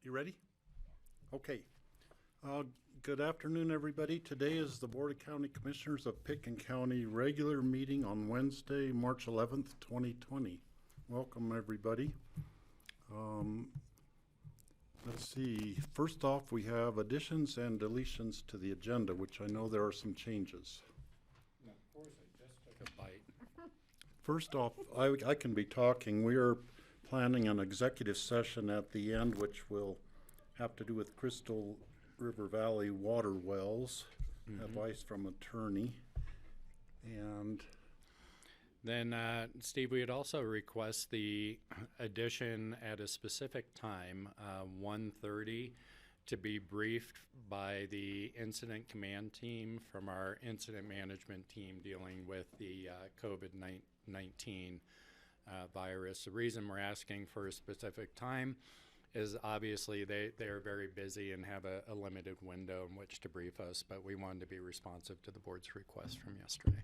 You ready? Okay. Good afternoon, everybody. Today is the Board of County Commissioners of Pitkin County regular meeting on Wednesday, March 11th, 2020. Welcome, everybody. Let's see. First off, we have additions and deletions to the agenda, which I know there are some changes. And of course, I just took a bite. First off, I can be talking. We are planning an executive session at the end, which will have to do with Crystal River Valley water wells, advice from attorney. And Then, Steve, we would also request the addition at a specific time, 1:30, to be briefed by the incident command team from our incident management team dealing with the COVID-19 virus. The reason we're asking for a specific time is obviously they are very busy and have a limited window in which to brief us, but we wanted to be responsive to the board's request from yesterday.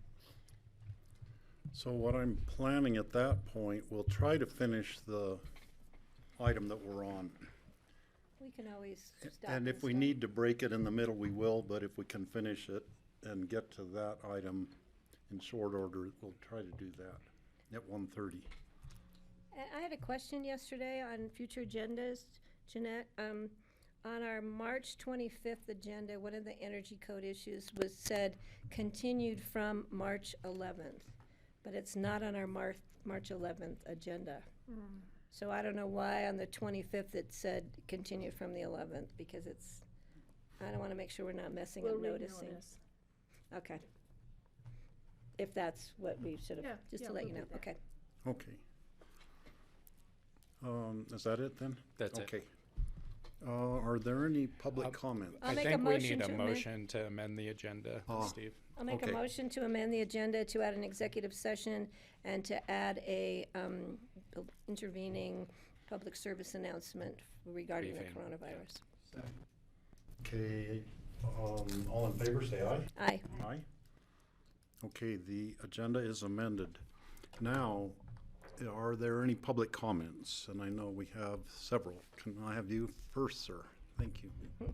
so what I'm planning at that point, we'll try to finish the item that we're on. We can always stop. And if we start. need to break it in the middle, we will, but if we can finish it and get to that item in short order, we'll try to do that at 1:30. I had a question yesterday on future agendas, Jeanette. On our March 25th agenda, one of the energy code issues was said continued from March 11th, but it's not on our March 11th agenda. So I don't know why on the 25th it said continued from the 11th, because I don't want to make sure we're not messing up noticing. Okay. If that's what we should have, just to let you know. Okay. Okay. Is that it then? That's it. Okay. Are there any public comments? I'll I make a think we motion need a to amend- motion to amend the agenda, Steve. I'll make Okay. a motion to amend the agenda to add an executive session and to add a intervening public service announcement regarding the Briefing. coronavirus. Okay, all in favor, say aye. Aye. Aye. Okay, the agenda is amended. Now, are there any public comments? And I know we have several. Can I have you first, sir? Thank you. How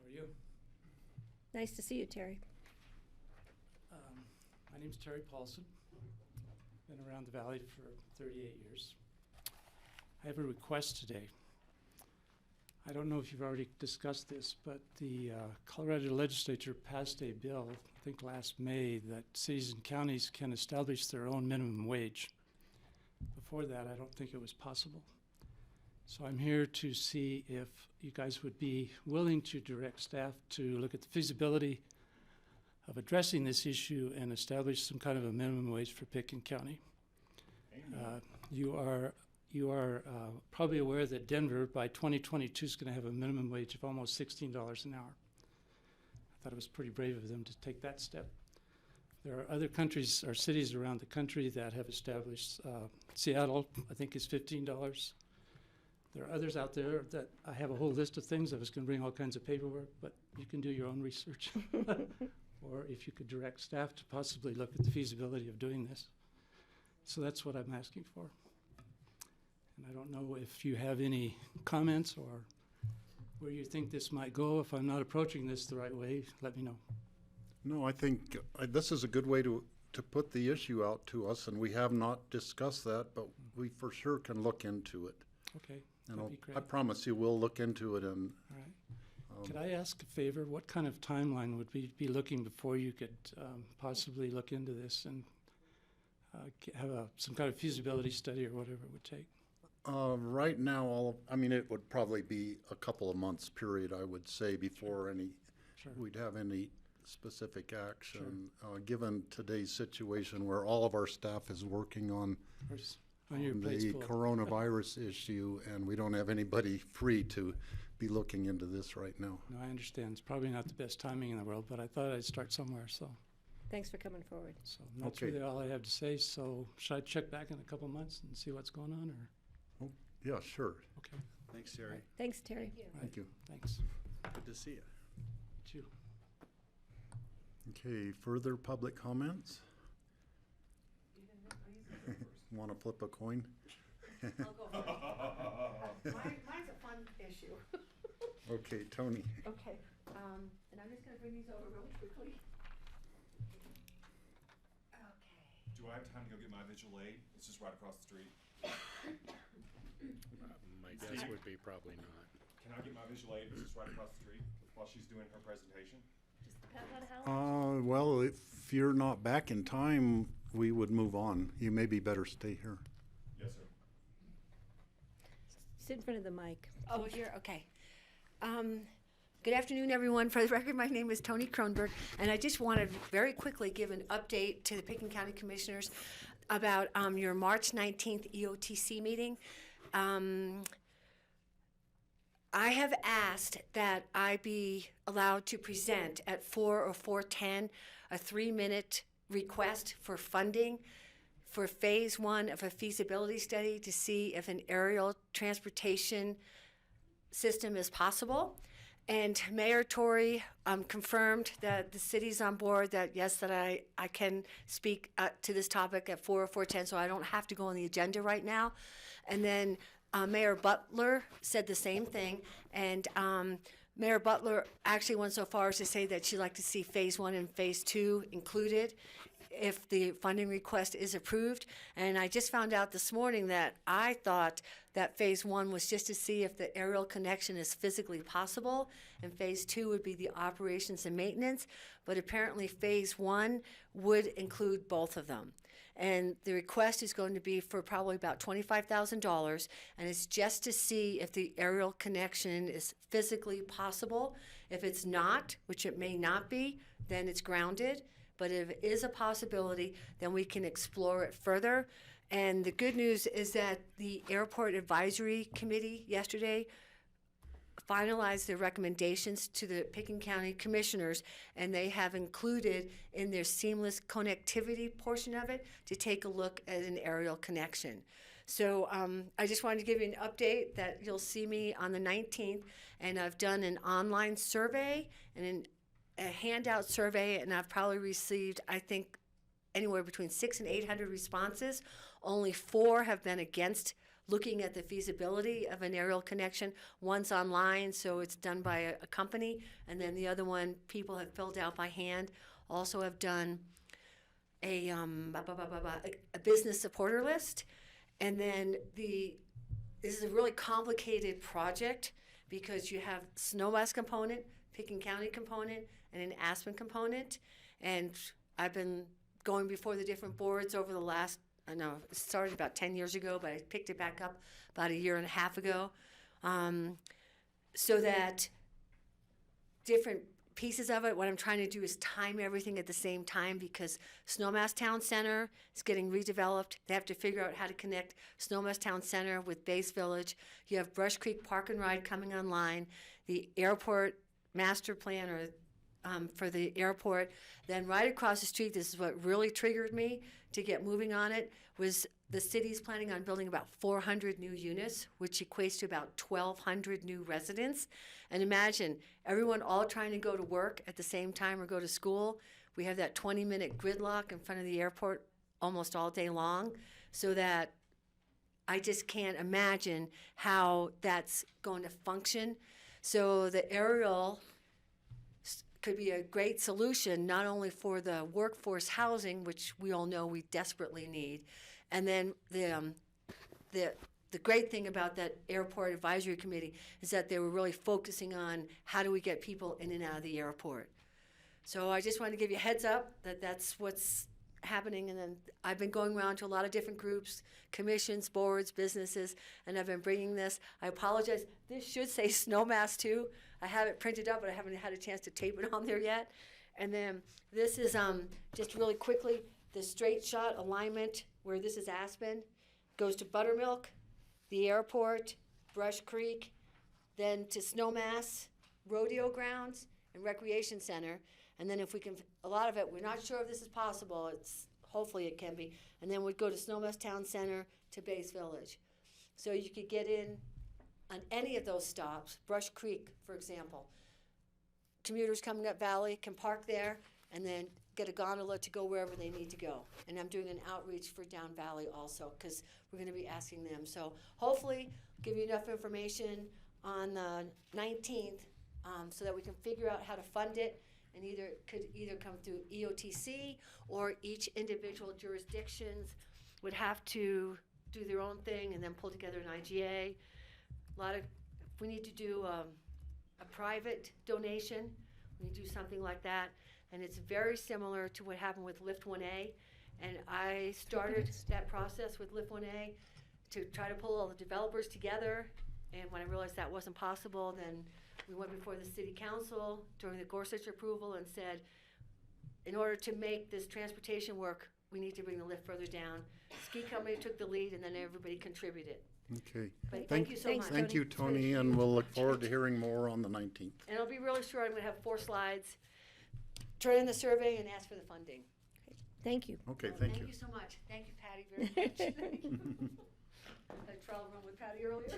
are you? Nice to see you, Terry. My name's Terry Paulson. Been around the valley for 38 years. I have a request today. I don't know if you've already discussed this, but the Colorado legislature passed a bill, I think last May, that cities and counties can establish their own minimum wage. Before that, I don't think it was possible. So I'm here to see if you guys would be willing to direct staff to look at the feasibility of addressing this issue and establish some kind of a minimum wage for Pitkin County. You are probably aware that Denver by 2022 is going to have a minimum wage of almost $16 an hour. I thought it was pretty brave of them to take that step. There are other countries or cities around the country that have established, Seattle, I think, is $15. There are others out there that I have a whole list of things. I was going to bring all kinds of paperwork, but you can do your own research. Or if you could direct staff to possibly look at the feasibility of doing this. So that's what I'm asking for. And I don't know if you have any comments or where you think this might go. If I'm not approaching this the right way, let me know. No, I think this is a good way to put the issue out to us, and we have not discussed that, but we for sure can look into it. Okay, And that'd be great. I promise you, we'll look into it and All right. Could I ask a favor? What kind of timeline would we be looking before you could possibly look into this and have some kind of feasibility study or whatever it would take? right now, it would probably be a couple of months period, I would say, before Sure. we'd have any specific action. Given today's situation where all of our staff is working on Where's- on your plate's the full. coronavirus issue, and we don't have anybody free to be looking into this right now. No, I understand. It's probably not the best timing in the world, but I thought I'd start somewhere, so. Thanks for coming forward. So that's Okay. really all I have to say. So should I check back in a couple months and see what's going on, or? Yeah, sure. Okay, Thanks, Terry. Thanks, Terry. Thank you. thanks. Good to see you. You too. Okay, further public comments? Want to flip a coin? I'll go first. Mine's a fun issue. Okay, Tony. Okay, and I'm just gonna bring these over really quickly. Okay. Do I have time to go get my visual aid? It's just right across the street. My guess would be probably not. Can I get my visual aid? It's just right across the street while she's doing her presentation. Just depends on how. Well, if you're not back in time, we would move on. You maybe better stay here. Yes, sir. Sit in front of the mic. Oh, here, okay. Good afternoon, everyone. For the record, my name is Toni Kronberg, and I just wanted to very quickly give an update to the Pickens County Commissioners about your March 19th EOTC meeting. I have asked that I be allowed to present at 4 or 4:10 a 3-minute request for funding for phase 1 of a feasibility study to see if an aerial transportation system is possible. And Mayor Tory confirmed that the city's on board, that yes, that I can speak to this topic at 4 or 4:10, so I don't have to go on the agenda right now. And then Mayor Butler said the same thing, and Mayor Butler actually went so far as to say that she'd like to see phase 1 and phase 2 included if the funding request is approved. And I just found out this morning that I thought that phase 1 was just to see if the aerial connection is physically possible, and phase 2 would be the operations and maintenance. But apparently phase 1 would include both of them. And the request is going to be for probably about $25,000, and it's just to see if the aerial connection is physically possible. If it's not, which it may not be, then it's grounded. But if it is a possibility, then we can explore it further. And the good news is that the Airport Advisory Committee yesterday finalized their recommendations to the Pickens County Commissioners, and they have included in their seamless connectivity portion of it to take a look at an aerial connection. So I just wanted to give you an update that you'll see me on the 19th, and I've done an online survey and a handout survey, and I've probably received, I think, anywhere between 600 and 800 responses. Only 4 have been against looking at the feasibility of an aerial connection. One's online, so it's done by a company, and then the other one people have filled out by hand. Also have done a business supporter list. And then this is a really complicated project because you have Snowmass component, Pickens County component, and an Aspen component. And I've been going before the different boards over the last, I know it started about 10 years ago, but I picked it back up about 1.5 years ago. So that different pieces of it, what I'm trying to do is time everything at the same time, because Snowmass Town Center is getting redeveloped. They have to figure out how to connect Snowmass Town Center with Base Village. You have Brush Creek Park and Ride coming online, the airport master plan for the airport. Then right across the street, this is what really triggered me to get moving on it, was the city's planning on building about 400 new units, which equates to about 1,200 new residents. And imagine everyone all trying to go to work at the same time or go to school. We have that 20-minute gridlock in front of the airport almost all day long, so that I just can't imagine how that's going to function. So the aerial could be a great solution, not only for the workforce housing, which we all know we desperately need, and then the great thing about that Airport Advisory Committee is that they were really focusing on how do we get people in and out of the airport. So I just wanted to give you a heads up that that's what's happening. And then I've been going around to a lot of different groups, commissions, boards, businesses, and I've been bringing this. I apologize. This should say Snowmass too. I have it printed up, but I haven't had a chance to tape it on there yet. And then this is just really quickly the straight shot alignment where this is Aspen, goes to Buttermilk, the airport, Brush Creek, then to Snowmass, rodeo grounds, and recreation center. And then if we can, a lot of it, we're not sure if this is possible. Hopefully it can be. And then we'd go to Snowmass Town Center to Base Village. So you could get in on any of those stops, Brush Creek, for example. Commuters coming up Valley can park there and then get a gondola to go wherever they need to go. And I'm doing an outreach for Down Valley also, because we're gonna be asking them. So hopefully, give you enough information on the 19th, so that we can figure out how to fund it, and could either come through EOTC, or each individual jurisdictions would have to do their own thing and then pull together an IGA. If we need to do a private donation, we need to do something like that. And it's very similar to what happened with Lift 1A. And I started that process with Lift 1A to try to pull all the developers together. And when I realized that wasn't possible, then we went before the city council during the Gorsuch approval and said, in order to make this transportation work, we need to bring the lift further down. Ski company took the lead, and then everybody contributed. Okay. But thank you so thanks, much. Thank you, Tony, and we'll look forward to hearing more on the 19th. And I'll be really short. I'm going to have 4 slides. Turn in the survey and ask for the funding. Thank you. Okay, thank you. Thank you so much. Thank you, Patty, very much. I trial run with Patty earlier.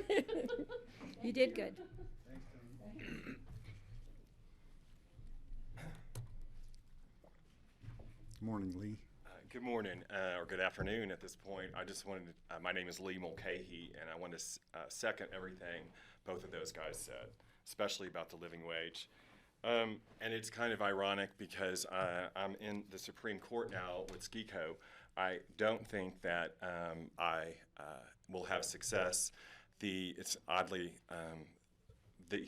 You did good. Good morning, Lee. Good morning, or good afternoon at this point. I just wanted to, my name is Lee Mulcahy, and I want to second everything both of those guys said, especially about the living wage. And it's kind of ironic because I'm in the Supreme Court now with SKICO. I don't think that I will have success. It's oddly, the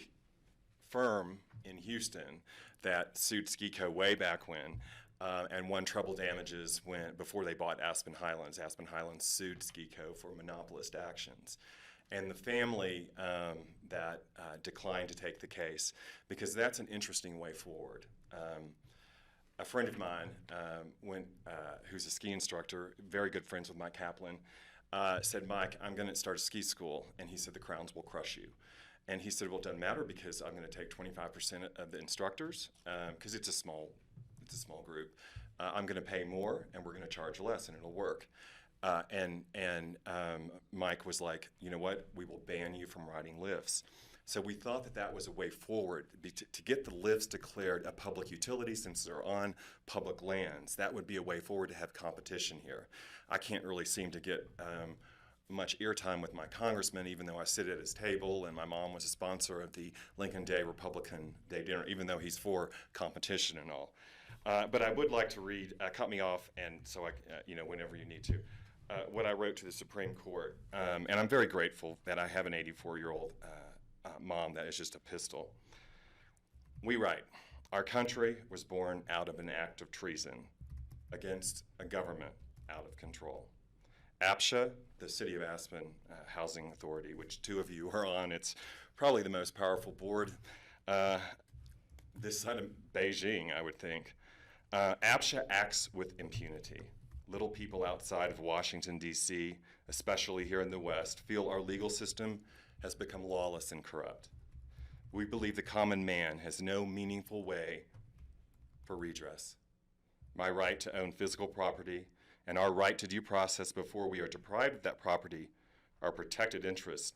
firm in Houston that sued SKICO way back when, and won treble damages before they bought Aspen Highlands. Aspen Highlands sued SKICO for monopolist actions. And the family that declined to take the case, because that's an interesting way forward. A friend of mine, who's a ski instructor, very good friends with Mike Kaplan, said, Mike, I'm going to start a ski school. And he said, the Crowns will crush you. And he said, well, it doesn't matter because I'm going to take 25% of the instructors, because it's a small group. I'm going to pay more, and we're going to charge less, and it'll work. And Mike was like, you know what? We will ban you from riding lifts. So we thought that that was a way forward to get the lifts declared a public utility since they're on public lands. That would be a way forward to have competition here. I can't really seem to get much airtime with my congressman, even though I sit at his table, and my mom was a sponsor of the Lincoln Day Republican Day dinner, even though he's for competition and all. But I would like to read, cut me off, and so whenever you need to, what I wrote to the Supreme Court. And I'm very grateful that I have an 84-year-old mom that is just a pistol. We write, our country was born out of an act of treason against a government out of control. APSHA, the City of Aspen Housing Authority, which 2 of you are on, it's probably the most powerful board this side of Beijing, I would think. APSHA acts with impunity. Little people outside of Washington, D.C., especially here in the West, feel our legal system has become lawless and corrupt. We believe the common man has no meaningful way for redress. My right to own physical property and our right to due process before we are deprived of that property are protected interests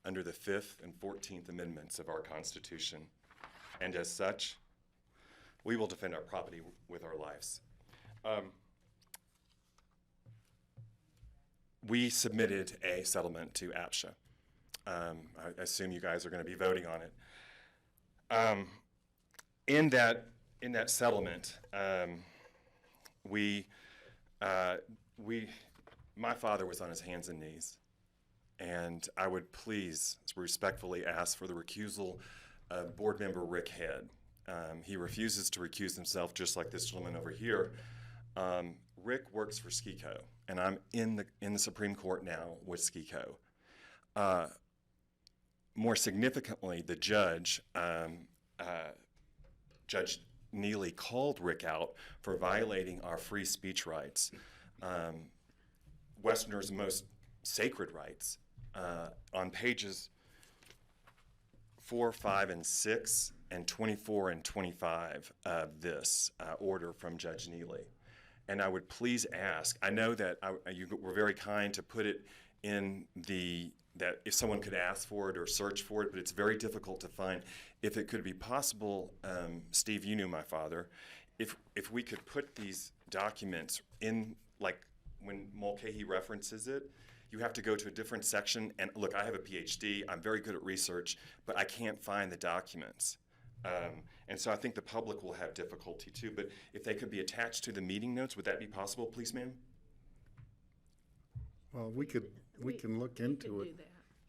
under the 5th and 14th Amendments of our Constitution. And as such, we will defend our property with our lives. We submitted a settlement to APSHA. I assume you guys are going to be voting on it. In that settlement, my father was on his hands and knees, and I would please respectfully ask for the recusal of board member Rick Head. He refuses to recuse himself, just like this gentleman over here. Rick works for SKICO, and I'm in the Supreme Court now with SKICO. More significantly, the judge, Judge Neely, called Rick out for violating our free speech rights, Westerners' most sacred rights, on pages 4, 5, and 6, and 24 and 25 of this order from Judge Neely. And I would please ask, I know that you were very kind to put it in that if someone could ask for it or search for it, but it's very difficult to find. If it could be possible, Steve, you knew my father, if we could put these documents in, like when Mulcahy references it, you have to go to a different section. And look, I have a PhD. I'm very good at research, but I can't find the documents. And so I think the public will have difficulty too. But if they could be attached to the meeting notes, would that be possible, please, ma'am? Well, we can look into it. Do that.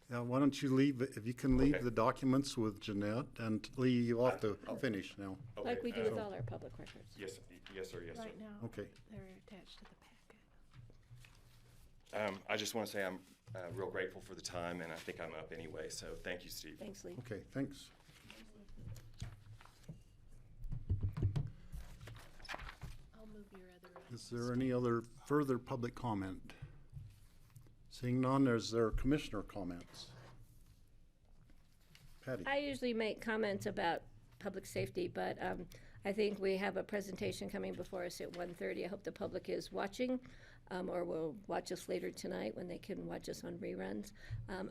Yeah, why don't you leave, if you can leave Okay. the documents with Jeanette, and Lee, you'll have to finish now. Okay, Like we do with all our public records. Yes, yes, sir, yes, sir. Right now, Okay. they're attached to the packet. I just want to say I'm real grateful for the time, and I think I'm up anyway, so thank you, Steve. Thanks, Lee. Okay, thanks. I'll move your other items. Is there any other further public comment? Seeing none, is there commissioner comments? Patty? I usually make comments about public safety, but I think we have a presentation coming before us at 1:30. I hope the public is watching, or will watch us later tonight when they can watch us on reruns,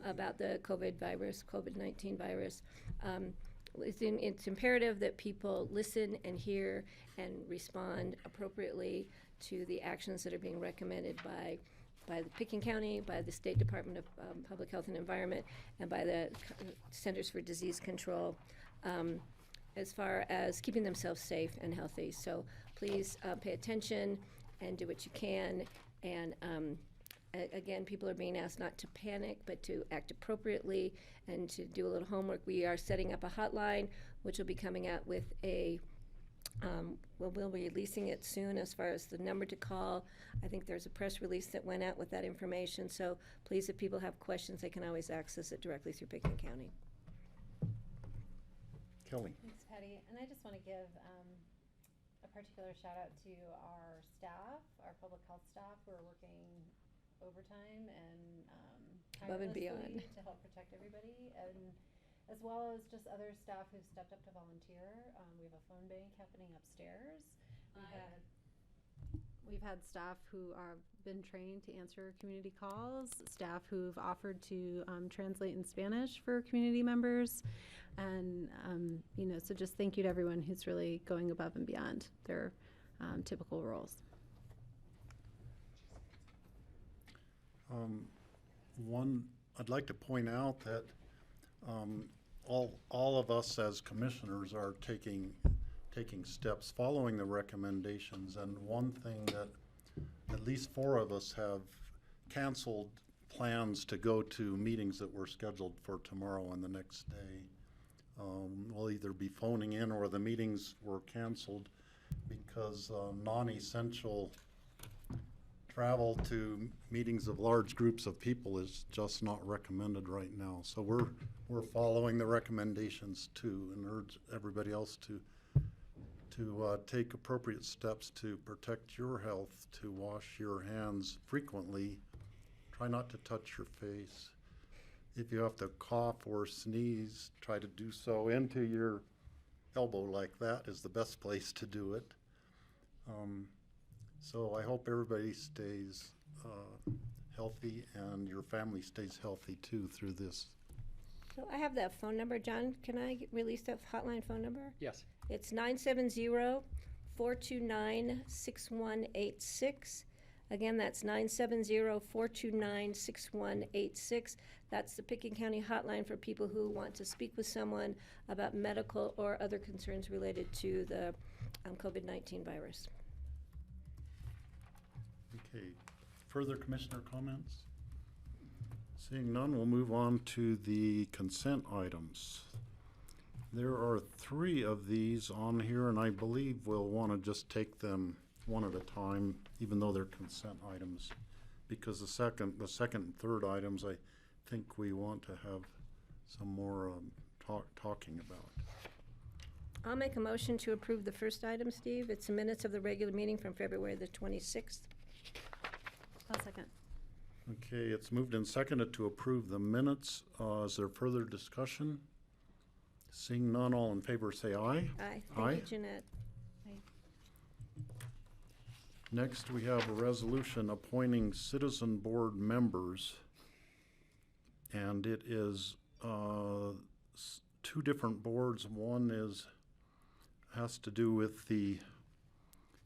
about the COVID-19 virus. It's imperative that people listen and hear and respond appropriately to the actions that are being recommended by the Pickens County, by the State Department of Public Health and Environment, and by the Centers for Disease Control, as far as keeping themselves safe and healthy. So please pay attention and do what you can. And again, people are being asked not to panic, but to act appropriately and to do a little homework. We are setting up a hotline, which will be coming out with a we'll be releasing it soon as far as the number to call. I think there's a press release that went out with that information. So please, if people have questions, they can always access it directly through Pickens County. Kelly? Thanks, Patty. And I just want to give a particular shout out to our staff, our public health staff who are working overtime and Above and tirelessly beyond. to help protect everybody, and as well as just other staff who've stepped up to volunteer. We have a phone bank happening upstairs. We've had staff who have been trained to answer community calls, staff who've offered to translate in Spanish for community members. And, so just thank you to everyone who's really going above and beyond their typical roles. I'd like to point out that all of us as commissioners are taking steps following the recommendations, and one thing that at least 4 of us have canceled plans to go to meetings that were scheduled for tomorrow and the next day. We'll either be phoning in or the meetings were canceled because non-essential travel to meetings of large groups of people is just not recommended right now. So we're following the recommendations too, and urge everybody else to take appropriate steps to protect your health, to wash your hands frequently. Try not to touch your face. If you have to cough or sneeze, try to do so into your elbow like that is the best place to do it. So I hope everybody stays healthy and your family stays healthy too through this. So I have that phone number. John, can I release that hotline phone number? Yes. It's 970-429-6186. Again, that's 970-429-6186. That's the Pickens County hotline for people who want to speak with someone about medical or other concerns related to the COVID-19 virus. Okay, further commissioner comments? Seeing none, we'll move on to the consent items. There are 3 of these on here, and I believe we'll want to just take them one at a time, even though they're consent items, because the second and third items, I think we want to have some more talking about. I'll make a motion to approve the first item, Steve. It's the minutes of the regular meeting from February the 26th. I'll second. Okay, it's moved and seconded to approve the minutes. Is there further discussion? Seeing none, all in favor say aye. Aye. Aye. Thank you, Jeanette. Next, we have a resolution appointing citizen board members. And it is 2 different boards. One has to do with the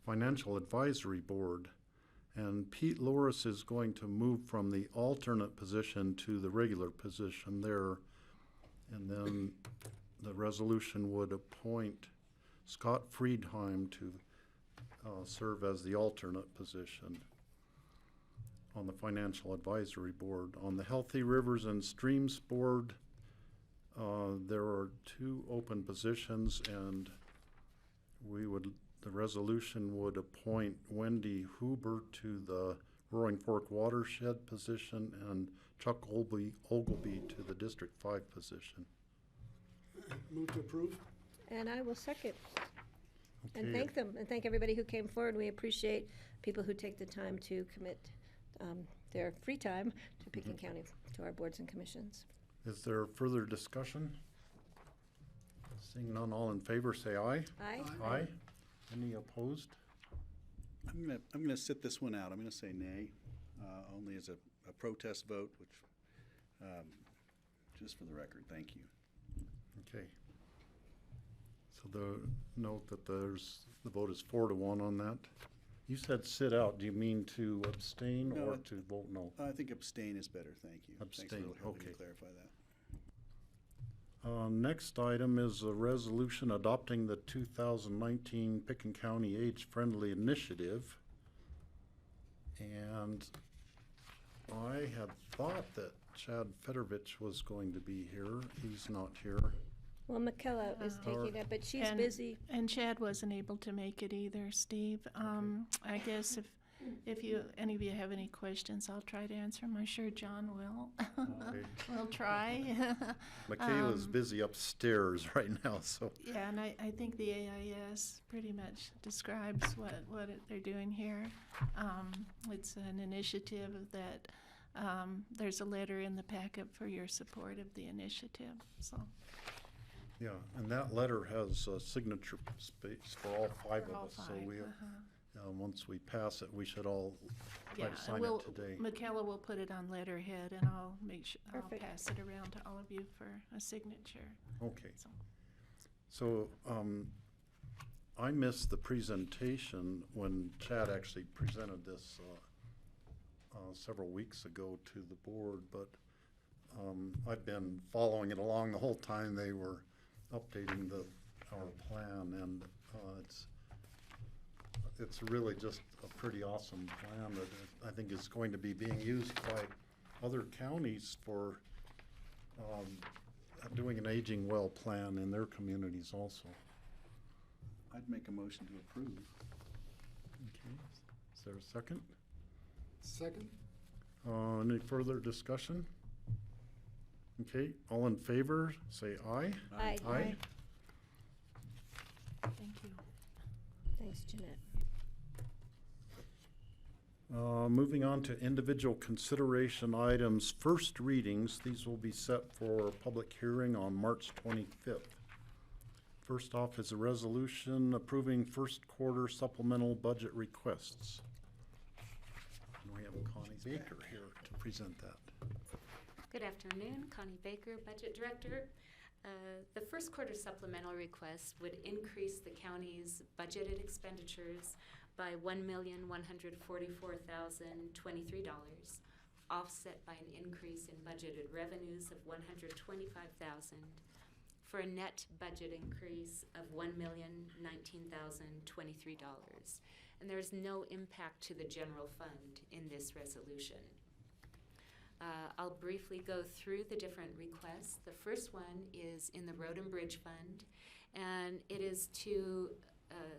Financial Advisory Board. And Pete Loris is going to move from the alternate position to the regular position there. And then the resolution would appoint Scott Friedheim to serve as the alternate position on the Financial Advisory Board. On the Healthy Rivers and Streams Board, there are 2 open positions, and the resolution would appoint Wendy Huber to the Roaring Fork Watershed position and Chuck Ogilvy to the District 5 position. Move to approve? And I will second. And Okay. thank them, and thank everybody who came forward. We appreciate people who take the time to commit their free time to Pekin County, to our boards and commissions. Is there further discussion? Seeing none, all in favor, say aye. Aye? Aye. Any opposed? I'm gonna sit this one out. I'm gonna say nay, only as a protest vote, which, just for the record, thank you. Okay. So note that the vote is 4-1 on that. You said sit out. Do you mean to abstain No, or to vote no? I think abstain is better, thank you. Thanks Abstain, for helping me okay. clarify that. Next item is a resolution adopting the 2019 Picken County Age Friendly Initiative. And I had thought that Chad Federovich was going to be here. He's not here. Well, Michaela is taking it, but she's busy. And Chad wasn't able to make it either, Steve. I guess if any of you have any questions, I'll try to answer them. I'm sure John will. Okay. We'll try. Michaela's busy upstairs right now, so. Yeah, and I think the AIS pretty much describes what they're doing here. It's an initiative that there's a letter in the packet for your support of the initiative. So Yeah, and that letter has signature space for all 5 for of all us. So 5, we, once we pass it, we should all try to sign we'll, it today. Michaela will put it on letterhead, and I'll make sure Perfect. I'll pass it around to all of you for a signature. Okay. So, So I missed the presentation when Chad actually presented this several weeks ago to the board, but I've been following it along the whole time they were updating our plan, and it's really just a pretty awesome plan that I think is going to be being used by other counties for doing an aging well plan in their communities also. I'd make a motion to approve. Okay, is there a second? Second? Any further discussion? Okay, all in favor, say aye. Aye. Aye. thank you. Thanks, Jeanette. Moving on to individual consideration items, first readings. These will be set for public hearing on March 25th. First off is a resolution approving first quarter supplemental budget requests. And we have Connie Baker here to present that. Good afternoon, Connie Baker, Budget Director. The first quarter supplemental request would increase the county's budgeted expenditures by $1,144,023, offset by an increase in budgeted revenues of $125,000, for a net budget increase of $1,019,023. And there is no impact to the general fund in this resolution. I'll briefly go through the different requests. The first one is in the Road and Bridge Fund, and it is to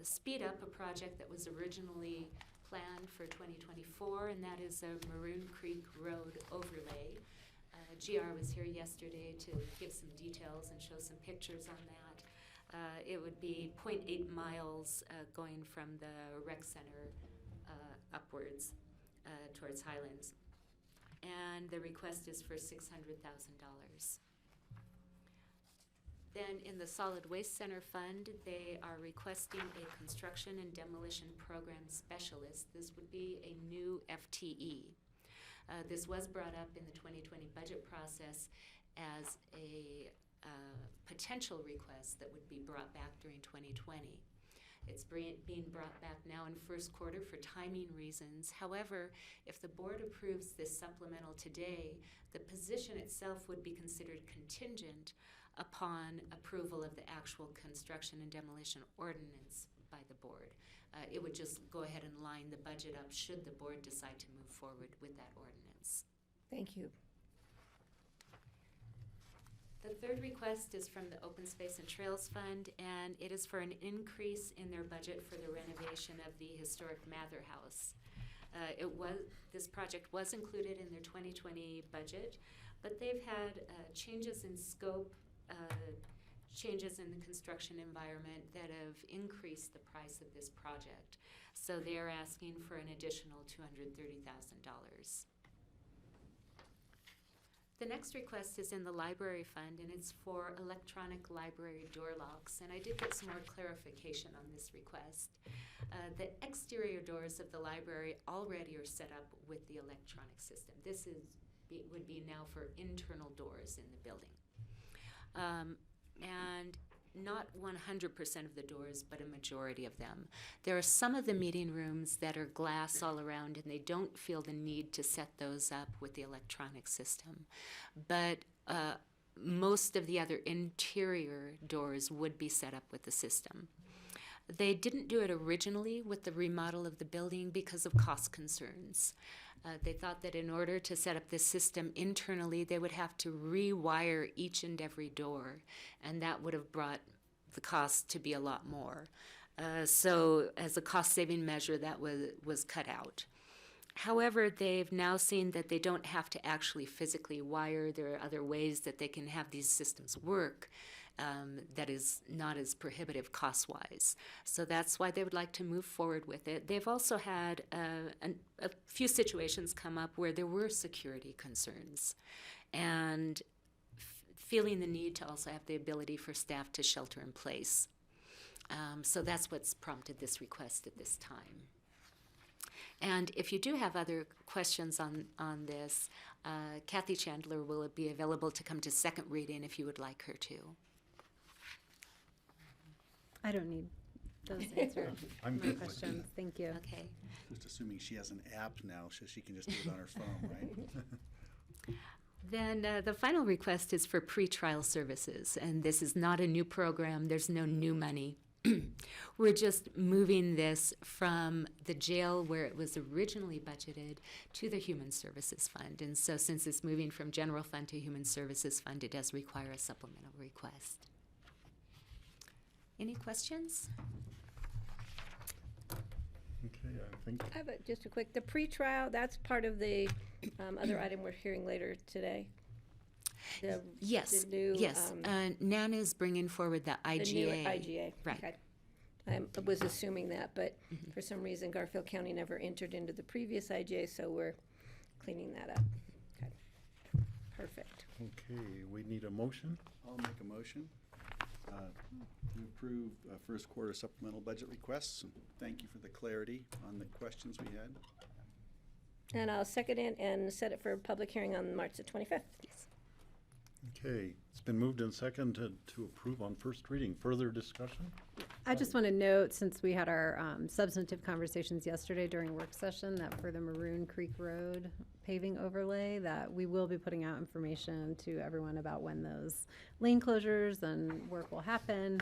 speed up a project that was originally planned for 2024, and that is a Maroon Creek Road overlay. GR was here yesterday to give some details and show some pictures on that. It would be 0.8 miles going from the rec center upwards towards Highlands. And the request is for $600,000. Then in the Solid Waste Center Fund, they are requesting a construction and demolition program specialist. This would be a new FTE. This was brought up in the 2020 budget process as a potential request that would be brought back during 2020. It's being brought back now in first quarter for timing reasons. However, if the board approves this supplemental today, the position itself would be considered contingent upon approval of the actual construction and demolition ordinance by the board. It would just go ahead and line the budget up should the board decide to move forward with that ordinance. Thank you. The third request is from the Open Space and Trails Fund, and it is for an increase in their budget for the renovation of the historic Mather House. This project was included in their 2020 budget, but they've had changes in scope, changes in the construction environment that have increased the price of this project. So they are asking for an additional $230,000. The next request is in the library fund, and it's for electronic library door locks. And I did get some more clarification on this request. The exterior doors of the library already are set up with the electronic system. This would be now for internal doors in the building. And not 100% of the doors, but a majority of them. There are some of the meeting rooms that are glass all around, and they don't feel the need to set those up with the electronic system. But most of the other interior doors would be set up with the system. They didn't do it originally with the remodel of the building because of cost concerns. They thought that in order to set up this system internally, they would have to rewire each and every door, and that would have brought the cost to be a lot more. So as a cost-saving measure, that was cut out. However, they've now seen that they don't have to actually physically wire. There are other ways that they can have these systems work that is not as prohibitive cost-wise. So that's why they would like to move forward with it. They've also had a few situations come up where there were security concerns and feeling the need to also have the ability for staff to shelter in place. So that's what's prompted this request at this time. And if you do have other questions on this, Kathy Chandler will be available to come to second reading if you would like her to. I don't need those answered. I'm My good with questions. Thank you. Okay. Just assuming she has an app now, so she can just do it on her phone, right? Then the final request is for pretrial services, and this is not a new program. There's no new money. We're just moving this from the jail where it was originally budgeted to the Human Services Fund. And so since it's moving from General Fund to Human Services Fund, it does require a supplemental request. Any questions? Okay, I think, I have just a quick, the pretrial, that's part of the other item we're hearing later today. Yes, The new, yes. NAN is bringing forward the IGA. The new IGA. Right. Okay. I was assuming that, but for some reason Garfield County never entered into the previous IGA, so we're cleaning that up. Okay. Perfect. okay, we need a motion. I'll make a motion to approve first quarter supplemental budget requests. And thank you for the clarity on the questions we had. And I'll second it and set it for a public hearing on March the 25th. Yes. Okay, it's been moved and seconded to approve on first reading. Further discussion? I just want to note, since we had our substantive conversations yesterday during work session, that for the Maroon Creek Road paving overlay, that we will be putting out information to everyone about when those lane closures and work will happen,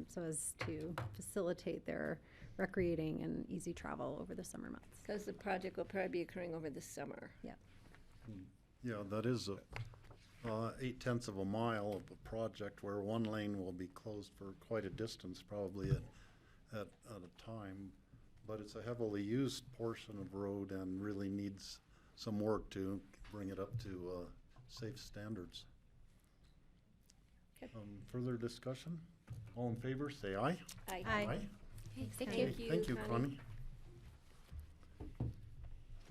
so as to facilitate their recreating and easy travel over the summer months. Because the project will probably be occurring over the summer. Yeah. Yeah, that is 8/10 of a mile of a project where one lane will be closed for quite a distance, probably at a time. But it's a heavily used portion of road and really needs some work to bring it up to safe standards. Okay. Further discussion? All in favor, say aye. Aye. Aye. Thank Okay, you. thank you, Connie.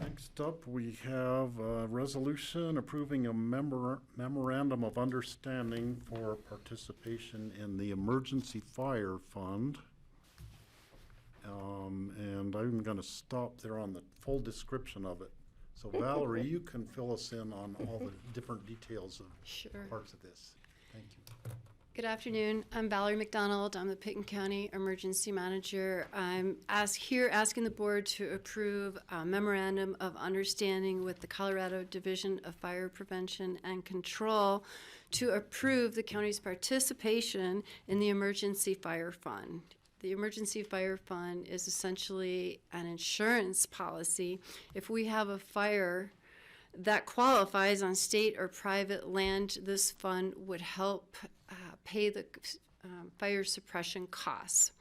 Next up, we have a resolution approving a memorandum of understanding for participation in the Emergency Fire Fund. And I'm gonna stop there on the full description of it. So Valerie, you can fill us in on all the different details of Sure. parts of this. Thank you. Good afternoon. I'm Valerie McDonald. I'm the Pickens County Emergency Manager. I'm here asking the board to approve a memorandum of understanding with the Colorado Division of Fire Prevention and Control to approve the county's participation in the Emergency Fire Fund. The Emergency Fire Fund is essentially an insurance policy. If we have a fire that qualifies on state or private land, this fund would help pay the fire suppression costs.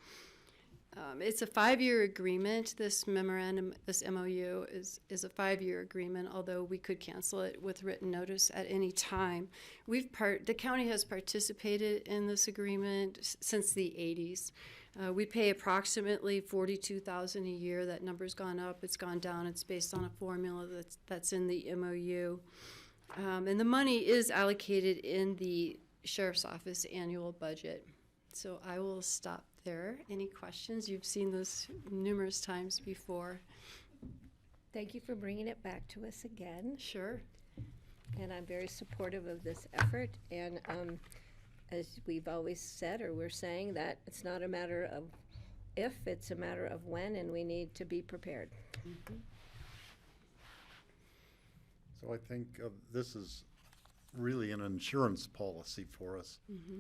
It's a 5-year agreement. This memorandum, this MOU is a 5-year agreement, although we could cancel it with written notice at any time. The county has participated in this agreement since the 80s. We pay approximately $42,000 a year. That number's gone up, it's gone down. It's based on a formula that's in the MOU. And the money is allocated in the Sheriff's Office annual budget. So I will stop there. Any questions? You've seen this numerous times before. Thank you for bringing it back to us again. Sure. And I'm very supportive of this effort. And as we've always said, or we're saying, that it's not a matter of if, it's a matter of when, and we need to be prepared. Mm-hmm. So I think this is really an insurance policy for us. Mm-hmm.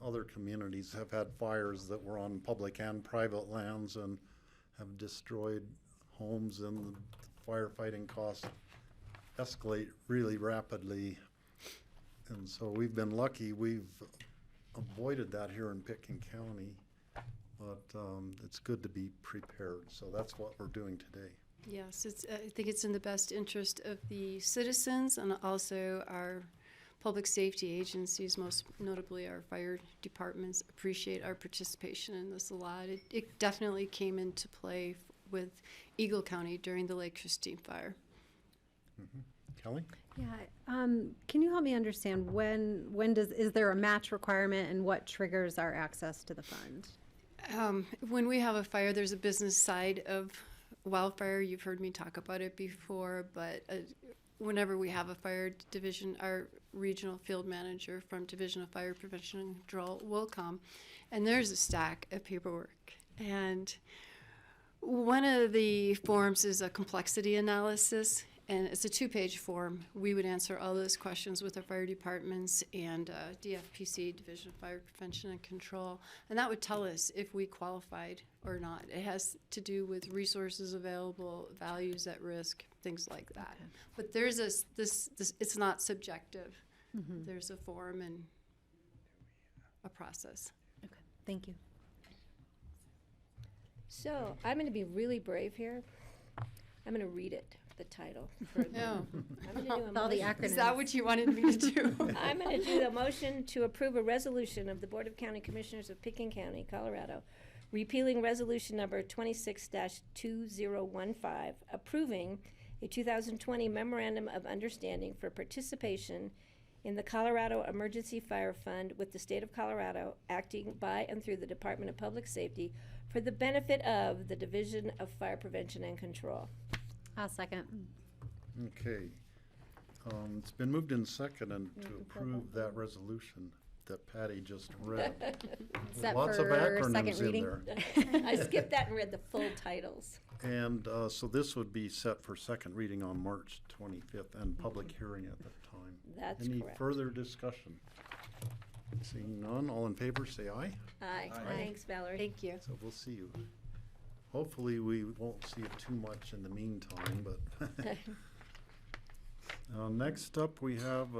Other communities have had fires that were on public and private lands and have destroyed homes, and the firefighting costs escalate really rapidly. And so we've been lucky. We've avoided that here in Pickens County, but it's good to be prepared. So that's what we're doing today. Yes, I think it's in the best interest of the citizens and also our public safety agencies, most notably our fire departments, appreciate our participation in this a lot. It definitely came into play with Eagle County during the Lake Christine fire. Mm-hmm. Kelly? Yeah, can you help me understand is there a match requirement and what triggers our access to the fund? When we have a fire, there's a business side of wildfire. You've heard me talk about it before, but whenever we have a fire division, our regional field manager from Division of Fire Prevention and Control will come, and there's a stack of paperwork. And one of the forms is a complexity analysis, and it's a 2-page form. We would answer all those questions with our fire departments and DFPC, Division of Fire Prevention and Control, and that would tell us if we qualified or not. It has to do with resources available, values at risk, things like that. Okay. But there's it's not subjective. Mm-hmm. There's a form and a process. Okay, thank you. So I'm going to be really brave here. I'm going to read it. The title. For the, no. I'm gonna do a all the motion. acronyms. Is that what you wanted me to do? I'm going to do the motion to approve a resolution of the Board of County Commissioners of Pickens County, Colorado, repealing resolution number 26-2015, approving a 2020 memorandum of understanding for participation in the Colorado Emergency Fire Fund with the state of Colorado, acting by and through the Department of Public Safety for the benefit of the Division of Fire Prevention and Control. I'll second. Okay. It's been moved in second and to approve that resolution that Patty just read. Set Lots of for acronyms second in reading. there. I skipped that and read the full titles. And so this would be set for second reading on March 25th and public hearing at that time. That's Any correct. further discussion? Seeing none, all in favor say aye. Aye. Thanks, Valerie. Thank you. So we'll see you. Hopefully we won't see it too much in the meantime, but next up we have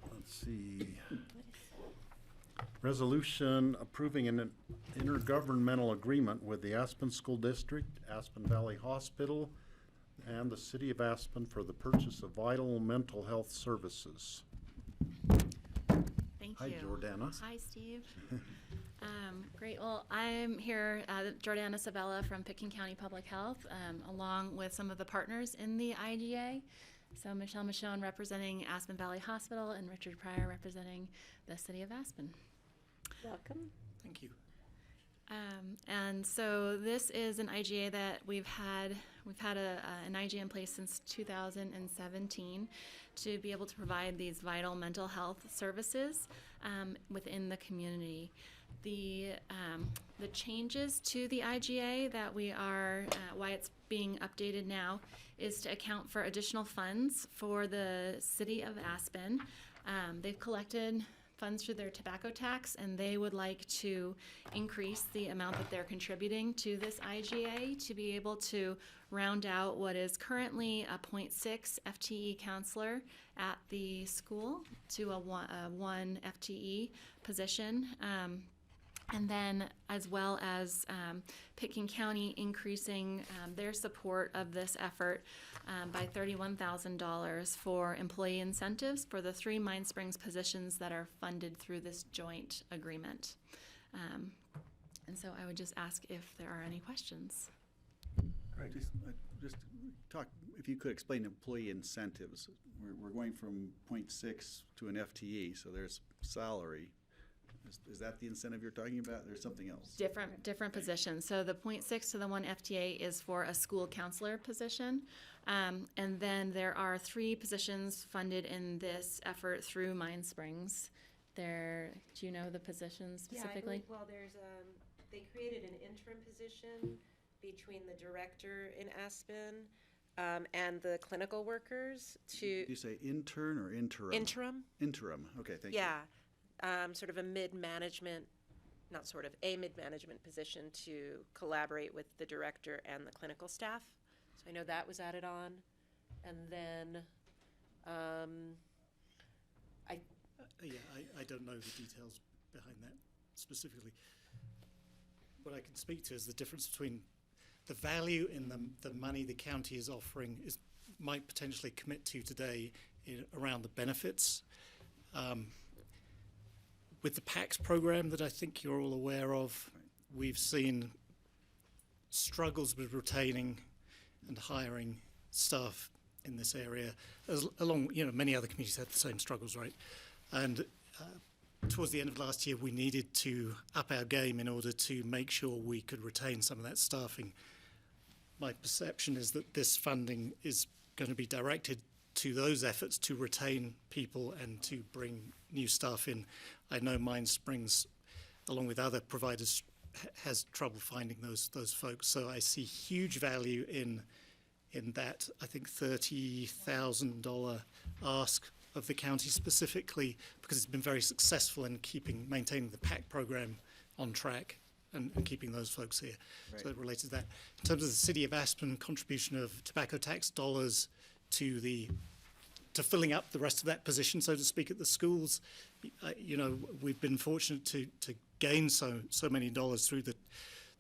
let's see, resolution approving an intergovernmental agreement with the Aspen School District, Aspen Valley Hospital, and the City of Aspen for the purchase of vital mental health services. Thank Hi, you. Jordana. Hi, Steve. Great. Well, I'm here, Jordana Savella from Pickens County Public Health, along with some of the partners in the IGA. So Michelle Michonne representing Aspen Valley Hospital and Richard Pryor representing the City of Aspen. Welcome. Thank you. And so this is an IGA that we've had an IGA in place since 2017 to be able to provide these vital mental health services within the community. The changes to the IGA that we are, why it's being updated now, is to account for additional funds for the city of Aspen. They've collected funds through their tobacco tax, and they would like to increase the amount that they're contributing to this IGA to be able to round out what is currently a 0.6 FTE counselor at the school to a 1 FTE position. And then, as well as Pitkin County increasing their support of this effort by $31,000 for employee incentives for the 3 Mine Springs positions that are funded through this joint agreement. And so I would just ask if there are any questions. Right. Just talk, if you could explain employee incentives. We're going from 0.6 to an FTE, so there's salary. Is that the incentive you're talking about? There's something else? Different positions. So the 0.6 to the 1 FTA is for a school counselor position. And then there are 3 positions funded in this effort through Mine Springs. Do you know the positions specifically? Yeah, there's, they created an interim position between the director in Aspen and the clinical workers to. Did you say intern or interim? Interim. Interim, okay, thank you. Yeah. Sort of a mid-management position to collaborate with the director and the clinical staff. So I know that was added on. And then I don't know the details behind that specifically. What I can speak to is the difference between the value in the money the county is offering might potentially commit to today around the benefits. With the PACS program that I think you're all aware of, we've seen struggles with retaining and hiring staff in this area, along, many other communities had the same struggles, right? And towards the end of last year, we needed to up our game in order to make sure we could retain some of that staffing. My perception is that this funding is going to be directed to those efforts to retain people and to bring new staff in. I know Mine Springs, along with other providers, has trouble finding those folks. So I see huge value in that, I think, $30,000 ask of the county specifically, because it's been very successful in maintaining the PAC program on track and keeping those folks here. Right. So it relates to that. In terms of the City of Aspen contribution of tobacco tax dollars to filling up the rest of that position, so to speak, at the schools, we've been fortunate to gain so many dollars through the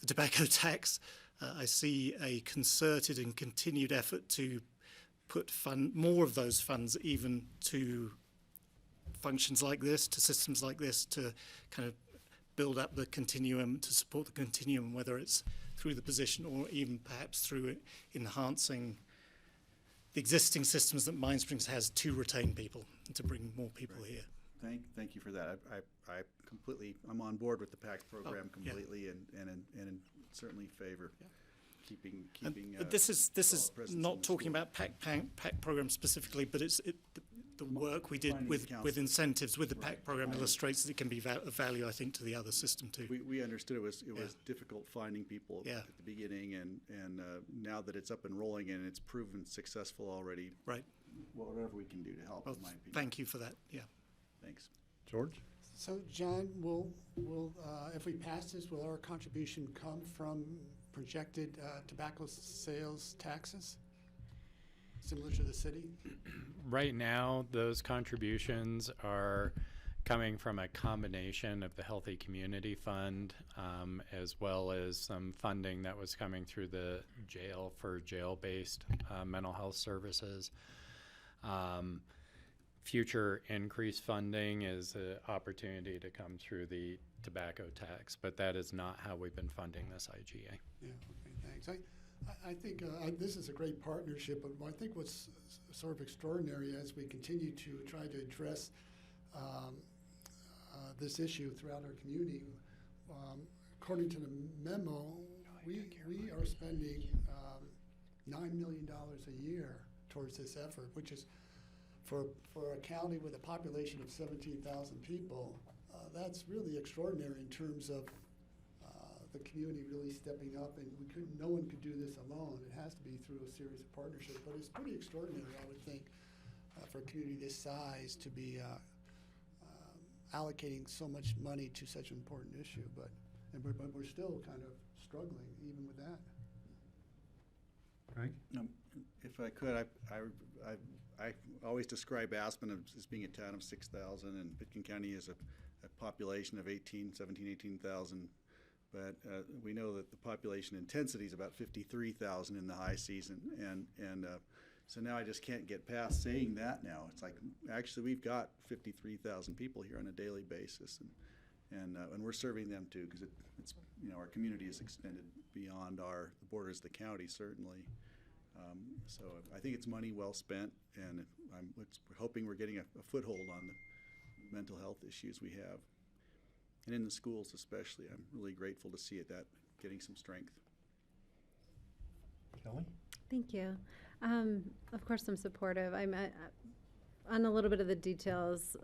tobacco tax. I see a concerted and continued effort to put more of those funds even to functions like this, to systems like this, to kind of build up the continuum, to support the continuum, whether it's through the position or even perhaps through enhancing the existing systems that Mine Springs has to retain people and to bring more people here. Thank you for that. I'm on board with the PACS program completely, and in certainly favor keeping. This is not talking about PAC program specifically, but the work we did with incentives with the PAC program illustrates that it can be of value, I think, to the other system too. We understood it was difficult finding people at the beginning, and now that it's up and rolling and it's proven successful already. Right. Whatever we can do to help, in my opinion. Thank you for that. Yeah. Thanks. George? So, John, will if we pass this, will our contribution come from projected tobacco sales taxes, similar to the city? Right now, those contributions are coming from a combination of the Healthy Community Fund, as well as some funding that was coming through the jail for jail-based mental health services. Future increased funding is an opportunity to come through the tobacco tax, but that is not how we've been funding this IGA. Yeah, okay, thanks. I think this is a great partnership, but I think what's sort of extraordinary as we continue to try to address this issue throughout our community, according to the memo, we are spending $9 million a year towards this effort, which is for a county with a population of 17,000 people. That's really extraordinary in terms of the community really stepping up, and no one could do this alone. It has to be through a series of partnerships, but it's pretty extraordinary, I would think, for a community this size to be allocating so much money to such an important issue. But we're still kind of struggling even with that. Right? If I could, I always describe Aspen as being a town of 6,000, and Pitkin County is a population of 18,000. But we know that the population intensity is about 53,000 in the high season, and so now I just can't get past saying that now. It's like, actually, we've got 53,000 people here on a daily basis, and we're serving them too, because it's our community is extended beyond the borders of the county, certainly. So I think it's money well spent, and we're hoping we're getting a foothold on the mental health issues we have. And in the schools especially, I'm really grateful to see that getting some strength. Kelly? Thank you. Of course, I'm supportive. I'm on a little bit of the details.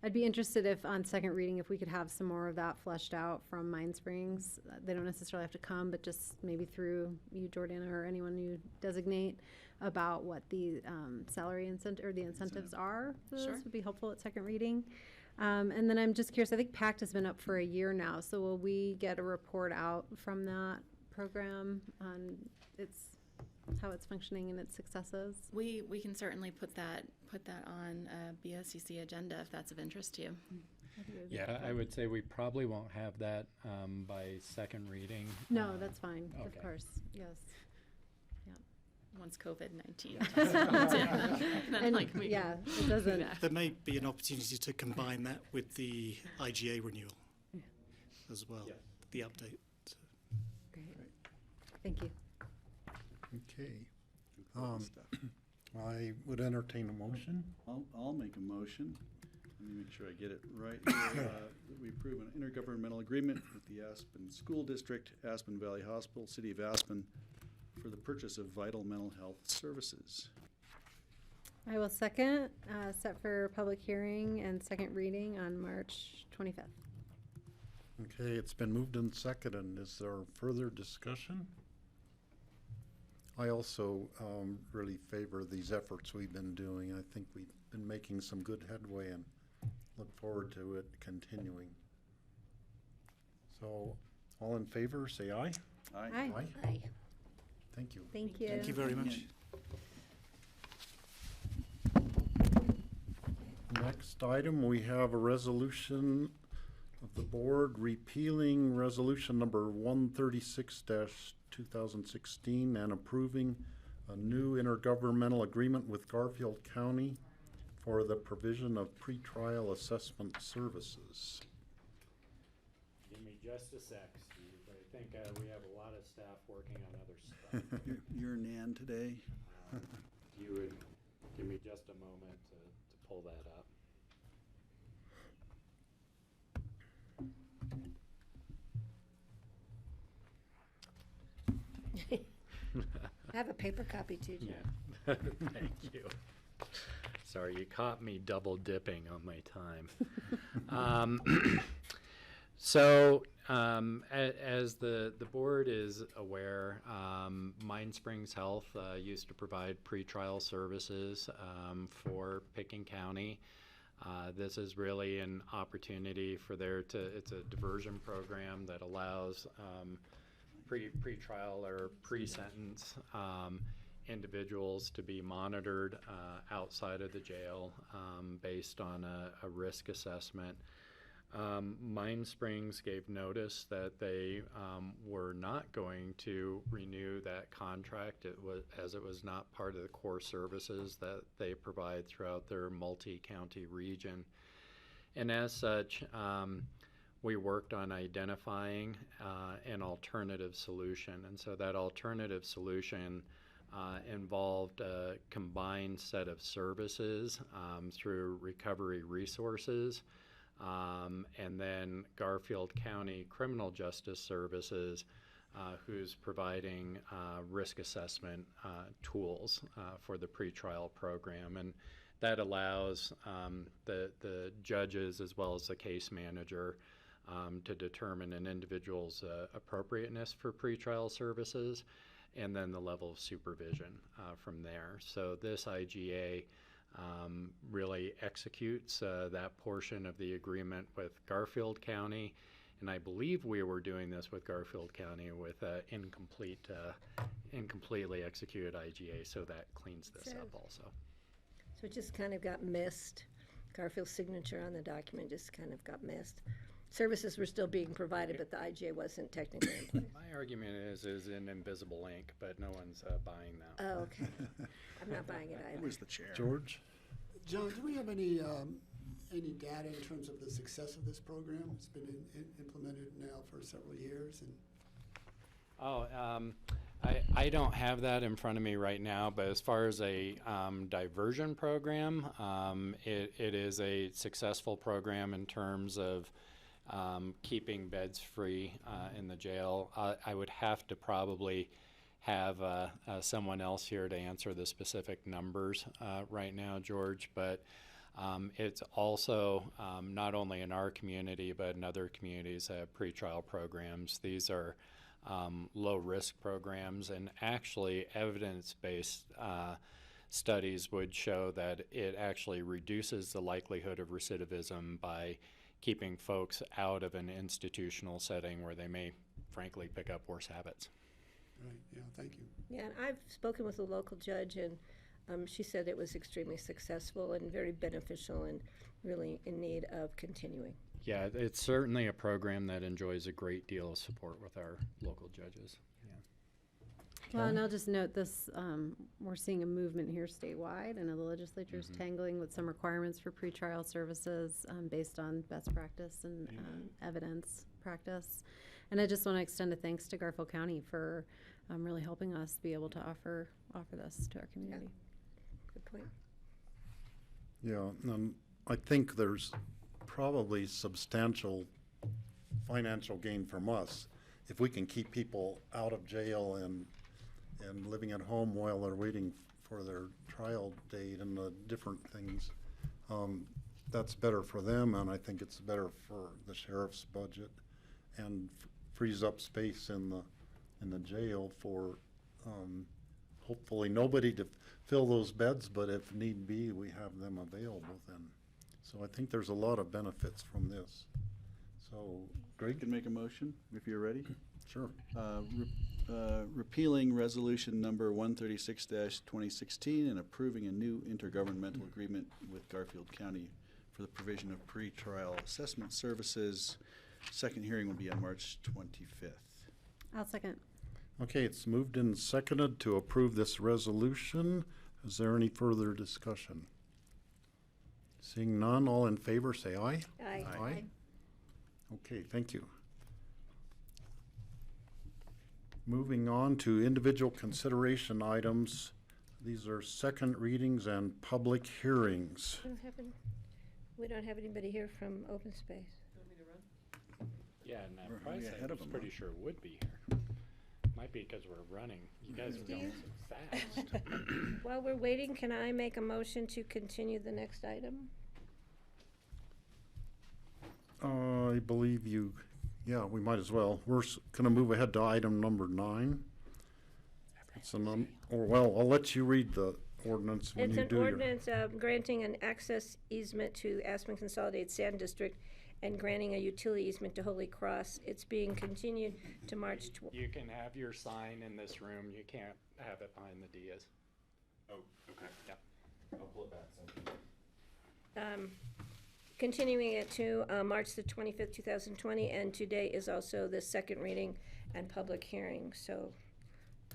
I'd be interested if on second reading, if we could have some more of that fleshed out from Mind Springs. They don't necessarily have to come, but just maybe through you, Jordana, or anyone you designate, about what the salary incentive or the incentives are. So Sure. this would be helpful at second reading. And then I'm just curious, I think PACT has been up for a year now, so will we get a report out from that program on how it's functioning and its successes? We can certainly put that on a BOCC agenda if that's of interest to you. Yeah, I would say we probably won't have that by second reading. No, that's fine, of okay. course, yes. Once COVID-19 And yeah, it doesn't. There may be an opportunity to combine that with the IGA renewal as well, the update. Great. Thank you. Okay. Important stuff. I would entertain a motion. I'll make a motion. Let me make sure I get it right here. That we approve an intergovernmental agreement with the Aspen School District, Aspen Valley Hospital, City of Aspen, for the purchase of vital mental health services. I will second, set for public hearing and second reading on March 25th. Okay, it's been moved and seconded. Is there further discussion? I also really favor these efforts we've been doing. I think we've been making some good headway and look forward to it continuing. So, all in favor, say aye. Aye. Aye. Thank you. Thank you. Thank you very much. Next item, we have a resolution of the board repealing resolution number 136-2016 and approving a new intergovernmental agreement with Garfield County for the provision of pretrial assessment services. Give me just a sec, Steve. I think we have a lot of staff working on other stuff. You're Nan today. You would give me just a moment to pull that up. I have a paper copy too, John. Yeah. Thank you. Sorry, you caught me double dipping on my time. As the board is aware, Mind Springs Health used to provide pretrial services for Pitkin County. This is really an opportunity for it's a diversion program that allows pre-trial or pre-sentence individuals to be monitored outside of the jail based on a risk assessment. Mind Springs gave notice that they were not going to renew that contract as it was not part of the core services that they provide throughout their multi-county region. And as such, we worked on identifying an alternative solution. And so that alternative solution involved a combined set of services through Recovery Resources and then Garfield County Criminal Justice Services, who's providing risk assessment tools for the pretrial program. And that allows the judges as well as the case manager to determine an individual's appropriateness for pretrial services, and then the level of supervision from there. So this IGA really executes that portion of the agreement with Garfield County, and I believe we were doing this with Garfield County with incompletely executed IGA, so that cleans this up also. So it just kind of got missed. Garfield's signature on the document just kind of got missed. Services were still being provided, but the IGA wasn't technically in place. My argument is in invisible ink, but no one's buying that. Oh, okay. I'm not buying it either. Who's the chair? George? John, do we have any data in terms of the success of this program? It's been implemented now for several years. And I don't have that in front of me right now, but as far as a diversion program, it is a successful program in terms of keeping beds free in the jail. I would have to probably have someone else here to answer the specific numbers right now, George, but it's also not only in our community but in other communities that have pretrial programs. These are low-risk programs, and actually evidence-based studies would show that it actually reduces the likelihood of recidivism by keeping folks out of an institutional setting where they may, frankly, pick up worse habits. Right, yeah, thank you. Yeah, and I've spoken with a local judge, and she said it was extremely successful and very beneficial and really in need of continuing. Yeah, it's certainly a program that enjoys a great deal of support with our local judges. Well, and I'll just note this, we're seeing a movement here statewide, and the legislature's tangling with some requirements for pretrial services based on best practice and evidence practice. And I just want to extend a thanks to Garfield County for really helping us be able to offer this to our community. Good point. Yeah, I think there's probably substantial financial gain from us if we can keep people out of jail and living at home while they're waiting for their trial date and the different things. That's better for them, and I think it's better for the sheriff's budget, and frees up space in the jail for hopefully nobody to fill those beds, but if need be, we have them available then. So I think there's a lot of benefits from this. So, Greg can make a motion if you're ready. Sure. Repealing resolution number 136-2016 and approving a new intergovernmental agreement with Garfield County for the provision of pretrial assessment services. Second hearing will be on March 25th. I'll second. Okay, it's moved and seconded to approve this resolution. Is there any further discussion? Seeing none, all in favor say aye. Aye. Aye. Okay, thank you. Moving on to individual consideration items. These are second readings and public hearings. We don't have anybody here from open space. Yeah, and We're that price ahead I of was them, pretty huh? sure would be here. Might be because we're running. You guys are going so fast. While we're waiting, can I make a motion to continue the next item? I believe yeah, we might as well. We're gonna move ahead to item number 9. It's well, I'll let you read the ordinance when It's you an do your. ordinance granting an access easement to Aspen Consolidated Sand District and granting a utility easement to Holy Cross. It's being continued to March You can have your sign in this room. You can't have it behind the dais. Oh, okay. Yep. I'll pull it back. continuing it to March the 25th, 2020, and today is also the second reading and public hearing. So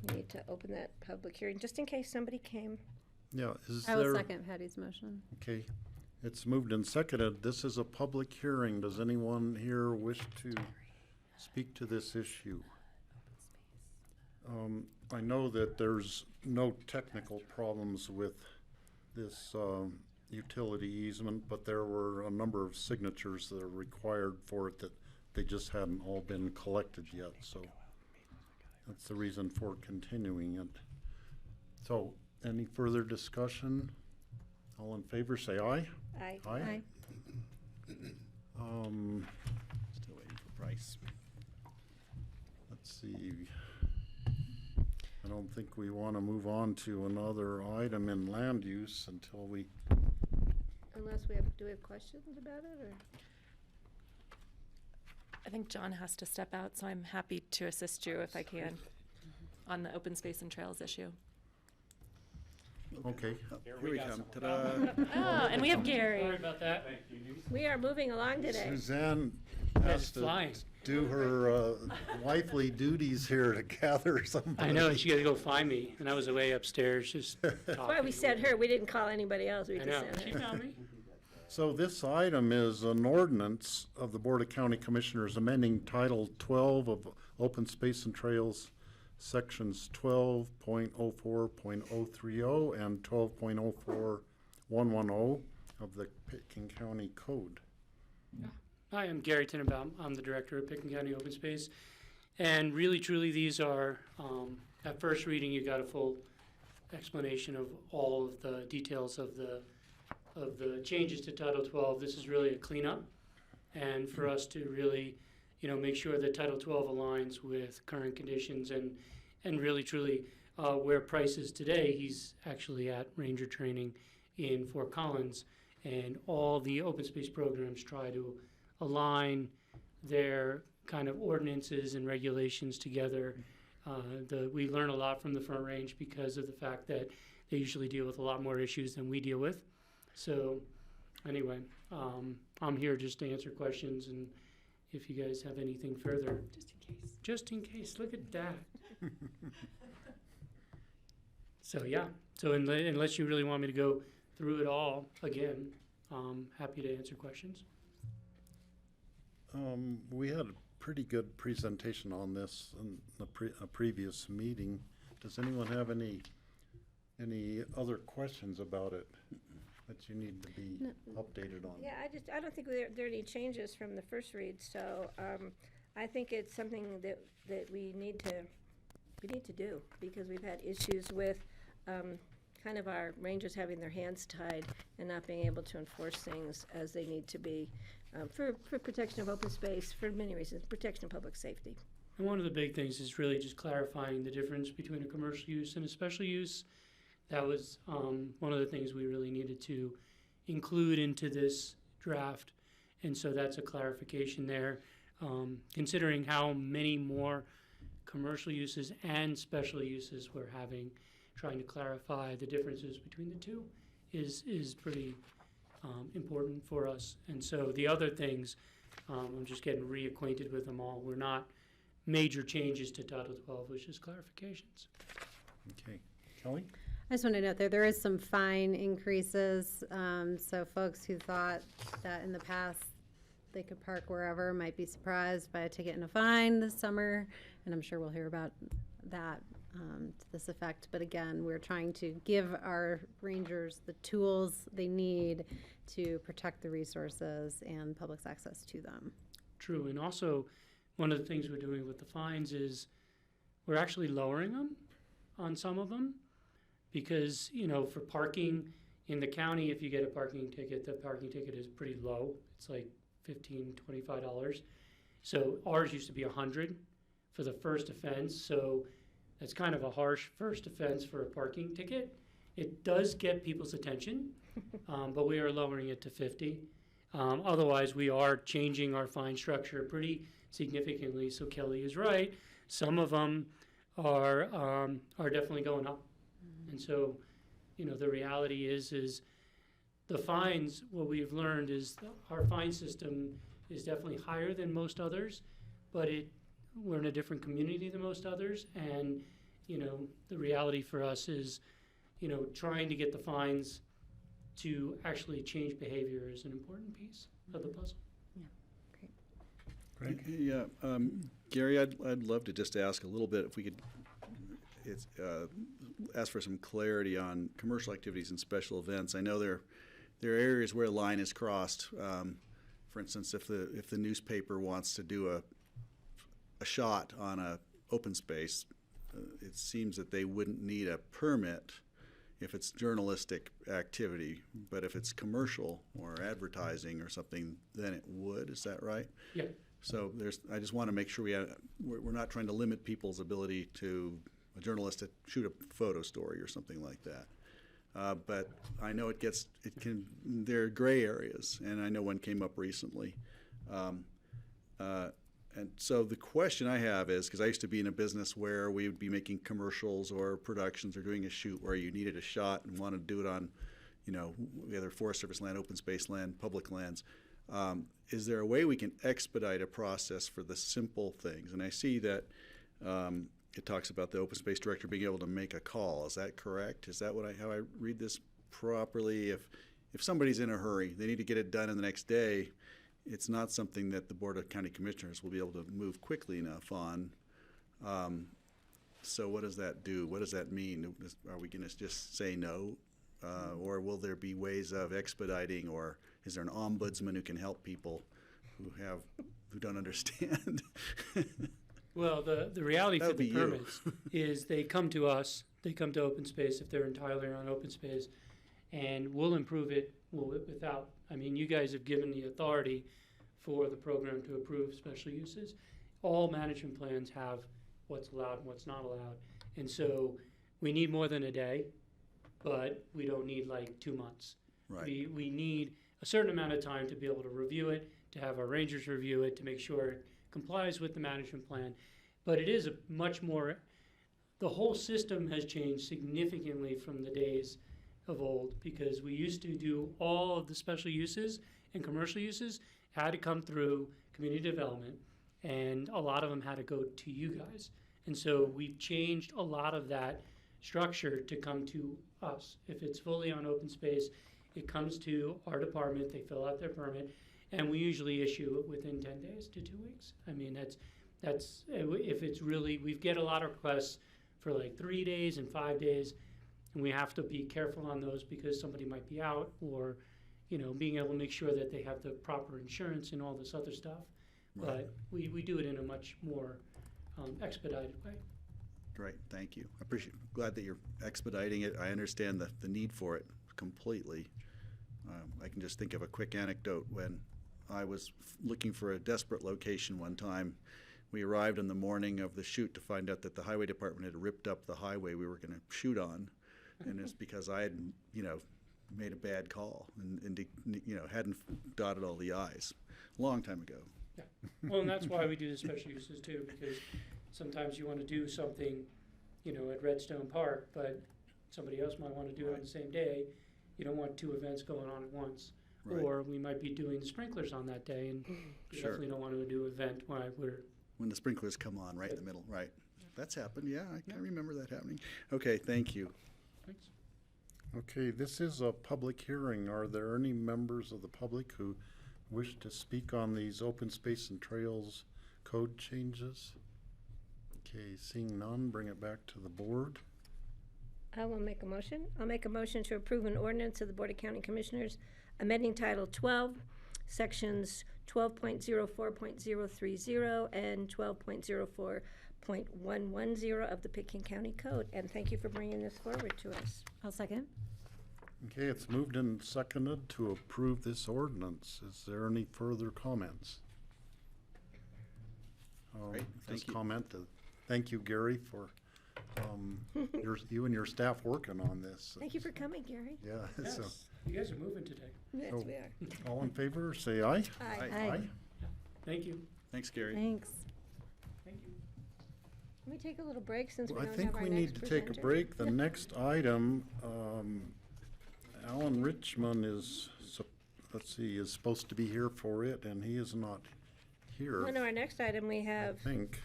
we need to open that public hearing, just in case somebody came. Yeah, is I will there? second Patty's motion. Okay, it's moved and seconded. This is a public hearing. Does anyone here wish to speak to this issue? I know that there's no technical problems with this utility easement, but there were a number of signatures that are required for it that they just hadn't all been collected yet, so that's the reason for continuing it. So, any further discussion? All in favor, say aye. Aye. Aye. Still waiting for price. Let's see. I don't think we want to move on to another item in land use until we, Unless do we have questions about it, or? I think John has to step out, so I'm happy to assist you if I can on the open space and trails issue. okay. Here we come. Ta-da. Oh, and we have Gary. Sorry about that. We are moving along today. Suzanne That's has to flying. do her wifely duties here to gather somebody. I know, she had to go find me, and I was away upstairs just talking. That's why we sent her. We didn't call anybody else. We I just know, sent she her. found me. So this item is an ordinance of the Board of County Commissioners amending Title 12 of Open Space and Trails, Sections 12.04.030 and 12.04110 of the Pitkin County Code. Hi, I'm Gary Tenenbaum. I'm the director of Pitkin County Open Space. And really, truly, these are, at first reading, you got a full explanation of all of the details of the changes to Title 12. This is really a cleanup, and for us to really, make sure that Title 12 aligns with current conditions and really, truly, where Price is today. He's actually at Ranger Training in Fort Collins, and all the open space programs try to align their kind of ordinances and regulations together. We learn a lot from the Front Range because of the fact that they usually deal with a lot more issues than we deal with. So anyway, I'm here just to answer questions, and if you guys have anything further. Just in case, look at that. So yeah, so unless you really want me to go through it all again, I'm happy to answer questions. We had a pretty good presentation on this in a previous meeting. Does anyone have any other questions about it that you need to be updated on? Yeah, I don't think there are any changes from the first read, so I think it's something that we need to do, because we've had issues with kind of our rangers having their hands tied and not being able to enforce things as they need to be for protection of open space, for many reasons, protection of public safety. And one of the big things is really just clarifying the difference between a commercial use and a special use. That was one of the things we really needed to include into this draft, and so that's a clarification there. Considering how many more commercial uses and special uses we're having, trying to clarify the differences between the two is pretty important for us. And so the other things, I'm just getting reacquainted with them all. We're not major changes to Title 12, which is clarifications. Okay, Kelly? I just want to note there is some fine increases. So folks who thought that in the past they could park wherever might be surprised by a ticket and a fine this summer. And I'm sure we'll hear about that to this effect. But again, we're trying to give our rangers the tools they need to protect the resources and public's access to them. True, and also one of the things we're doing with the fines is we're actually lowering them on some of them, because, for parking in the county, if you get a parking ticket, the parking ticket is pretty low. It's like $15, $25. So ours used to be $100 for the first offense, so that's kind of a harsh first offense for a parking ticket. It does get people's attention, but we are lowering it to $50. Otherwise, we are changing our fine structure pretty significantly. So Kelly is right. Some of them are definitely going up, and so, the reality is the fines. What we've learned is our fine system is definitely higher than most others, but we're in a different community than most others, and the reality for us is, trying to get the fines to actually change behavior is an important piece of the puzzle. Great. Yeah, Gary, I'd love to just ask a little bit, if we could ask for some clarity on commercial activities and special events. I know there there are areas where a line is crossed. For instance, if the newspaper wants to do a shot on a open space, it seems that they wouldn't need a permit if it's journalistic activity, but if it's commercial or advertising or something, then it would. Is that right? Yeah. So I just want to make sure we're not trying to limit people's ability to a journalist to shoot a photo story or something like that. But I know there are gray areas, and I know one came up recently. And so the question I have is, because I used to be in a business where we would be making commercials or productions or doing a shoot where you needed a shot and wanted to do it on, either Forest Service land, open space land, public lands. Is there a way we can expedite a process for the simple things? And I see that it talks about the open space director being able to make a call. Is that correct? Is that how I read this properly? If somebody's in a hurry, they need to get it done in the next day, it's not something that the Board of County Commissioners will be able to move quickly enough on. So what does that do? What does that mean? Are we going to just say no? Or will there be ways of expediting, or is there an ombudsman who can help people who don't understand? Well, the reality That for would the be you. permits is they come to us, they come to open space if they're entirely on open space, and we'll improve it without, you guys have given the authority for the program to approve special uses. All management plans have what's allowed and what's not allowed. And so we need more than a day, but we don't need like 2 months. Right. We need a certain amount of time to be able to review it, to have our rangers review it, to make sure it complies with the management plan. But it is the whole system has changed significantly from the days of old, because we used to do all of the special uses and commercial uses had to come through community development, and a lot of them had to go to you guys. And so we've changed a lot of that structure to come to us. If it's fully on open space, it comes to our department, they fill out their permit, and we usually issue it within 10 days to 2 weeks. That's if it's really, we get a lot of requests for like 3 days and 5 days, and we have to be careful on those because somebody might be out, or being able to make sure that they have the proper insurance and all this other stuff. Right. But we do it in a much more expedited way. Great, thank you. Glad that you're expediting it. I understand the need for it completely. I can just think of a quick anecdote. When I was looking for a desperate location one time, we arrived in the morning of the shoot to find out that the highway department had ripped up the highway we were going to shoot on. And it's because I had, made a bad call and hadn't dotted all the I's a long time ago. Yeah. Well, and that's why we do the special uses too, because sometimes you want to do something, at Redstone Park, but somebody else might want to do it on the same day. You don't want 2 events going on at once. Right. Or we might be doing the sprinklers on that day, and we Sure. definitely don't want to do an event when the sprinklers come on right in the middle, right. That's happened, yeah, I remember that happening. Okay, thank you. Thanks. Okay, this is a public hearing. Are there any members of the public who wish to speak on these open space and trails code changes? Okay, seeing none, bring it back to the board. I will make a motion. I'll make a motion to approve an ordinance of the Board of County Commissioners amending Title 12, Sections 12.04.030 and 12.04.110 of the Pitkin County Code. And thank you for bringing this forward to us. I'll second. Okay, it's moved and seconded to approve this ordinance. Is there any further comments? Great, thank Just you. Thank you, Gary, for you and your staff working on this. Thank you for coming, Gary. Yeah. Yes, So, you guys are moving today. Yes, So- we are. all in favor, say aye. Aye. Aye. Thank you. Thanks, Gary. Thanks. Thank you. Can we take a little break since we Well, I don't think have our we next need to take a presenter? break. The next item, Alan Richmond is supposed to be here for it, and he is not here, Well, no, our next item we I have, think.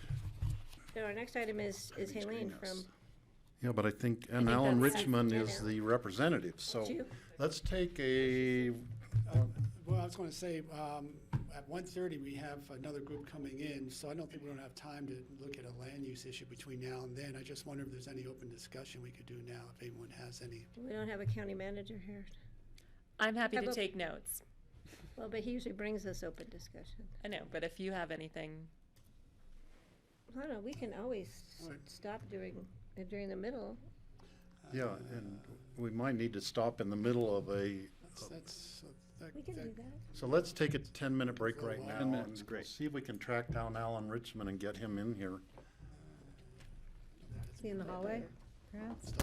no, our next item is Helene from, Yeah, but I think, I and think Alan that's Richmond Jen is Allen. the representative, so That's you. let's take a, Well, I was going to say, at 1:30, we have another group coming in, so I don't think we're going to have time to look at a land use issue between now and then. I just wonder if there's any open discussion we could do now, if anyone has any. we don't have a county manager here. I'm happy Have to a- take notes. Well, but he usually brings us open discussion. I know, but if you have anything, I don't know, we can always Right. stop during the middle. Yeah, and we might need to stop in the middle of a, We can do that. so let's take a 10-minute break right now. 10 minutes, and great. See if we can track down Alan Richmond and get him in here. Is he in the hallway, perhaps?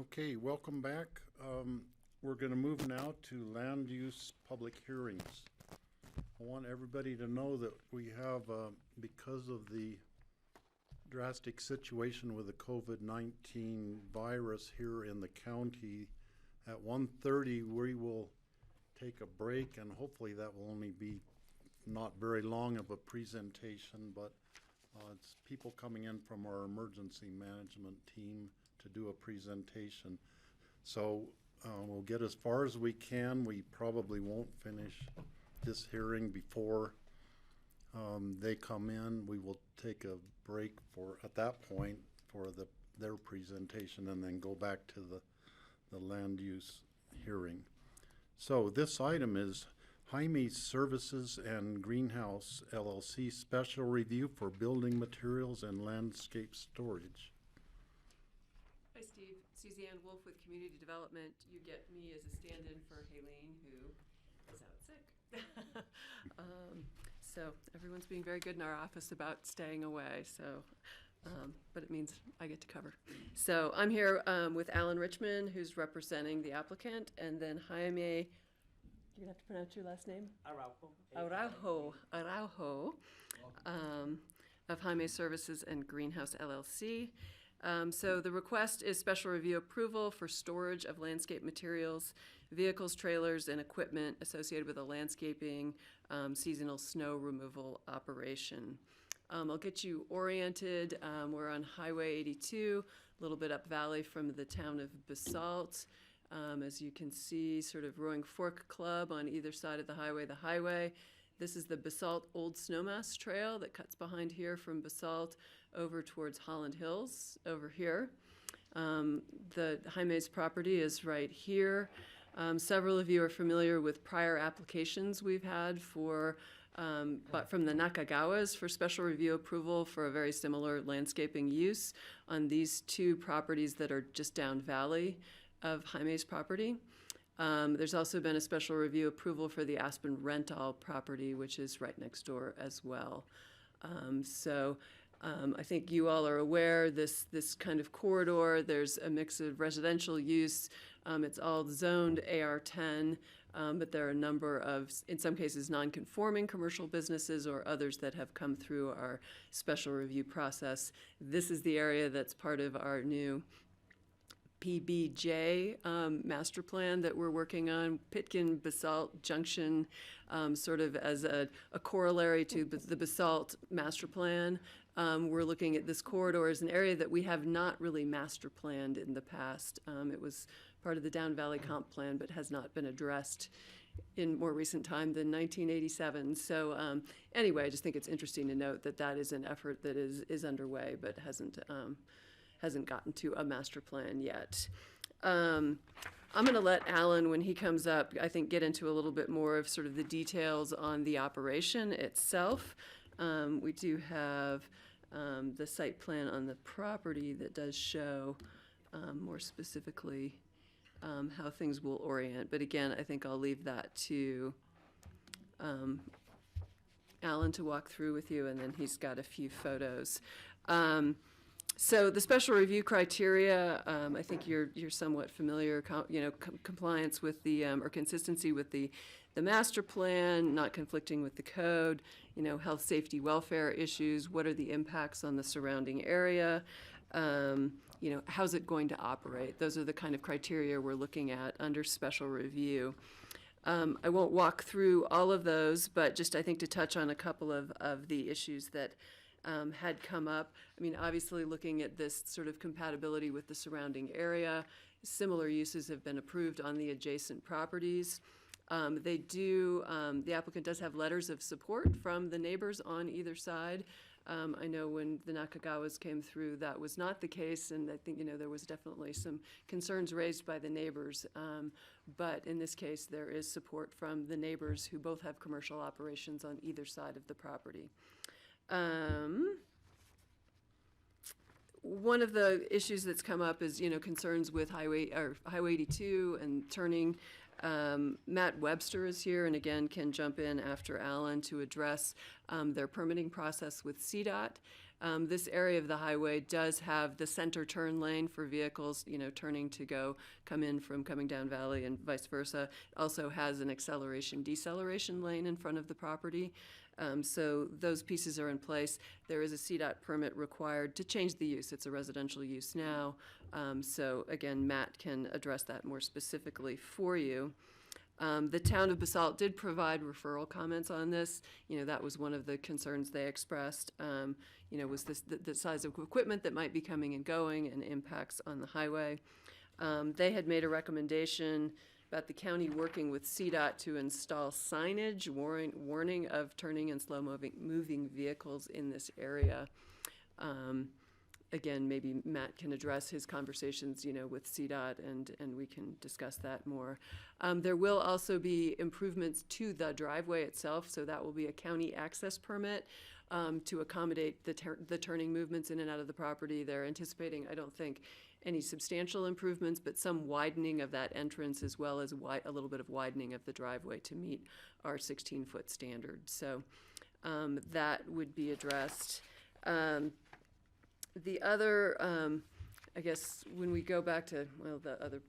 Okay, welcome back. We're going to move now to land use public hearings. I want everybody to know that we have, because of the drastic situation with the COVID-19 virus here in the county, at 1:30 we will take a break, and hopefully that will only be not very long of a presentation, but it's people coming in from our emergency management team to do a presentation. So we'll get as far as we can. We probably won't finish this hearing before they come in. We will take a break at that point for their presentation and then go back to the land use hearing. So this item is Jaime Services and Greenhouse LLC special review for building materials and landscape storage. Hi, Steve. Suzanne Wolf with Community Development. You get me as a stand-in for Haleen, who is out sick. So everyone's being very good in our office about staying away. So, but it means I get to cover. So I'm here with Alan Richmond, who's representing the applicant, and then Jaime. You're gonna have to pronounce your last name. Araujo. Of Jaime Services and Greenhouse LLC. So the request is special review approval for storage of landscape materials, vehicles, trailers, and equipment associated with a landscaping seasonal snow removal operation. I'll get you oriented. We're on Highway 82, a little bit up valley from the town of Basalt. As you can see, sort of Rowing Fork Club on either side of the highway. This is the Basalt Old Snowmass Trail that cuts behind here from Basalt over towards Holland Hills over here. The Jaime's property is right here. Several of you are familiar with prior applications we've had but from the Nakagawas for special review approval for a very similar landscaping use on these two properties that are just down valley of Jaime's property. There's also been a special review approval for the Aspen Rental property, which is right next door as well. I think you all are aware this kind of corridor, there's a mix of residential use. It's all zoned AR10, but there are a number of, in some cases, non-conforming commercial businesses or others that have come through our special review process. This is the area that's part of our new PBJ master plan that we're working on, Pitkin Basalt Junction, sort of as a corollary to the Basalt master plan. We're looking at this corridor as an area that we have not really master planned in the past. It was part of the Down Valley Comp Plan, but has not been addressed in more recent time than 1987. So anyway, I just think it's interesting to note that that is an effort that is underway, but hasn't gotten to a master plan yet. I'm going to let Alan, when he comes up, I think get into a little bit more of sort of the details on the operation itself. We do have the site plan on the property that does show more specifically how things will orient. But again, I think I'll leave that to Alan to walk through with you, and then he's got a few photos. So the special review criteria, I think you're somewhat familiar, compliance with the, or consistency with the master plan, not conflicting with the code, health, safety, welfare issues, what are the impacts on the surrounding area, how's it going to operate? Those are the kind of criteria we're looking at under special review. I won't walk through all of those, but just I think to touch on a couple of the issues that had come up. I mean, obviously looking at this sort of compatibility with the surrounding area, similar uses have been approved on the adjacent properties. The applicant does have letters of support from the neighbors on either side. I know when the Nakagawas came through, that was not the case, and I think, there was definitely some concerns raised by the neighbors. But in this case, there is support from the neighbors who both have commercial operations on either side of the property. One of the issues that's come up is, concerns with Highway 82 and turning. Matt Webster is here, and again, can jump in after Alan to address their permitting process with CDOT. This area of the highway does have the center turn lane for vehicles, turning to coming down Valley and vice versa. It also has an acceleration deceleration lane in front of the property. So those pieces are in place. There is a CDOT permit required to change the use. It's a residential use now. So again, Matt can address that more specifically for you. The town of Basalt did provide referral comments on this. That was one of the concerns they expressed, was the size of equipment that might be coming and going and impacts on the highway. They had made a recommendation about the county working with CDOT to install signage warning of turning and slow-moving vehicles in this area. Again, maybe Matt can address his conversations, with CDOT, and we can discuss that more. There will also be improvements to the driveway itself, so that will be a county access permit to accommodate the turning movements in and out of the property. They're anticipating, I don't think, any substantial improvements, but some widening of that entrance as well as a little bit of widening of the driveway to meet our 16-foot standard. So that would be addressed. The other, I guess, when we go back to, the other,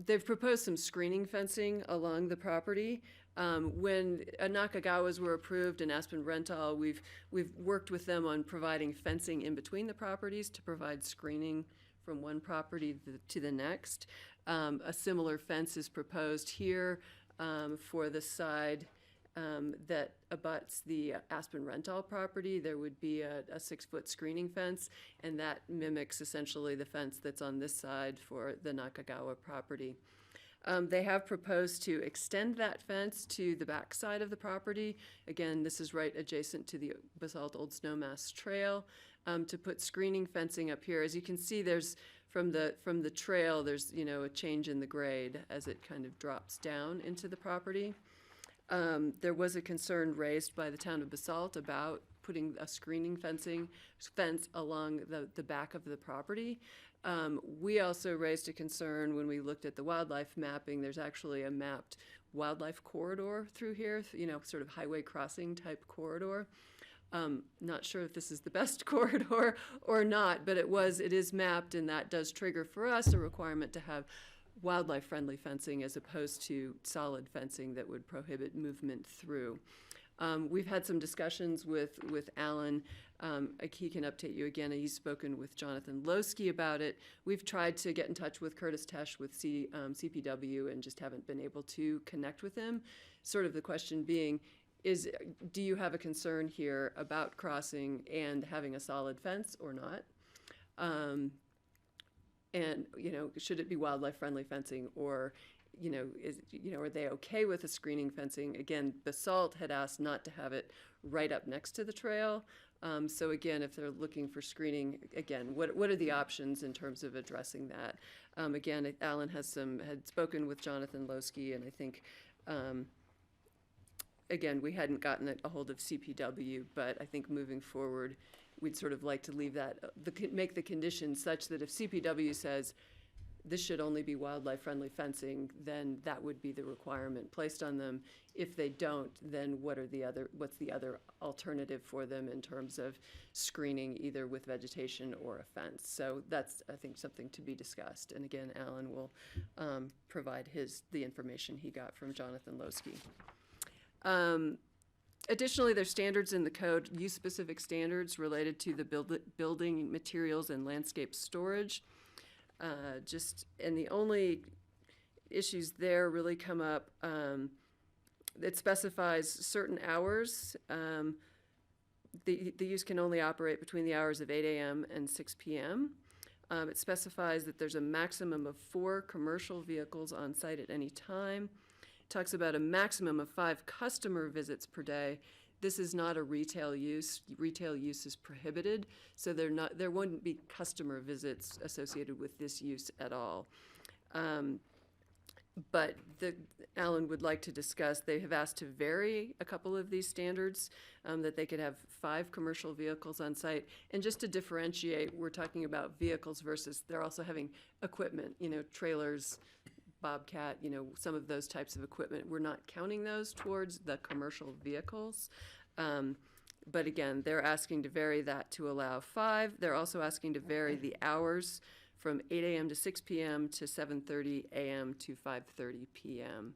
they've proposed some screening fencing along the property. When Nakagawas were approved in Aspen Rental, we've worked with them on providing fencing in between the properties to provide screening from one property to the next. A similar fence is proposed here for the side that abuts the Aspen Rental property. There would be a 6-foot screening fence, and that mimics essentially the fence that's on this side for the Nakagawa property. They have proposed to extend that fence to the back side of the property. Again, this is right adjacent to the Basalt Old Snowmass Trail, to put screening fencing up here. As you can see, there's from the trail, there's a change in the grade as it kind of drops down into the property. There was a concern raised by the town of Basalt about putting a screening fence along the back of the property. We also raised a concern when we looked at the wildlife mapping. There's actually a mapped wildlife corridor through here, sort of highway crossing type corridor. Not sure if this is the best corridor or not, but it is mapped, and that does trigger for us a requirement to have wildlife-friendly fencing as opposed to solid fencing that would prohibit movement through. We've had some discussions with Alan. He can update you again. He's spoken with Jonathan Losky about it. We've tried to get in touch with Curtis Tesh with CPW and just haven't been able to connect with him. Sort of the question being, do you have a concern here about crossing and having a solid fence or not? And, should it be wildlife-friendly fencing, or, are they okay with the screening fencing? Again, Basalt had asked not to have it right up next to the trail. So again, if they're looking for screening, again, what are the options in terms of addressing that? Again, Alan had spoken with Jonathan Losky, and I think, again, we hadn't gotten a hold of CPW, but I think moving forward, we'd sort of like to leave that, make the conditions such that if CPW says this should only be wildlife-friendly fencing, then that would be the requirement placed on them. If they don't, then what's the other alternative for them in terms of screening, either with vegetation or a fence? So that's, I think, something to be discussed. And again, Alan will provide the information he got from Jonathan Losky. Additionally, there's standards in the code, use-specific standards related to the building materials and landscape storage. And the only issues there really come up, it specifies certain hours. The use can only operate between the hours of 8 a.m. and 6 p.m. It specifies that there's a maximum of 4 commercial vehicles on site at any time. Talks about a maximum of 5 customer visits per day. This is not a retail use. Retail use is prohibited, so there wouldn't be customer visits associated with this use at all. But Alan would like to discuss, they have asked to vary a couple of these standards, that they could have 5 commercial vehicles on site. And just to differentiate, we're talking about vehicles versus they're also having equipment, trailers, Bobcat, some of those types of equipment. We're not counting those towards the commercial vehicles. But again, they're asking to vary that to allow 5. They're also asking to vary the hours from 8 a.m. to 6 p.m. to 7:30 a.m. to 5:30 p.m.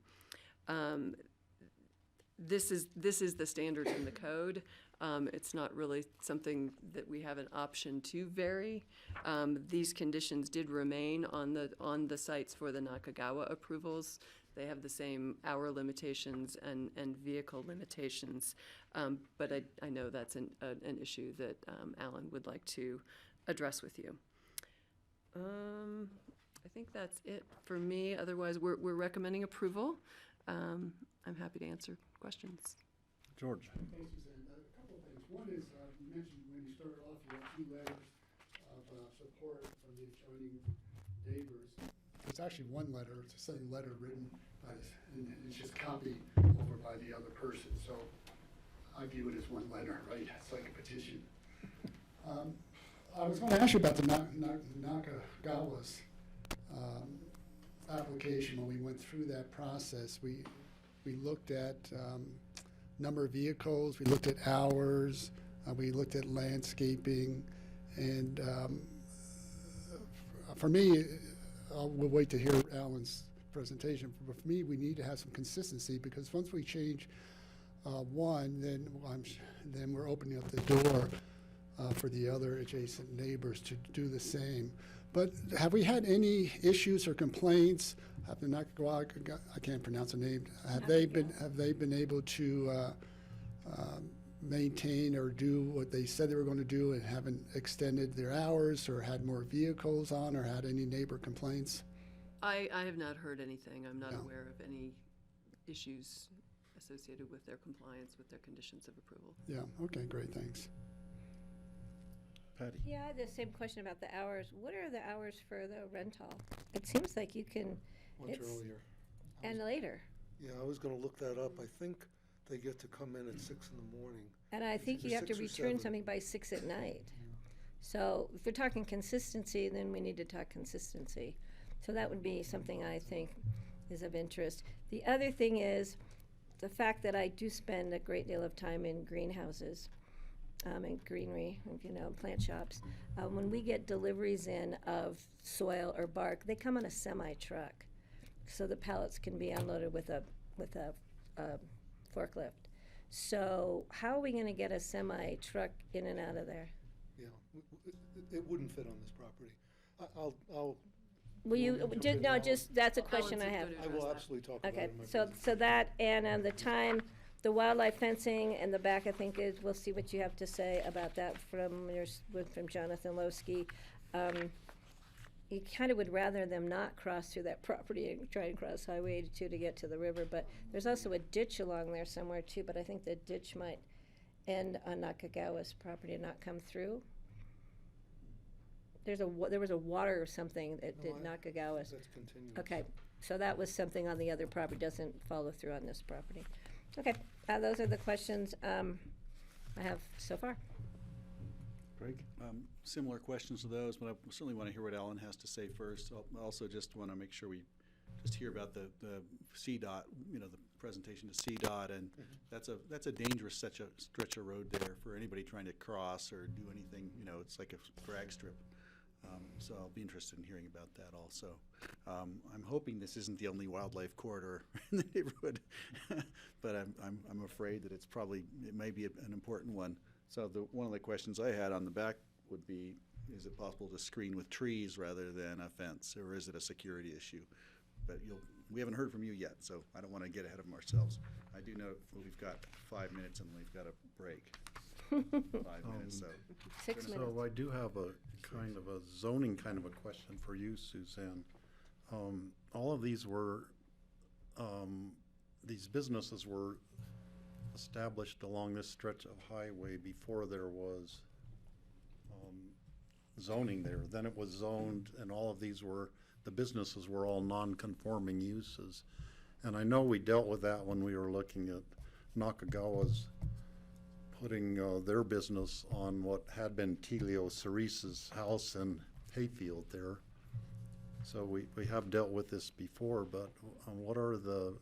This is the standard in the code. It's not really something that we have an option to vary. These conditions did remain on the sites for the Nakagawa approvals. They have the same hour limitations and vehicle limitations. But I know that's an issue that Alan would like to address with you. I think that's it for me. Otherwise, we're recommending approval. I'm happy to answer questions. George. Thanks, Suzanne. A couple of things. One is, you mentioned when you started off, you had 2 letters of support from the adjoining neighbors. It's actually one letter. It's the same letter written by, and it's just copied over by the other person. So I view it as one letter, right? It's like a petition. I was going to ask you about the Nakagawa's application. When we went through that process, we looked at number of vehicles, we looked at hours, we looked at landscaping, and for me, we'll wait to hear Alan's presentation. But for me, we need to have some consistency, because once we change one, then we're opening up the door for the other adjacent neighbors to do the same. But have we had any issues or complaints? Have the Nakagawa, I can't pronounce the name. Have they been able to maintain or do what they said they were going to do, and haven't extended their hours or had more vehicles on, or had any neighbor complaints? I have not heard anything. I'm not aware of any issues associated with their compliance with their conditions of approval. Yeah, okay, great, thanks. Patty. Yeah, I had the same question about the hours. What are the hours for the rental? It seems like you can, Much earlier. and later. Yeah, I was gonna look that up. I think they get to come in at 6 in the morning. And I think you have to 6 or return 7. something by 6 at night. So if we're talking consistency, then we need to talk consistency. So that would be something I think is of interest. The other thing is the fact that I do spend a great deal of time in greenhouses, and greenery, plant shops. When we get deliveries in of soil or bark, they come on a semi-truck, so the pallets can be unloaded with a forklift. So how are we going to get a semi-truck in and out of there? Yeah, it wouldn't fit on this property. I'll. Will you, that's a question I have. I will absolutely talk about it. Okay, in my so presentation. that, and the time, the wildlife fencing in the back, I think is, we'll see what you have to say about that from Jonathan Lowski. You kind of would rather them not cross through that property and try and cross Highway 82 to get to the river, but there's also a ditch along there somewhere too, but I think the ditch might end on Nakagawa's property and not come through. There was a water or something that did Nakagawa's. That's continuous. Okay, so that was something on the other property, doesn't follow through on this property. Okay, those are the questions I have so far. Greg? Similar questions to those, but I certainly want to hear what Alan has to say first. I also just want to make sure we just hear about the CDOT, the presentation to CDOT, and that's a dangerous stretch of road there for anybody trying to cross or do anything. It's like a drag strip. So I'll be interested in hearing about that also. I'm hoping this isn't the only wildlife corridor in the neighborhood, but I'm afraid that it may be an important one. So one of the questions I had on the back would be, is it possible to screen with trees rather than a fence, or is it a security issue? But we haven't heard from you yet, so I don't want to get ahead of ourselves. I do know we've got 5 minutes and we've got a break. 5 minutes, so. 6 minutes. So I do have a kind of a zoning kind of a question for you, Suzanne. All of these businesses were established along this stretch of highway before there was zoning there. Then it was zoned, and all of these the businesses were all non-conforming uses. And I know we dealt with that when we were looking at Nakagawa's putting their business on what had been Telio Cerise's house in Hayfield there. So we have dealt with this before, but what are the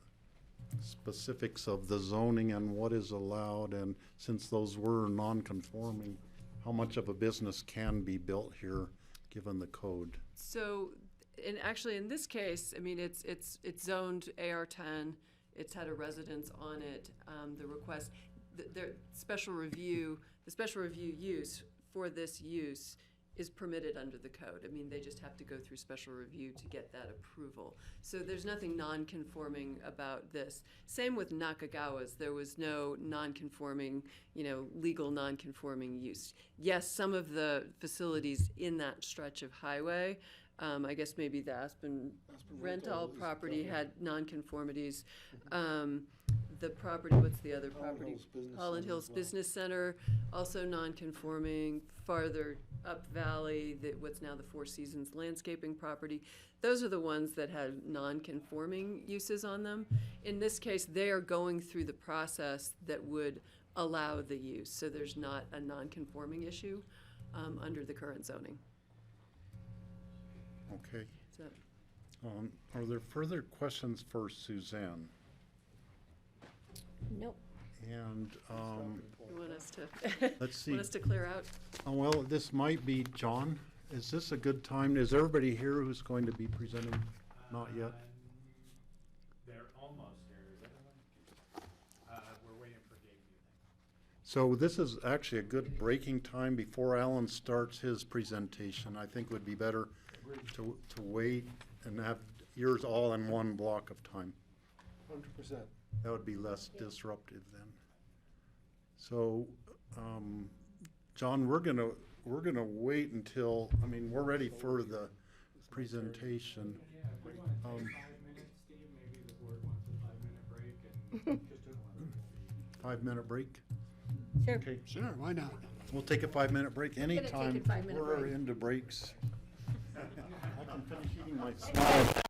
specifics of the zoning and what is allowed, and since those were non-conforming, how much of a business can be built here, given the code? So, actually in this case, I mean, it's zoned AR10. It's had a residence on it. The request, the special review use for this use is permitted under the code. I mean, they just have to go through special review to get that approval. So there's nothing non-conforming about this. Same with Nakagawa's. There was no non-conforming, legal non-conforming use. Yes, some of the facilities in that stretch of highway, I guess maybe the Aspen rental property had non-conformities. The property, what's the other property? Holland Hills Business Center, also non-conforming. Farther up valley, what's now the Four Seasons landscaping property. Those are the ones that had non-conforming uses on them. In this case, they are going through the process that would allow the use. So there's not a non-conforming issue under the current zoning. Okay. So, Are there further questions for Suzanne? Nope. And you want us to let's see. Want us to clear out? Oh, well, this might be John. Is this a good time? Is everybody here who's going to be presenting? Not yet. They're almost here. Is everyone? We're waiting for Gabe. So this is actually a good breaking time before Alan starts his presentation. I think it would be better to wait and have yours all in one block of time. 100%. That would be less disruptive then. So, John, we're gonna wait until, I mean, we're ready for the presentation. Yeah, if we want to take 5 minutes, Steve, maybe the board wants a 5-minute break and just do 5-minute break? Sure. Okay. Sure, why not? We'll take a 5-minute break anytime. take a 5-minute We're break. into breaks. I can finish eating my salad.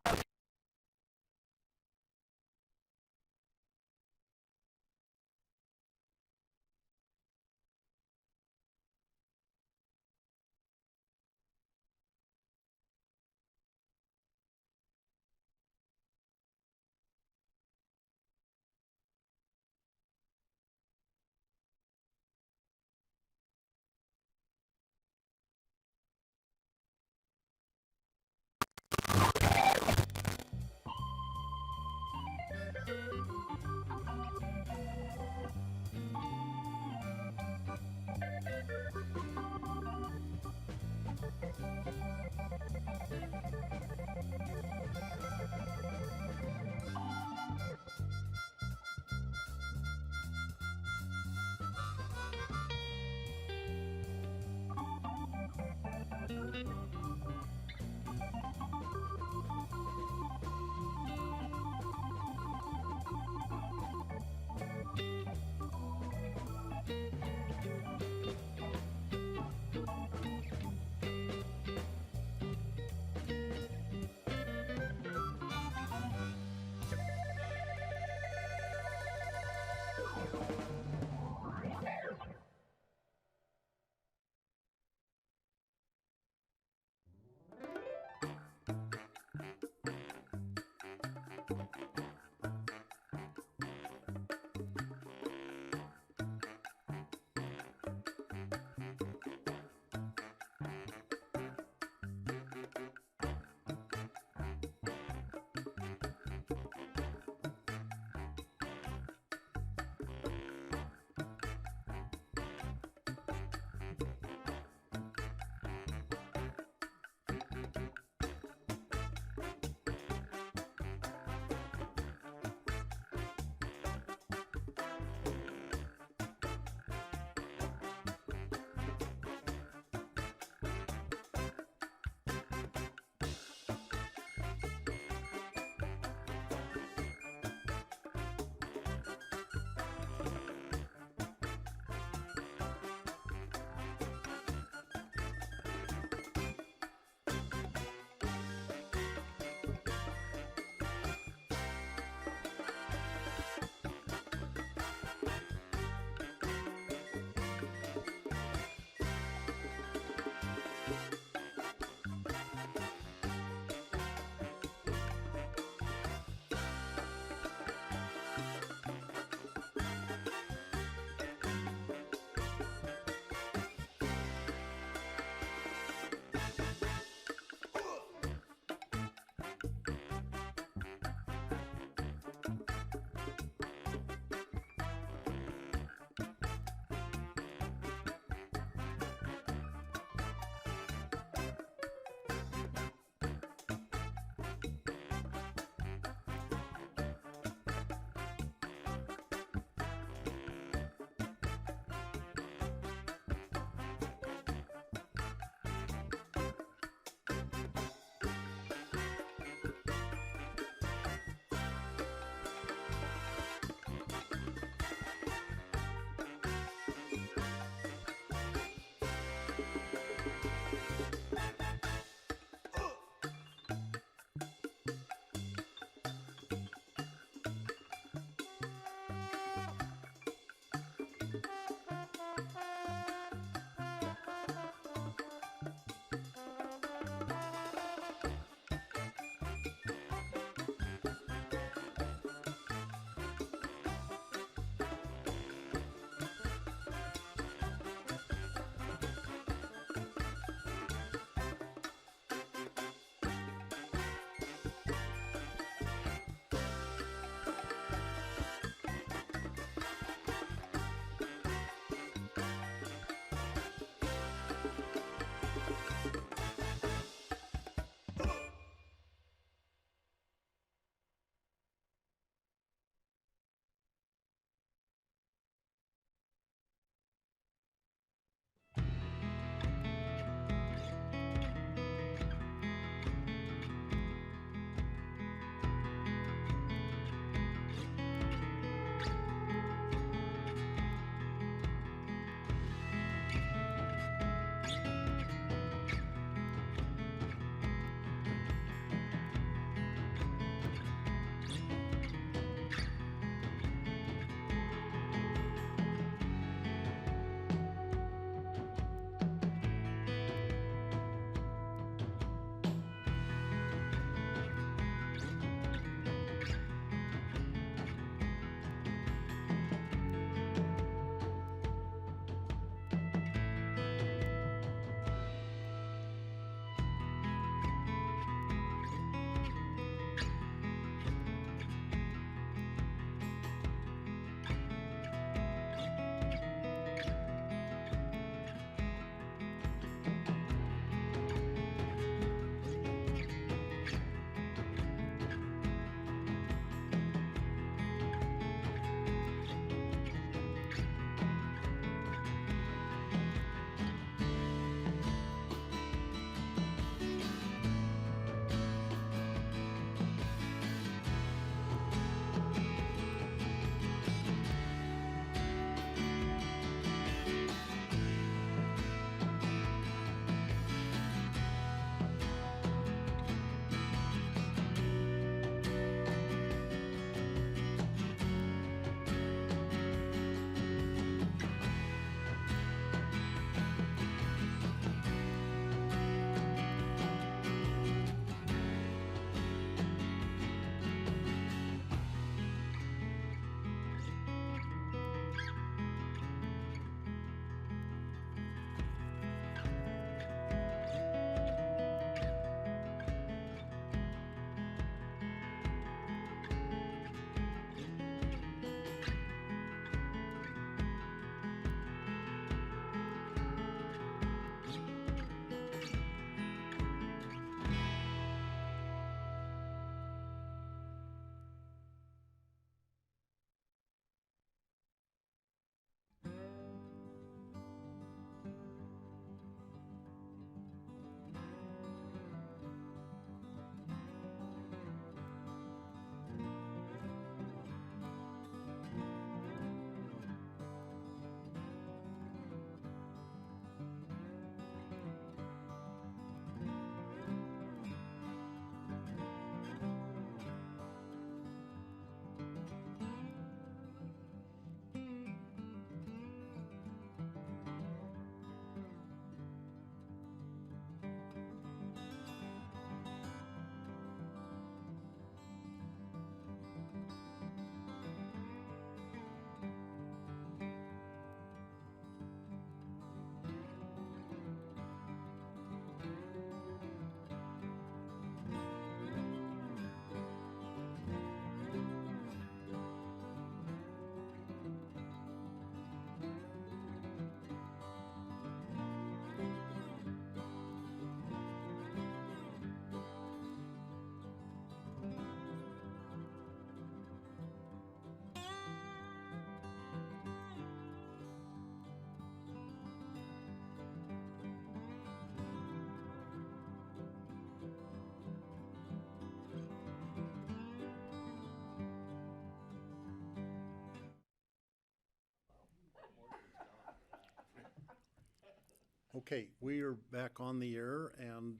Okay, we are back on the air, and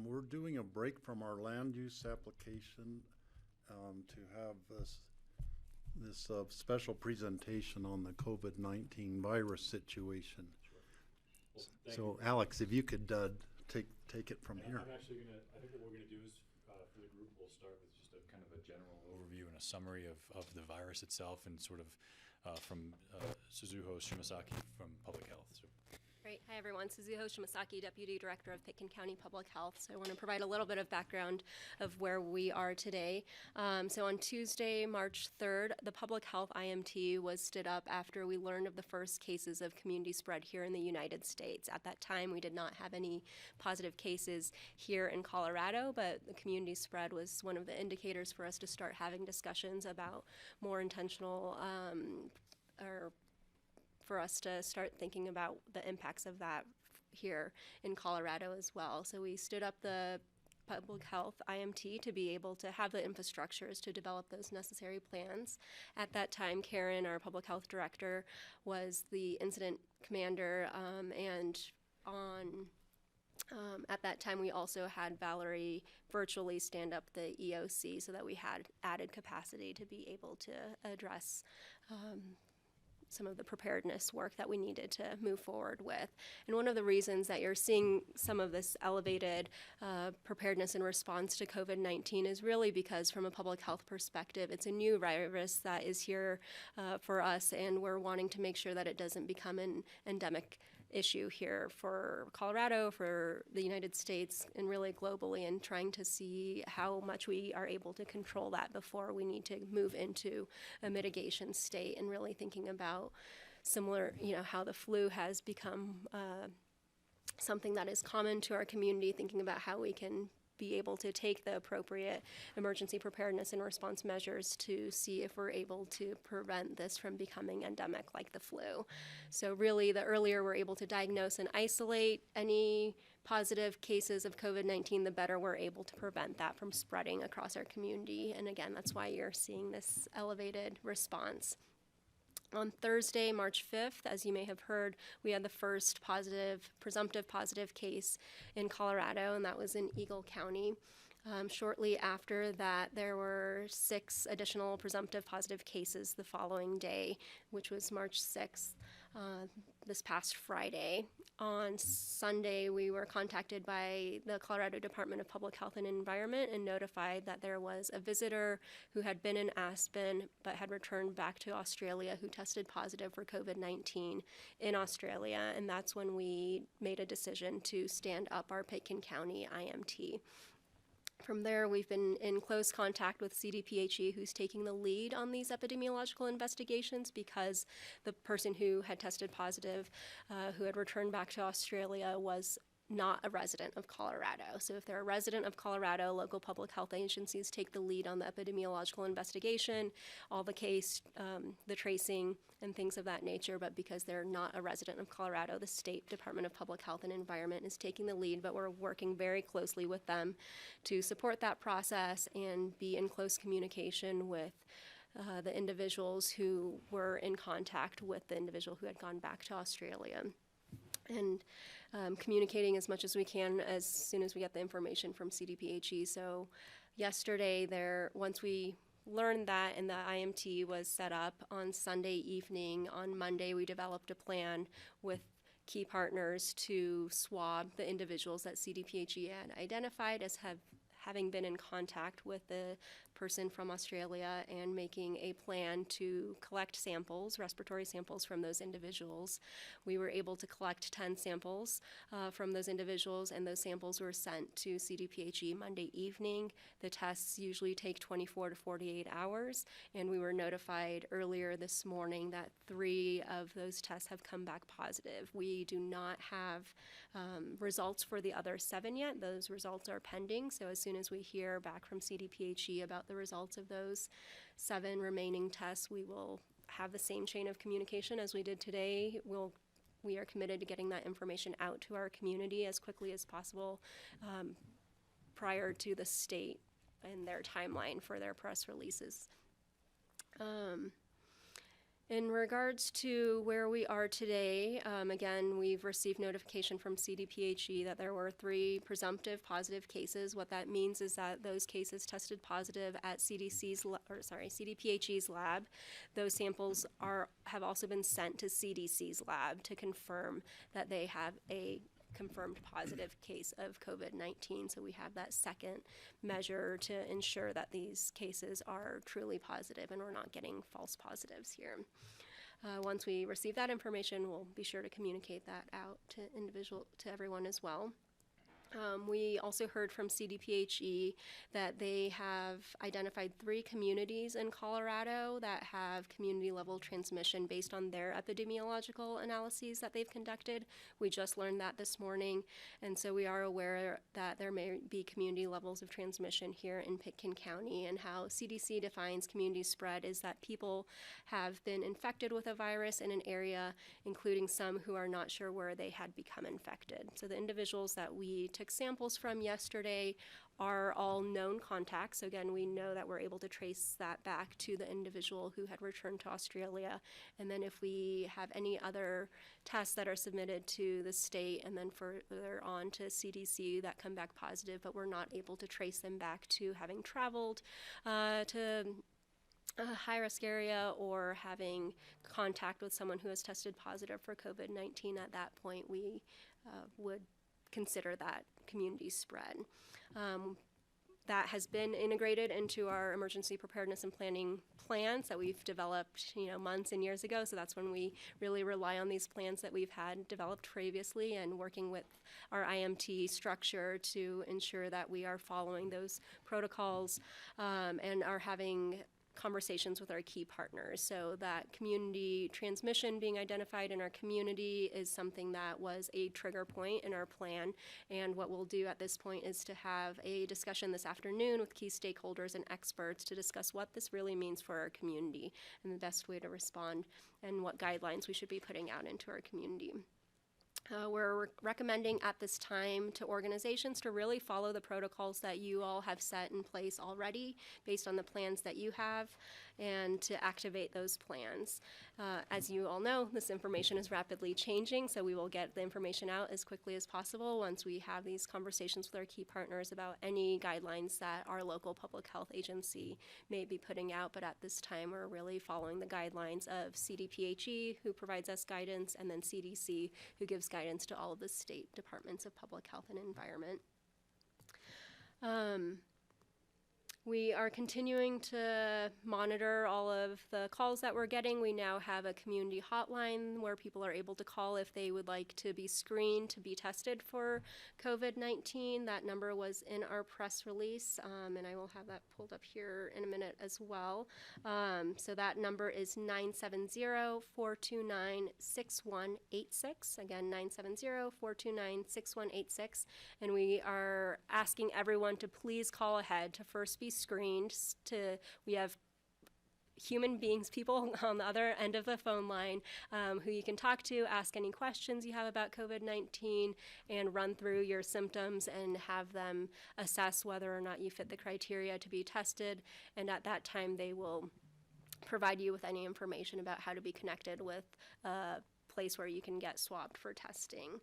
we're doing a break from our land use application to have this special presentation on the COVID-19 virus situation. Well, thank So, you. Alex, if you could take it from And here. I'm actually gonna, I think what we're gonna do is, for the group, we'll start with just a kind of a general overview and a summary of the virus itself, and sort of from Suzuho Shimasaki from Public Health. So. Great. Hi, everyone. Suzuho Shimasaki, Deputy Director of Pitkin County Public Health. So I want to provide a little bit of background of where we are today. So on Tuesday, March 3rd, the Public Health IMT was stood up after we learned of the first cases of community spread here in the United States. At that time, we did not have any positive cases here in Colorado, but the community spread was one of the indicators for us to start having discussions about more intentional or for us to start thinking about the impacts of that here in Colorado as well. So we stood up the Public Health IMT to be able to have the infrastructures to develop those necessary plans. At that time, Karen, our Public Health Director, was the incident commander, and at that time, we also had Valerie virtually stand up the EOC so that we had added capacity to be able to address some of the preparedness work that we needed to move forward with. And one of the reasons that you're seeing some of this elevated preparedness in response to COVID-19 is really because from a public health perspective, it's a new virus that is here for us, and we're wanting to make sure that it doesn't become an endemic issue here for Colorado, for the United States, and really globally, and trying to see how much we are able to control that before we need to move into a mitigation state, and really thinking about similar, how the flu has become something that is common to our community, thinking about how we can be able to take the appropriate emergency preparedness and response measures to see if we're able to prevent this from becoming endemic like the flu. So really, the earlier we're able to diagnose and isolate any positive cases of COVID-19, the better we're able to prevent that from spreading across our community. And again, that's why you're seeing this elevated response. On Thursday, March 5th, as you may have heard, we had the first presumptive positive case in Colorado, and that was in Eagle County. Shortly after that, there were 6 additional presumptive positive cases the following day, which was March 6th, this past Friday. On Sunday, we were contacted by the Colorado Department of Public Health and Environment and notified that there was a visitor who had been in Aspen but had returned back to Australia who tested positive for COVID-19 in Australia, and that's when we made a decision to stand up our Pitkin County IMT. From there, we've been in close contact with CDPHE, who's taking the lead on these epidemiological investigations, because the person who had tested positive, who had returned back to Australia, was not a resident of Colorado. So if they're a resident of Colorado, local public health agencies take the lead on the epidemiological investigation, all the case, the tracing, and things of that nature. But because they're not a resident of Colorado, the State Department of Public Health and Environment is taking the lead, but we're working very closely with them to support that process and be in close communication with the individuals who were in contact with the individual who had gone back to Australia. And communicating as much as we can as soon as we get the information from CDPHE. So yesterday, once we learned that and the IMT was set up on Sunday evening, on Monday we developed a plan with key partners to swab the individuals that CDPHE had identified as having been in contact with the person from Australia, and making a plan to collect samples, respiratory samples from those individuals. We were able to collect 10 samples from those individuals, and those samples were sent to CDPHE Monday evening. The tests usually take 24 to 48 hours, and we were notified earlier this morning that 3 of those tests have come back positive. We do not have results for the other 7 yet. Those results are pending, so as soon as we hear back from CDPHE about the results of those 7 remaining tests, we will have the same chain of communication as we did today. We are committed to getting that information out to our community as quickly as possible prior to the state and their timeline for their press releases. In regards to where we are today, again, we've received notification from CDPHE that there were 3 presumptive positive cases. What that means is that those cases tested positive at CDPHE's lab. Those samples have also been sent to CDC's lab to confirm that they have a confirmed positive case of COVID-19. So we have that second measure to ensure that these cases are truly positive and we're not getting false positives here. Once we receive that information, we'll be sure to communicate that out to everyone as well. We also heard from CDPHE that they have identified 3 communities in Colorado that have community level transmission based on their epidemiological analyses that they've conducted. We just learned that this morning, and so we are aware that there may be community levels of transmission here in Pitkin County. And how CDC defines community spread is that people have been infected with a virus in an area, including some who are not sure where they had become infected. So the individuals that we took samples from yesterday are all known contacts. So again, we know that we're able to trace that back to the individual who had returned to Australia. And then if we have any other tests that are submitted to the state and then further on to CDC that come back positive, but we're not able to trace them back to having traveled to a high-risk area or having contact with someone who has tested positive for COVID-19, at that point we would consider that community spread. That has been integrated into our emergency preparedness and planning plans that we've developed, months and years ago. So that's when we really rely on these plans that we've had developed previously and working with our IMT structure to ensure that we are following those protocols and are having conversations with our key partners. So that community transmission being identified in our community is something that was a trigger point in our plan. And what we'll do at this point is to have a discussion this afternoon with key stakeholders and experts to discuss what this really means for our community and the best way to respond and what guidelines we should be putting out into our community. We're recommending at this time to organizations to really follow the protocols that you all have set in place already based on the plans that you have, and to activate those plans. As you all know, this information is rapidly changing, so we will get the information out as quickly as possible once we have these conversations with our key partners about any guidelines that our local public health agency may be putting out. But at this time, we're really following the guidelines of CDPHE, who provides us guidance, and then CDC, who gives guidance to all of the state departments of public health and environment. We are continuing to monitor all of the calls that we're getting. We now have a community hotline where people are able to call if they would like to be screened to be tested for COVID-19. That number was in our press release, and I will have that pulled up here in a minute as well. So that number is 970-429-6186. Again, 970-429-6186. And we are asking everyone to please call ahead to first be screened. We have human beings, people on the other end of the phone line who you can talk to, ask any questions you have about COVID-19, and run through your symptoms and have them assess whether or not you fit the criteria to be tested. And at that time, they will provide you with any information about how to be connected with a place where you can get swabbed for testing.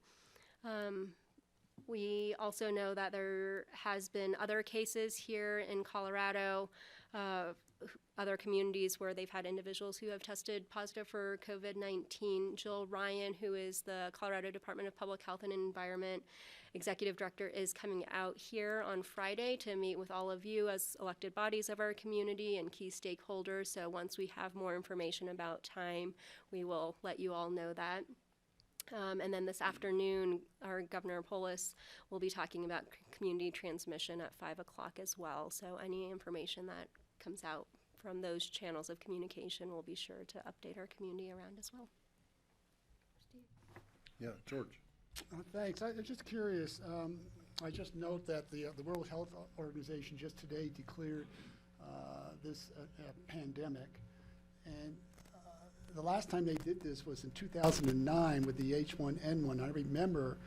We also know that there has been other cases here in Colorado, other communities where they've had individuals who have tested positive for COVID-19. Jill Ryan, who is the Colorado Department of Public Health and Environment Executive Director, is coming out here on Friday to meet with all of you as elected bodies of our community and key stakeholders. So once we have more information about time, we will let you all know that. And then this afternoon, our Governor Polis will be talking about community transmission at 5 o'clock as well. So any information that comes out from those channels of communication, we'll be sure to update our community around as well. Steve? Yeah, George. Thanks. I'm just curious. I just note that the World Health Organization just today declared this pandemic. And the last time they did this was in 2009 with the H1N1. I remember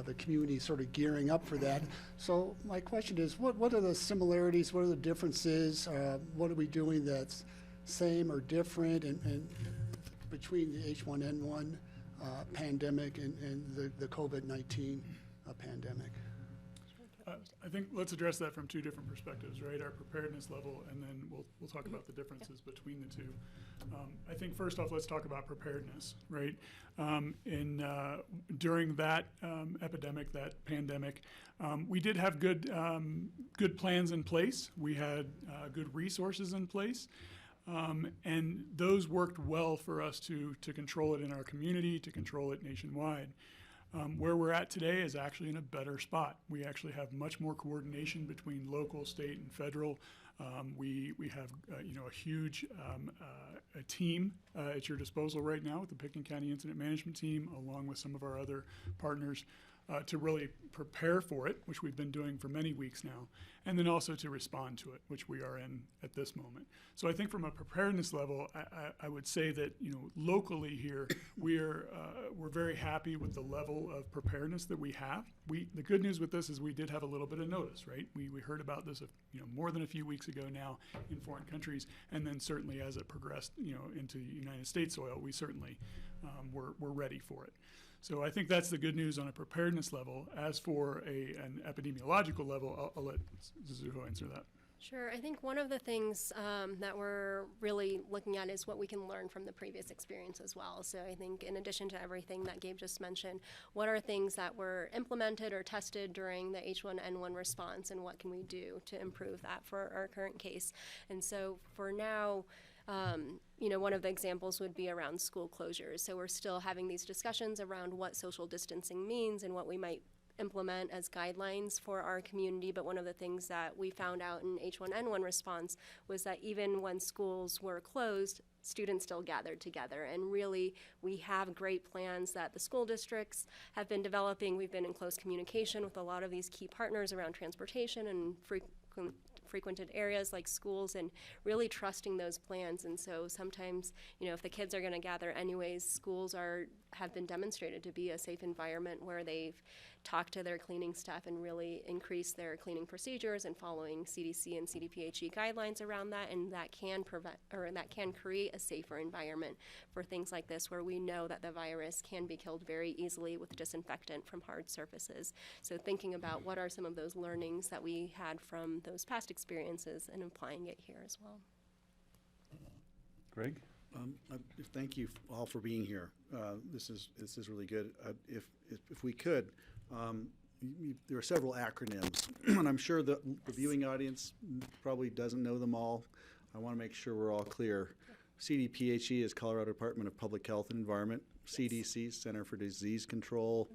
the community sort of gearing up for that. So my question is, what are the similarities? What are the differences? What are we doing that's same or different? And between the H1N1 pandemic and the COVID-19 pandemic? I think let's address that from two different perspectives, right? Our preparedness level, and then we'll talk about the differences between the two. I think first off, let's talk about preparedness, right? During that epidemic, that pandemic, we did have good plans in place. We had good resources in place. And those worked well for us to control it in our community, to control it nationwide. Where we're at today is actually in a better spot. We actually have much more coordination between local, state, and federal. We have a huge team at your disposal right now with the Pickens County Incident Management Team, along with some of our other partners, to really prepare for it, which we've been doing for many weeks now, and then also to respond to it, which we are in at this moment. So I think from a preparedness level, I would say that locally here we're very happy with the level of preparedness that we have. The good news with this is we did have a little bit of notice, right? We heard about this more than a few weeks ago now in foreign countries, and then certainly as it progressed into United States soil, we certainly were ready for it. So I think that's the good news on a preparedness level. As for an epidemiological level, I'll let Zuho answer that. Sure. I think one of the things that we're really looking at is what we can learn from the previous experience as well. So I think in addition to everything that Gabe just mentioned, what are things that were implemented or tested during the H1N1 response, and what can we do to improve that for our current case? And so for now, one of the examples would be around school closures. So we're still having these discussions around what social distancing means and what we might implement as guidelines for our community. But one of the things that we found out in H1N1 response was that even when schools were closed, students still gathered together. And really, we have great plans that the school districts have been developing. We've been in close communication with a lot of these key partners around transportation and frequented areas like schools, and really trusting those plans. And so sometimes, if the kids are going to gather anyways, schools have been demonstrated to be a safe environment where they've talked to their cleaning staff and really increased their cleaning procedures and following CDC and CDPHE guidelines around that, and that can create a safer environment for things like this, where we know that the virus can be killed very easily with disinfectant from hard surfaces. So thinking about what are some of those learnings that we had from those past experiences and applying it here as well. Greg? Thank you all for being here. This is really good. If we could, there are several acronyms, and I'm sure the viewing audience probably doesn't know them all. I want to make sure we're all clear. CDPHE is Colorado Department of Public Health and Environment. CDC, Center for Disease Control.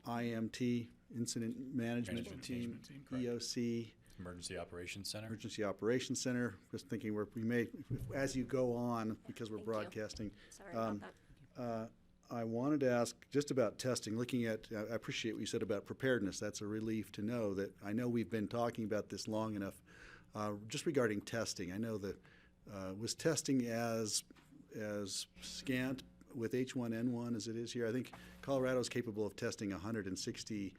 IMT, Incident Management Team. EOC, Emergency Operations Center. Emergency Operations Center. Just thinking as you go on, because we're broadcasting. Sorry about that. I wanted to ask just about testing. I appreciate what you said about preparedness. That's a relief to know that. I know we've been talking about this long enough. Just regarding testing, I know that was testing as scant with H1N1 as it is here. I think Colorado is capable of testing 160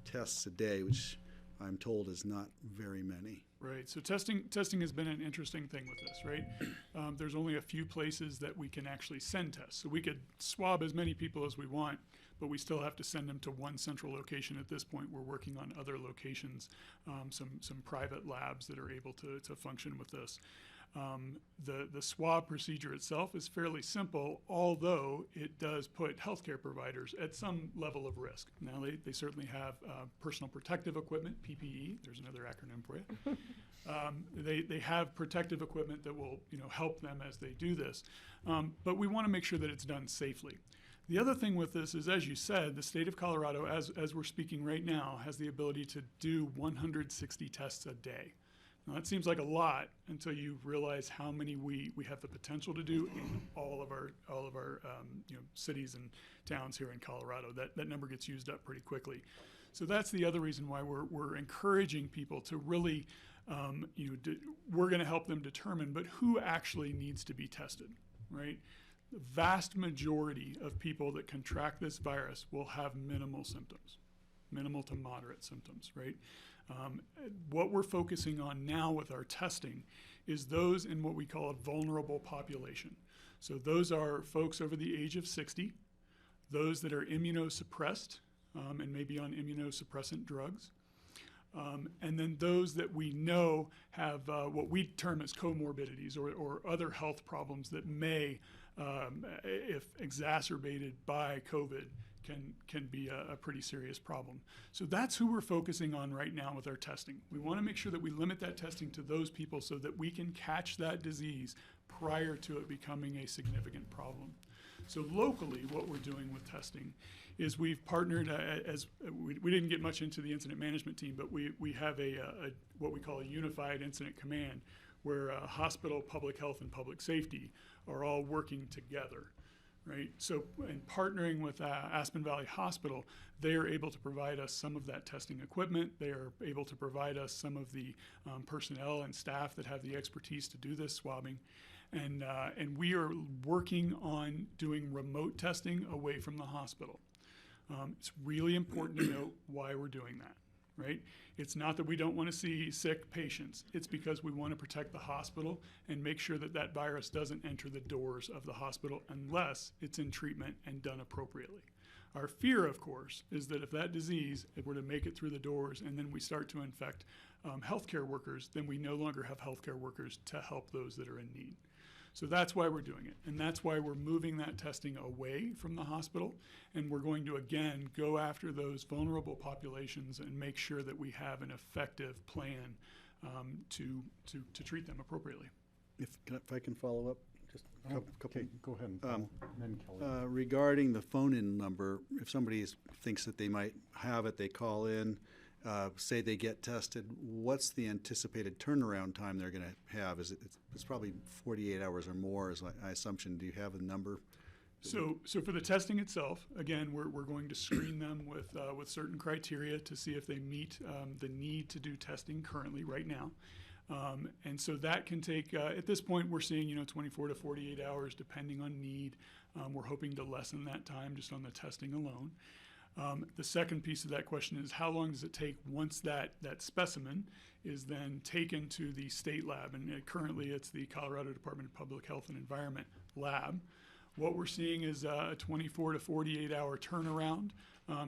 tests a day, which I'm told is not very many. Right. So testing has been an interesting thing with this, right? There's only a few places that we can actually send tests. So we could swab as many people as we want, but we still have to send them to one central location at this point. We're working on other locations, some private labs that are able to function with this. The swab procedure itself is fairly simple, although it does put healthcare providers at some level of risk. Now, they certainly have personal protective equipment, PPE. There's another acronym for you. They have protective equipment that will help them as they do this. But we want to make sure that it's done safely. The other thing with this is, as you said, the state of Colorado, as we're speaking right now, has the ability to do 160 tests a day. Now, that seems like a lot until you realize how many we have the potential to do in all of our cities and towns here in Colorado. That number gets used up pretty quickly. So that's the other reason why we're encouraging people to really, we're going to help them determine, but who actually needs to be tested, right? The vast majority of people that contract this virus will have minimal symptoms, minimal to moderate symptoms, right? What we're focusing on now with our testing is those in what we call a vulnerable population. So those are folks over the age of 60, those that are immunosuppressed and maybe on immunosuppressant drugs, and then those that we know have what we term as comorbidities or other health problems that may, if exacerbated by COVID, can be a pretty serious problem. So that's who we're focusing on right now with our testing. We want to make sure that we limit that testing to those people so that we can catch that disease prior to it becoming a significant problem. So locally, what we're doing with testing is we've partnered, we didn't get much into the incident management team, but we have what we call a unified incident command, where hospital, public health, and public safety are all working together. Right. So, in partnering with Aspen Valley Hospital, they are able to provide us some of that testing equipment. They are able to provide us some of the personnel and staff that have the expertise to do this swabbing. And we are working on doing remote testing away from the hospital. It's really important to note why we're doing that. Right? It's not that we don't want to see sick patients. It's because we want to protect the hospital and make sure that that virus doesn't enter the doors of the hospital unless it's in treatment and done appropriately. Our fear, of course, is that if that disease, if we're to make it through the doors and then we start to infect healthcare workers, then we no longer have healthcare workers to help those that are in need. So that's why we're doing it. And that's why we're moving that testing away from the hospital. And we're going to, again, go after those vulnerable populations and make sure that we have an effective plan to treat them appropriately. If I can follow up, just a couple. Okay, go ahead and follow. Then Kelly. Regarding the phone-in number, if somebody thinks that they might have it, they call in, say they get tested, what's the anticipated turnaround time they're going to have? It's probably 48 hours or more is my assumption. Do you have a number? So for the testing itself, again, we're going to screen them with certain criteria to see if they meet the need to do testing currently right now. And so that can take, at this point, we're seeing 24 to 48 hours depending on need. We're hoping to lessen that time just on the testing alone. The second piece of that question is how long does it take once that specimen is then taken to the state lab? And currently it's the Colorado Department of Public Health and Environment lab. What we're seeing is a 24 to 48 hour turnaround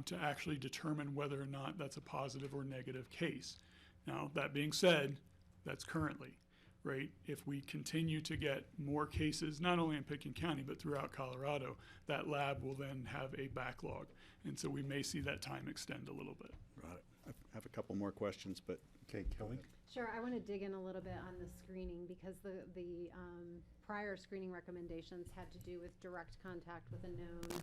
to actually determine whether or not that's a positive or negative case. Now, that being said, that's currently. Right? If we continue to get more cases, not only in Pitkin County, but throughout Colorado, that lab will then have a backlog. And so we may see that time extend a little bit. Got it. I have a couple more questions, but. Okay, Kelly? Sure, I want to dig in a little bit on the screening because the prior screening recommendations had to do with direct contact with a known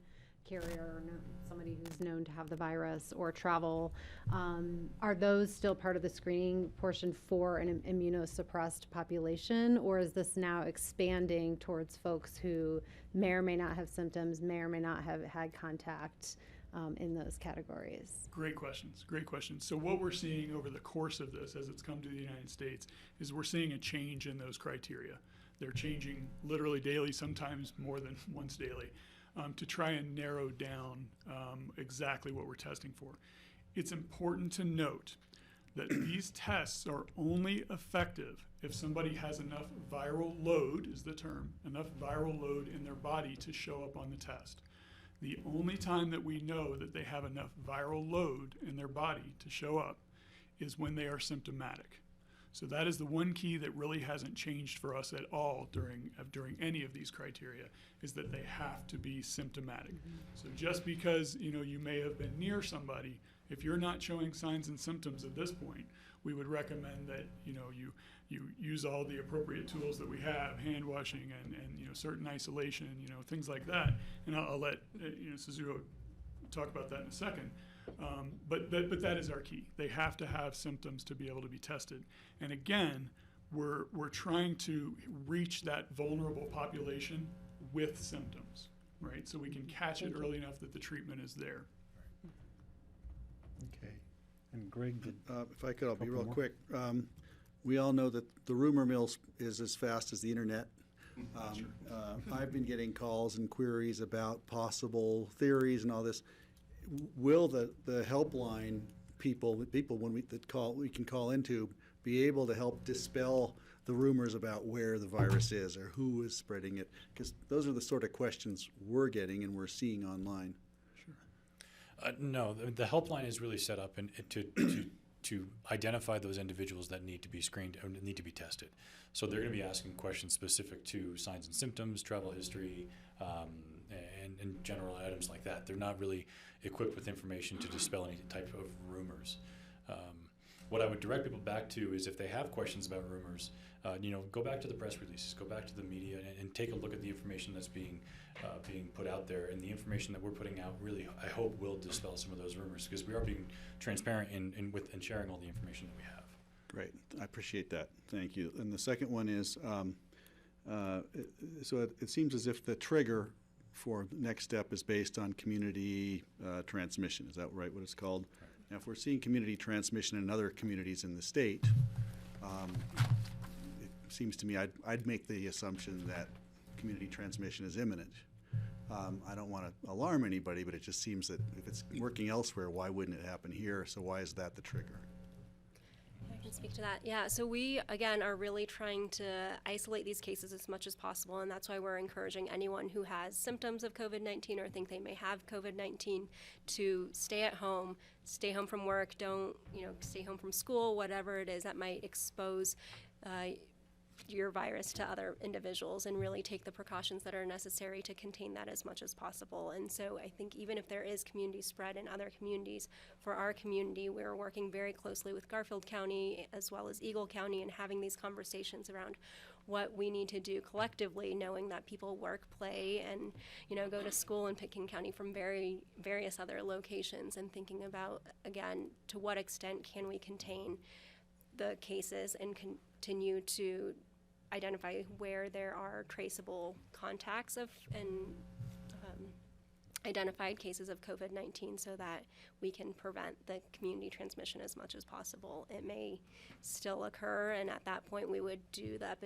carrier or somebody who's known to have the virus or travel. Are those still part of the screening portion for an immunosuppressed population, or is this now expanding towards folks who may or may not have symptoms, may or may not have had contact in those categories? Great questions, great questions. So what we're seeing over the course of this as it's come to the United States is we're seeing a change in those criteria. They're changing literally daily, sometimes more than once daily. To try and narrow down exactly what we're testing for. It's important to note that these tests are only effective if somebody has enough viral load, is the term, enough viral load in their body to show up on the test. The only time that we know that they have enough viral load in their body to show up is when they are symptomatic. So that is the one key that really hasn't changed for us at all during any of these criteria, is that they have to be symptomatic. So just because you may have been near somebody, if you're not showing signs and symptoms at this point, we would recommend that you use all the appropriate tools that we have, hand washing and certain isolation, things like that. And I'll let Suzuho talk about that in a second. But that is our key. They have to have symptoms to be able to be tested. And again, we're trying to reach that vulnerable population with symptoms, right? So we can catch it early enough that the treatment is there. Okay. And Greg, if I could, I'll be real quick. We all know that the rumor mill is as fast as the internet. I've been getting calls and queries about possible theories and all this. Will the helpline people when we can call into be able to help dispel the rumors about where the virus is or who is spreading it? Because those are the sort of questions we're getting and we're seeing online. No, the helpline is really set up to identify those individuals that need to be screened and need to be tested. So they're going to be asking questions specific to signs and symptoms, travel history, and general items like that. They're not really equipped with information to dispel any type of rumors. What I would direct people back to is if they have questions about rumors, go back to the press releases, go back to the media, and take a look at the information that's being put out there. And the information that we're putting out really, I hope, will dispel some of those rumors, because we are being transparent in sharing all the information that we have. Great, I appreciate that. Thank you. And the second one is, so it seems as if the trigger for the next step is based on community transmission. Is that right, what it's called? Right. Now, if we're seeing community transmission in other communities in the state, it seems to me I'd make the assumption that community transmission is imminent. I don't want to alarm anybody, but it just seems that if it's working elsewhere, why wouldn't it happen here? So why is that the trigger? I can speak to that. Yeah, so we, again, are really trying to isolate these cases as much as possible, and that's why we're encouraging anyone who has symptoms of COVID-19 or think they may have COVID-19 to stay at home, stay home from work, don't, stay home from school, whatever it is that might expose your virus to other individuals, and really take the precautions that are necessary to contain that as much as possible. And so I think even if there is community spread in other communities, for our community, we're working very closely with Garfield County as well as Eagle County and having these conversations around what we need to do collectively, knowing that people work, play, and go to school in Pitkin County from various other locations, and thinking about, again, to what extent can we contain the cases and continue to identify where there are traceable contacts of and identified cases of COVID-19, so that we can prevent the community transmission as much as possible. It may still occur, and at that point we would do the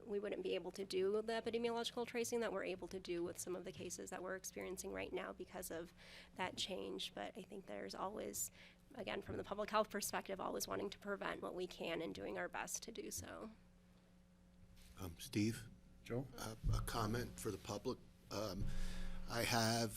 we wouldn't be able to do the epidemiological tracing that we're able to do with some of the cases that we're experiencing right now because of that change. But I think there's always, again, from the public health perspective, always wanting to prevent what we can and doing our best to do so. Steve? Joe? A comment for the public. I have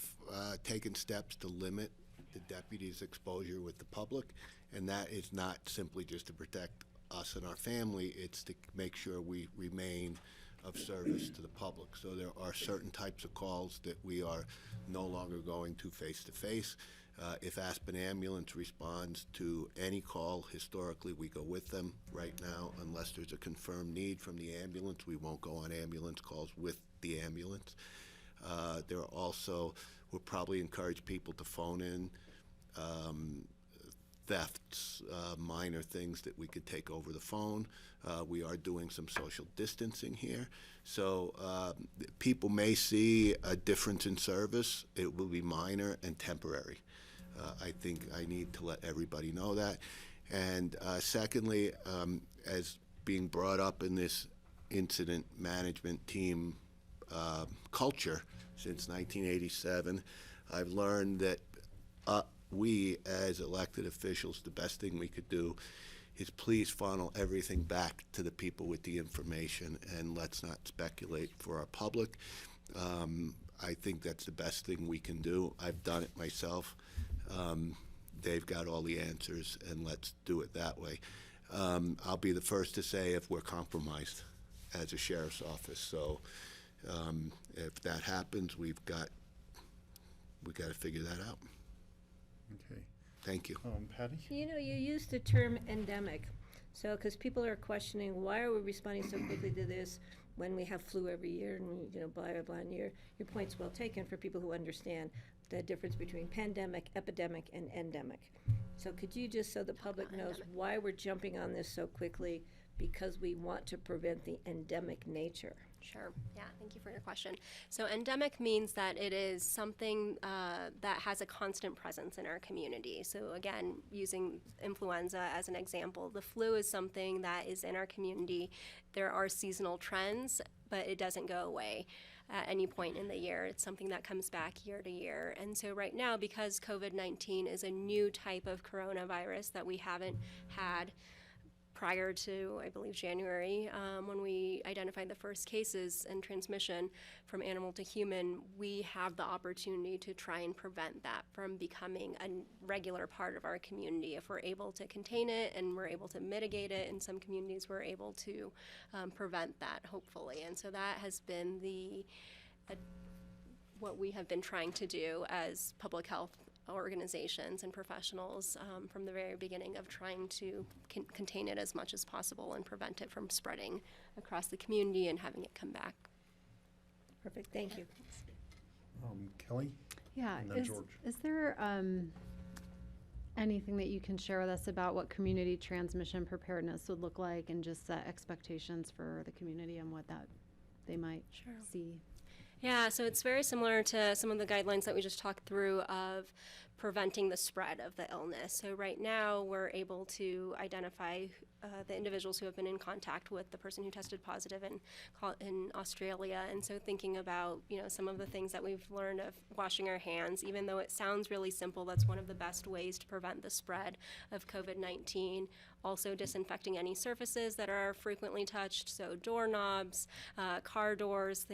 taken steps to limit the deputy's exposure with the public, and that is not simply just to protect us and our family, it's to make sure we remain of service to the public. So there are certain types of calls that we are no longer going to face-to-face. If Aspen Ambulance responds to any call, historically we go with them. Right now, unless there's a confirmed need from the ambulance, we won't go on ambulance calls with the ambulance. There are also, we'll probably encourage people to phone in thefts, minor things that we could take over the phone. We are doing some social distancing here. So people may see a difference in service. It will be minor and temporary. I think I need to let everybody know that. And secondly, as being brought up in this incident management team culture since 1987, I've learned that we as elected officials, the best thing we could do is please funnel everything back to the people with the information, and let's not speculate for our public. I think that's the best thing we can do. I've done it myself. They've got all the answers, and let's do it that way. I'll be the first to say if we're compromised as a sheriff's office. So if that happens, we've got to figure that out. Okay. Thank you. Patty? You used the term endemic. So, because people are questioning, why are we responding so quickly to this when we have flu every year, and blah, blah, blah. And your point's well taken for people who understand the difference between pandemic, epidemic, and endemic. So could you just, so the public knows why we're jumping on this so quickly, because we want to prevent the endemic nature? Sure. Yeah, thank you for your question. So endemic means that it is something that has a constant presence in our community. So again, using influenza as an example, the flu is something that is in our community. There are seasonal trends, but it doesn't go away at any point in the year. It's something that comes back year to year. And so right now, because COVID-19 is a new type of coronavirus that we haven't had prior to, I believe, January, when we identified the first cases and transmission from animal to human, we have the opportunity to try and prevent that from becoming a regular part of our community. If we're able to contain it and we're able to mitigate it, in some communities we're able to prevent that, hopefully. And so that has been what we have been trying to do as public health organizations and professionals from the very beginning of trying to contain it as much as possible and prevent it from spreading across the community and having it come back. Perfect, thank you. Kelly? Yeah, And then George. is there anything that you can share with us about what community transmission preparedness would look like and just set expectations for the community and what that they might see? Yeah, so it's very similar to some of the guidelines that we just talked through of preventing the spread of the illness. So right now we're able to identify the individuals who have been in contact with the person who tested positive in Australia. And so thinking about, some of the things that we've learned of washing our hands, even though it sounds really simple, that's one of the best ways to prevent the spread of COVID-19. Also disinfecting any surfaces that are frequently touched, so doorknobs, car doors,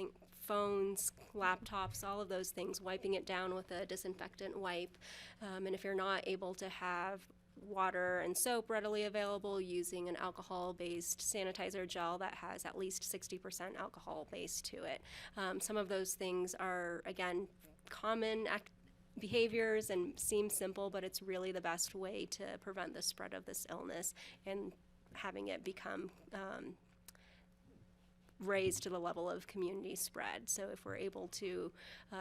phones, laptops, all of those things, wiping it down with a disinfectant wipe. And if you're not able to have water and soap readily available, using an alcohol-based sanitizer gel that has at least 60% alcohol base to it. Some of those things are, again, common behaviors and seem simple, but it's really the best way to prevent the spread of this illness and having it become raised to the level of community spread. So if we're able to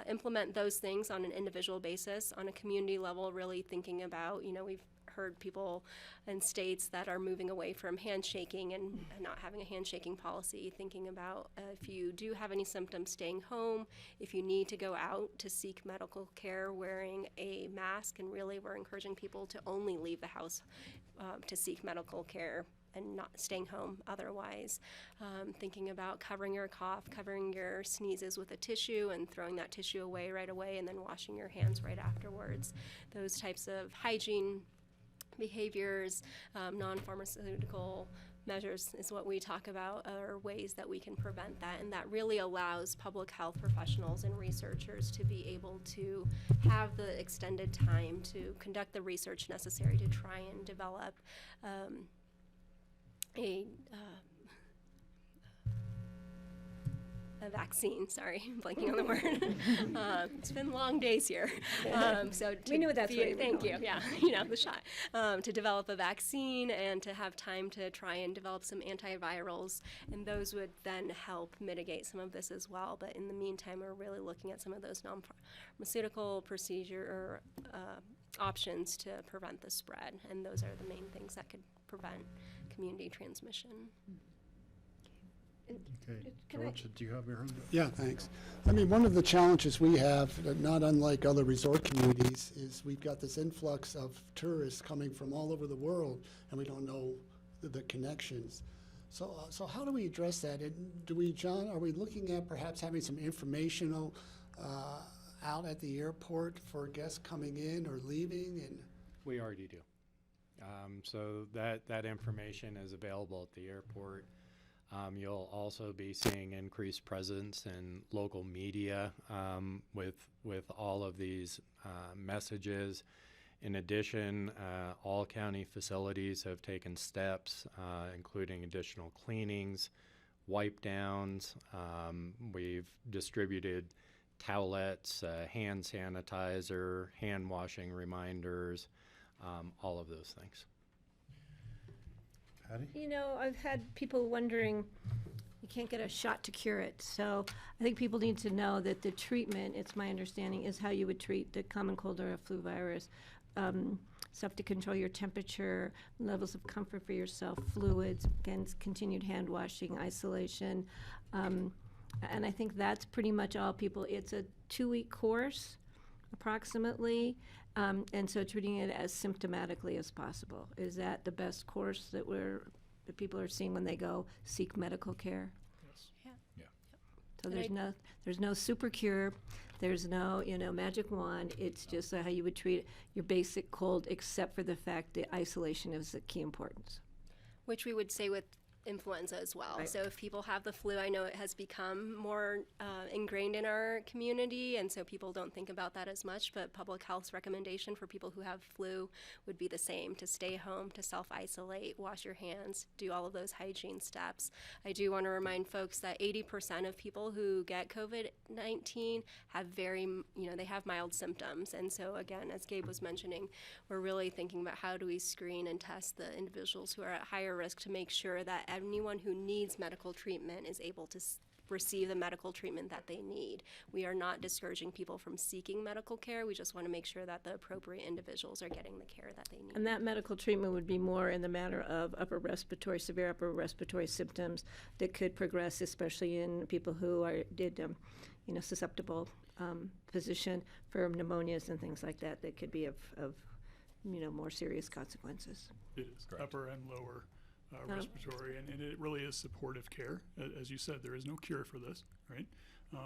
implement those things on an individual basis, on a community level, really thinking about, we've heard people in states that are moving away from handshaking and not having a handshaking policy, thinking about if you do have any symptoms, staying home, if you need to go out to seek medical care, wearing a mask, and really we're encouraging people to only leave the house to seek medical care and not staying home otherwise. Thinking about covering your cough, covering your sneezes with a tissue and throwing that tissue away right away and then washing your hands right afterwards. Those types of hygiene behaviors, non-pharmaceutical measures is what we talk about, are ways that we can prevent that, and that really allows public health professionals and researchers to be able to have the extended time to conduct the research necessary to try and develop a vaccine, sorry, I'm blanking on the word. It's been long days here. So we knew that's where you were thank you, going. yeah, the shot. To develop a vaccine and to have time to try and develop some antivirals, and those would then help mitigate some of this as well. But in the meantime, we're really looking at some of those non-pharmaceutical procedure or options to prevent the spread, and those are the main things that could prevent community transmission. Okay, George, do you have your hand up? Yeah, thanks. I mean, one of the challenges we have, not unlike other resort communities, is we've got this influx of tourists coming from all over the world, and we don't know the connections. So how do we address that? And John, are we looking at perhaps having some informational out at the airport for guests coming in or leaving? And We already do. So that information is available at the airport. You'll also be seeing increased presence in local media with all of these messages. In addition, all county facilities have taken steps, including additional cleanings, wipe downs. We've distributed towelettes, hand sanitizer, hand washing reminders, all of those things. Patty? I've had people wondering, you can't get a shot to cure it. So I think people need to know that the treatment, it's my understanding, is how you would treat the common cold or a flu virus. Stuff to control your temperature, levels of comfort for yourself, fluids, again, continued hand washing, isolation. And I think that's pretty much all people. It's a 2-week course, approximately. And so treating it as symptomatically as possible. Is that the best course that people are seeing when they go seek medical care? Yes. Yeah. So there's no super cure. There's no, magic wand. It's just how you would treat your basic cold, except for the fact that isolation is the key importance. Which we would say with influenza as well. Right. So if people have the flu, I know it has become more ingrained in our community, and so people don't think about that as much, but public health's recommendation for people who have flu would be the same, to stay home, to self-isolate, wash your hands, do all of those hygiene steps. I do want to remind folks that 80% of people who get COVID-19 have they have mild symptoms, and so again, as Gabe was mentioning, we're really thinking about how do we screen and test the individuals who are at higher risk to make sure that anyone who needs medical treatment is able to receive the medical treatment that they need. We are not discouraging people from seeking medical care. We just want to make sure that the appropriate individuals are getting the care that they need. And that medical treatment would be more in the matter of severe upper respiratory symptoms that could progress, especially in people who susceptible position for pneumonias and things like that could be of more serious consequences. It is upper and lower respiratory, and it really is supportive care. As you said, there is no cure for this, right?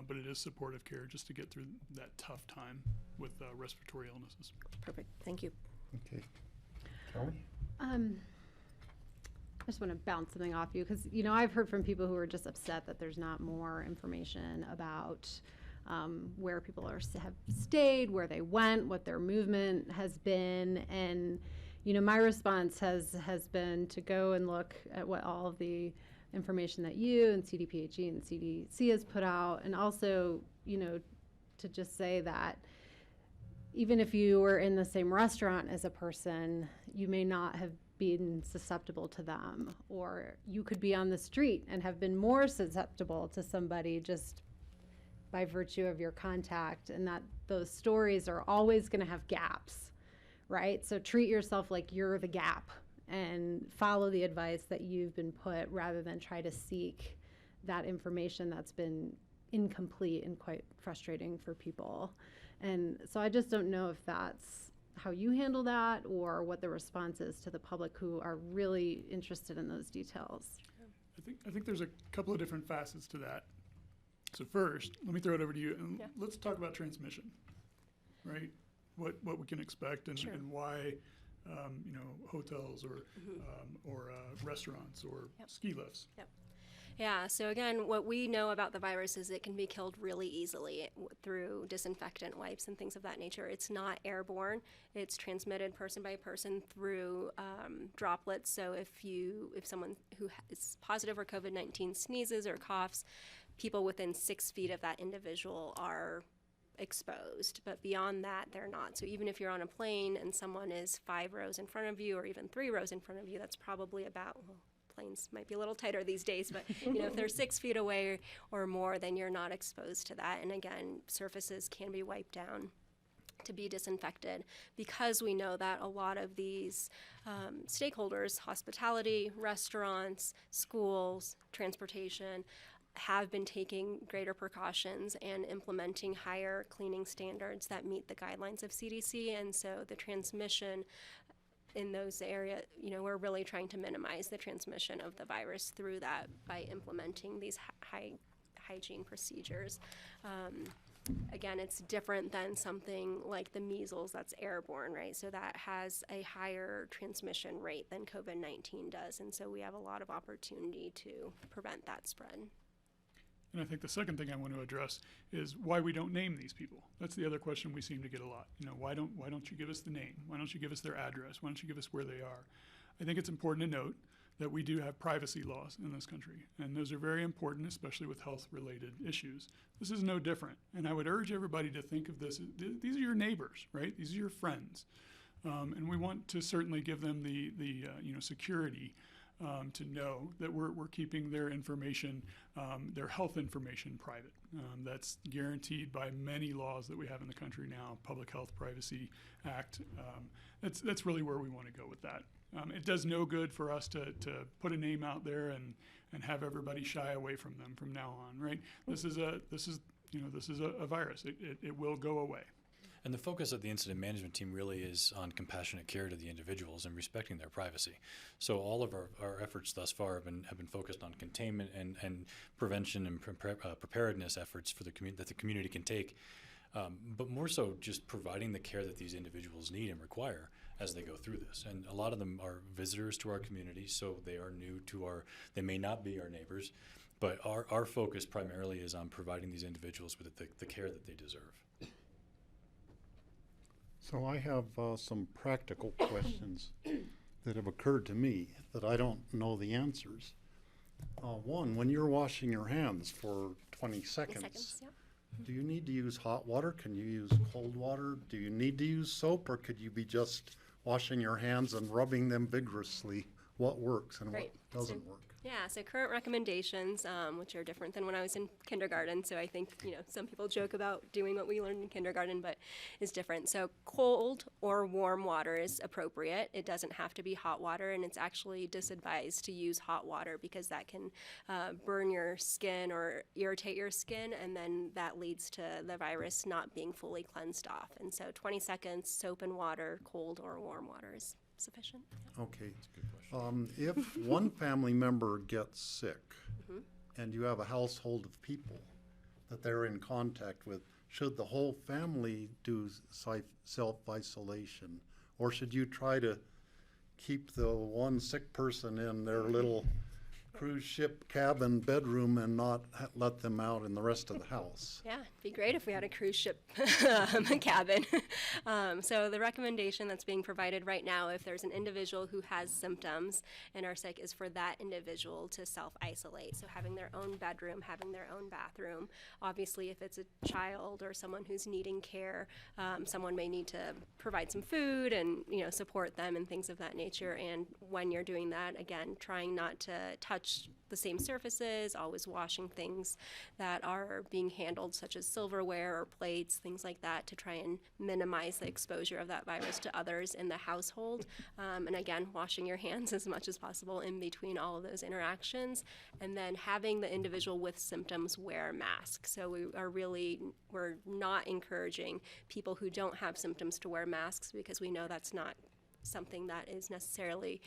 But it is supportive care just to get through that tough time with respiratory illnesses. Perfect. Thank you. Okay. Kelly? I just want to bounce something off you because, I've heard from people who are just upset that there's not more information about where people have stayed, where they went, what their movement has been, and my response has been to go and look at what all of the information that you and CDPHE and CDC has put out, and also, to just say that even if you were in the same restaurant as a person, you may not have been susceptible to them, or you could be on the street and have been more susceptible to somebody just by virtue of your contact, and that those stories are always going to have gaps. Right? So treat yourself like you're the gap and follow the advice that you've been put rather than try to seek that information that's been incomplete and quite frustrating for people. And so I just don't know if that's how you handle that or what the response is to the public who are really interested in those details. I think there's a couple of different facets to that. So first, let me throw it over to you, and let's talk about transmission, right? What we can expect and why, hotels or restaurants or ski lifts. Yep. Yeah, so again, what we know about the virus is it can be killed really easily through disinfectant wipes and things of that nature. It's not airborne. It's transmitted person by person through droplets. So if someone who is positive for COVID-19 sneezes or coughs, people within 6 feet of that individual are exposed, but beyond that, they're not. So even if you're on a plane and someone is 5 rows in front of you or even 3 rows in front of you, that's probably about, planes might be a little tighter these days, but if they're 6 feet away or more, then you're not exposed to that. And again, surfaces can be wiped down to be disinfected, because we know that a lot of these stakeholders, hospitality, restaurants, schools, transportation, have been taking greater precautions and implementing higher cleaning standards that meet the guidelines of CDC. And so the transmission in those areas, we're really trying to minimize the transmission of the virus through that by implementing these high hygiene procedures. Again, it's different than something like the measles that's airborne, right? So that has a higher transmission rate than COVID-19 does. And so we have a lot of opportunity to prevent that spread. And I think the second thing I want to address is why we don't name these people. That's the other question we seem to get a lot. Why don't you give us the name? Why don't you give us their address? Why don't you give us where they are? I think it's important to note that we do have privacy laws in this country, and those are very important, especially with health-related issues. This is no different, and I would urge everybody to think of this. These are your neighbors, right? These are your friends, and we want to certainly give them the security to know that we're keeping their information, their health information, private. That's guaranteed by many laws that we have in the country now, Public Health Privacy Act. That's really where we want to go with that. It does no good for us to put a name out there and have everybody shy away from them from now on, right? This is a virus. It will go away. And the focus of the incident management team really is on compassionate care to the individuals and respecting their privacy. So all of our efforts thus far have been focused on containment and prevention and preparedness efforts for that the community can take, but more so just providing the care that these individuals need and require. as they go through this. And a lot of them are visitors to our community, so they are new to they may not be our neighbors, but our focus primarily is on providing these individuals with the care that they deserve. So I have some practical questions that have occurred to me that I don't know the answers. One, when you're washing your hands for 20 seconds, yep. do you need to use hot water? Can you use cold water? Do you need to use soap, or could you be just washing your hands and rubbing them vigorously? What works and Right. what doesn't work? Yeah, so current recommendations, which are different than when I was in kindergarten. So I think, some people joke about doing what we learned in kindergarten, but is different. So cold or warm water is appropriate. It doesn't have to be hot water, and it's actually disadvised to use hot water because that can burn your skin or irritate your skin, and then that leads to the virus not being fully cleansed off. And so 20 seconds, soap and water, cold or warm water is sufficient. Okay. If one family member gets sick and you have a household of people that they're in contact with, should the whole family do self-isolation? Or should you try to keep the one sick person in their little cruise ship cabin bedroom and not let them out in the rest of the house? Yeah, it'd be great if we had a cruise ship cabin. So the recommendation that's being provided right now, if there's an individual who has symptoms and are sick, is for that individual to self-isolate. So having their own bedroom, having their own bathroom. Obviously, if it's a child or someone who's needing care, someone may need to provide some food and support them and things of that nature. And when you're doing that, again, trying not to touch the same surfaces, always washing things that are being handled, such as silverware or plates, things like that, to try and minimize the exposure of that virus to others in the household. And again, washing your hands as much as possible in between all of those interactions. And then having the individual with symptoms wear masks. So we're not encouraging people who don't have symptoms to wear masks, because we know that's not something that is necessarily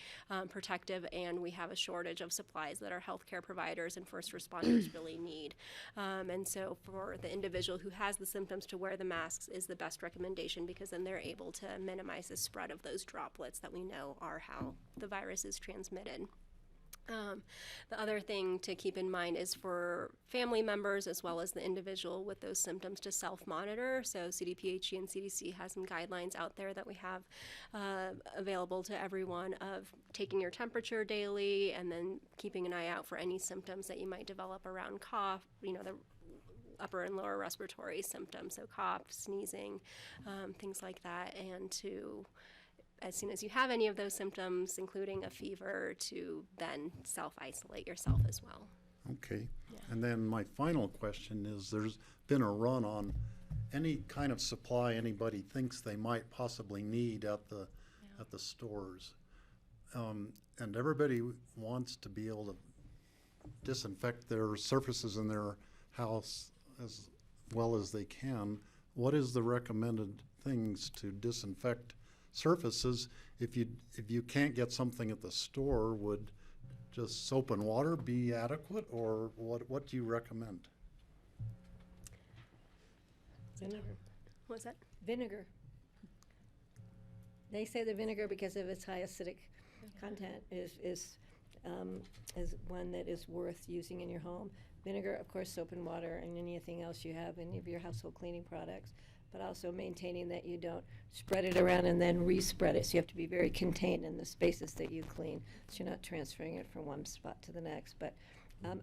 protective, and we have a shortage of supplies that our healthcare providers and first responders really need. And so for the individual who has the symptoms, to wear the masks is the best recommendation, because then they're able to minimize the spread of those droplets that we know are how the virus is transmitted. The other thing to keep in mind is for family members as well as the individual with those symptoms to self-monitor. So CDPHE and CDC has some guidelines out there that we have available to everyone of taking your temperature daily and then keeping an eye out for any symptoms that you might develop around cough, the upper and lower respiratory symptoms, so cough, sneezing, things like that, and as soon as you have any of those symptoms, including a fever, to then self-isolate yourself as well. Okay. Yeah. And then my final question is, there's been a run on any kind of supply anybody thinks they might possibly need at the stores. And everybody wants to be able to disinfect their surfaces in their house as well as they can. What is the recommended things to disinfect surfaces? If you can't get something at the store, would just soap and water be adequate, or what do you recommend? Vinegar. What's that? Vinegar. They say the vinegar, because of its high acidic content, is one that is worth using in your home. Vinegar, of course, soap and water, and anything else you have, any of your household cleaning products, but also maintaining that you don't spread it around and then re-spread it. So you have to be very contained in the spaces that you clean, so you're not transferring it from one spot to the next. But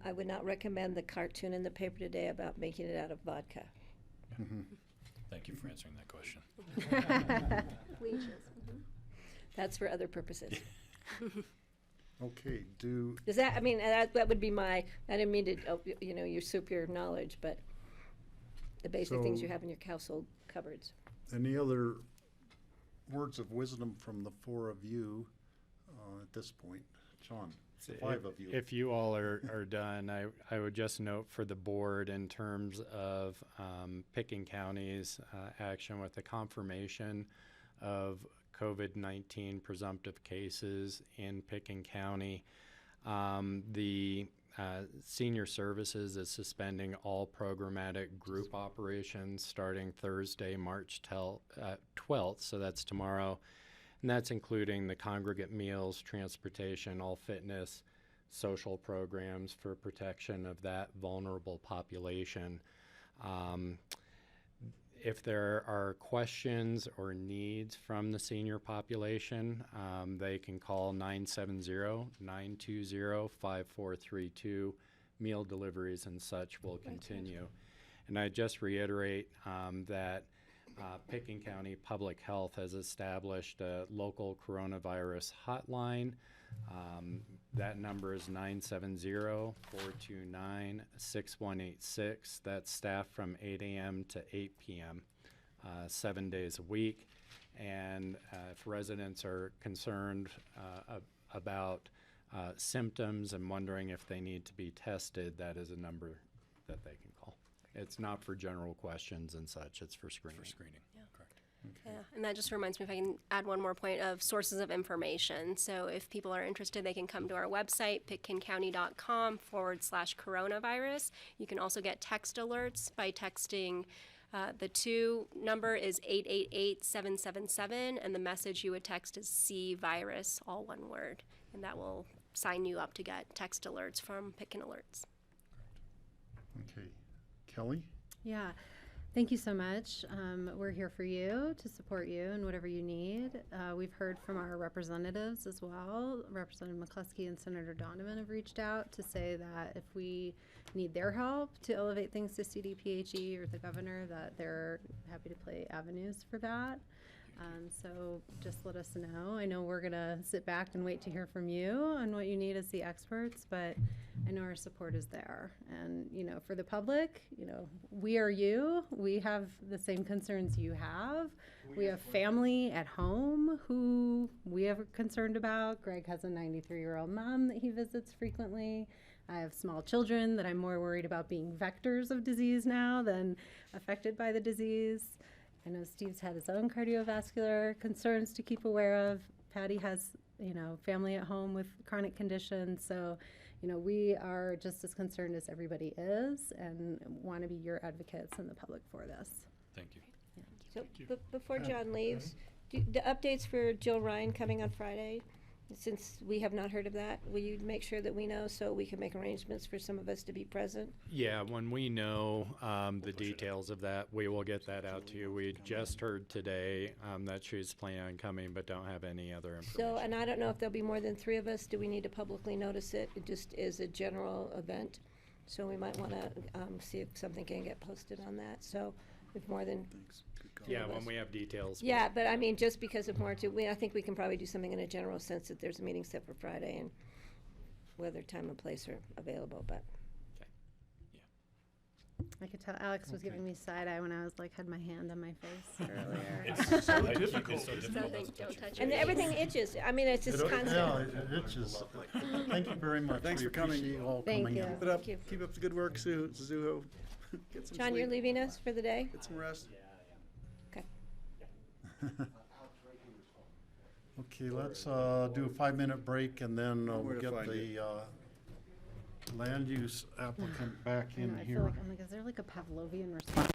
I would not recommend the cartoon in the paper today about making it out of vodka. Mm-hmm. Thank you for answering that question. Leeches. That's for other purposes. Okay, does that, that would be I didn't mean to, usurp your knowledge, but the basic things you have in your household cupboards. Any other words of wisdom from the four of you at this point? John, the five of you. If you all are done, I would just note for the board, in terms of Picken County's action with the confirmation of COVID-19 presumptive cases in Picken County, the Senior Services is suspending all programmatic group operations starting Thursday, March 12th, so that's tomorrow, And that's including the congregate meals, transportation, all fitness, social programs for protection of that vulnerable population. If there are questions or needs from the senior population, they can call 970-920-5432. Meal deliveries and such will continue. And I just reiterate that Pickens County Public Health has established a local coronavirus hotline. That number is 970-429-6186. That's staffed from 8 a.m. to 8 p.m., 7 days a week. And if residents are concerned about symptoms and wondering if they need to be tested, that is a number that they can call. It's not for general questions and such, it's for screening. Yeah, and that just reminds me, if I can add one more point of sources of information. So if people are interested, they can come to our website, pitkincounty.com/coronavirus. You can also get text alerts by texting. The 2 number is 888-777, and the message you would text is C virus, all one word. And that will sign you up to get text alerts from Pitkin Alerts. Okay. Kelly? Yeah. Thank you so much. We're here for you, to support you in whatever you need. We've heard from our representatives as well. Representative McCluskey and Senator Donovan have reached out to say that if we need their help to elevate things to CDPHE or the governor, that they're happy to play avenues for that. So just let us know. I know we're gonna sit back and wait to hear from you on what you need as the experts, but I know our support is there. And, you know, for the public, you know, we are you. We have the same concerns you have. We have family at home who we are concerned about. Greg has a 93-year-old mom that he visits frequently. I have small children that I'm more worried about being vectors of disease now than affected by the disease. I know Steve's had his own cardiovascular concerns to keep aware of. Patty has, you know, family at home with chronic conditions. So, you know, we are just as concerned as everybody is and want to be your advocates in the public for this. Thank you. So before John leaves, the updates for Jill Ryan coming on Friday, since we have not heard of that, will you make sure that we know so we can make arrangements for some of us to be present? Yeah, when we know the details of that, we will get that out to you. We just heard today that she's planning on coming, but don't have any other information. So, and I don't know if there'll be more than 3 of us. Do we need to publicly notice it? It just is a general event. So we might want to see if something can get posted on that. So if more than yeah, when we have details. Yeah, but I mean, just because of more I think we can probably do something in a general sense that there's a meeting set for Friday and whether time and place are available, but. I could tell Alex was giving me side eye when I was like, had my hand on my face earlier. It's so difficult. Don't touch And it. everything itches. I mean, it's just constant. Yeah, it itches. Thank you very much. Thanks We for coming. appreciate you all Thank coming you. in. Keep it up. Thank you. Keep up the good work, Suho. Get some John, sleep. you're leaving us for the day? Get some rest. Okay. Okay, let's do a 5-minute break and then Nowhere we'll to get find the land use applicant back I know, in I feel here. like, I'm like, is there like a Pavlovian response?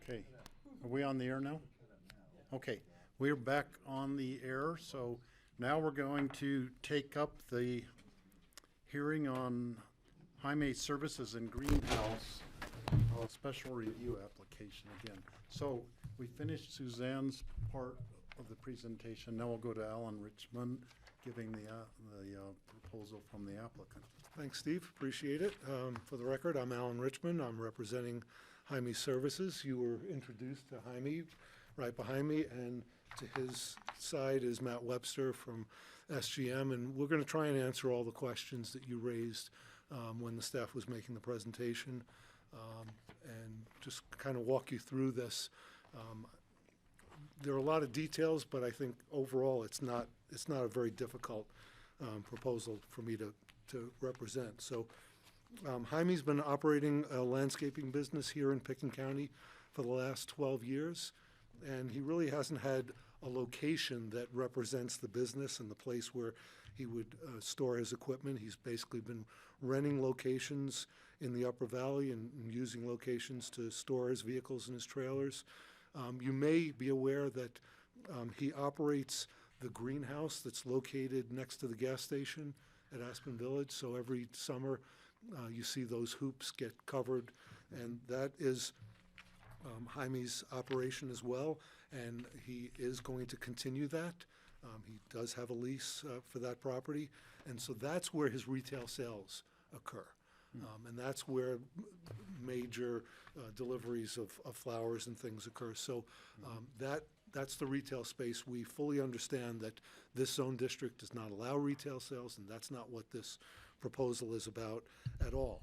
Okay, are we on the air now? Okay, we're back on the air, so now we're going to take up the hearing on Jaime Services and Greenhouse, special review application again. So we finished Suzanne's part of the presentation. Now we'll go to Alan Richmond giving the proposal from the applicant. Thanks, Steve. Appreciate it. For the record, I'm Alan Richmond. I'm representing Jaime Services. You were introduced to Jaime right behind me, and to his side is Matt Webster from SGM, and we're going to try and answer all the questions that you raised when the staff was making the presentation, and just kind of walk you through this. There are a lot of details, but I think overall it's not a very difficult proposal for me to represent. So Jaime's been operating a landscaping business here in Picken County for the last 12 years, and he really hasn't had a location that represents the business and the place where he would store his equipment. He's basically been renting locations in the Upper Valley and using locations to store his vehicles and his trailers. You may be aware that he operates the greenhouse that's located next to the gas station at Aspen Village. So every summer you see those hoops get covered, and that is Jaime's operation as well, and he is going to continue that. He does have a lease for that property, and so that's where his retail sales occur. And that's where major deliveries of flowers and things occur. So that's the retail space. We fully understand that this zone district does not allow retail sales, and that's not what this proposal is about at all.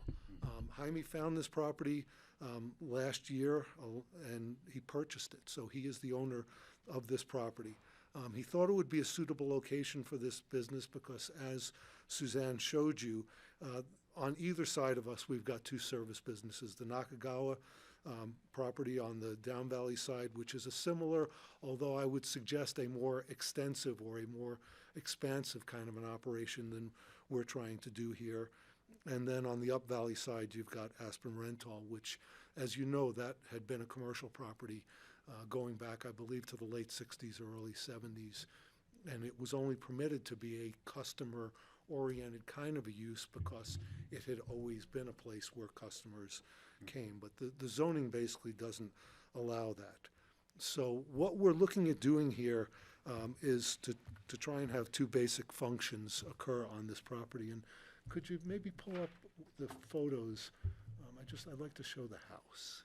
Jaime found this property last year, and he purchased it. So he is the owner of this property. He thought it would be a suitable location for this business because, as Suzanne showed you, on either side of us, we've got two service businesses. The Nakagawa property on the Down Valley side, which is a similar, although I would suggest a more extensive or a more expansive kind of an operation than we're trying to do here. And then on the Up Valley side, you've got Aspen Rental, which, as you know, that had been a commercial property going back, I believe, to the late 60s or early 70s. And it was only permitted to be a customer-oriented kind of a use because it had always been a place where customers came. But the zoning basically doesn't allow that. So what we're looking at doing here is to try and have two basic functions occur on this property. And could you maybe pull up the photos? I'd like to show the house.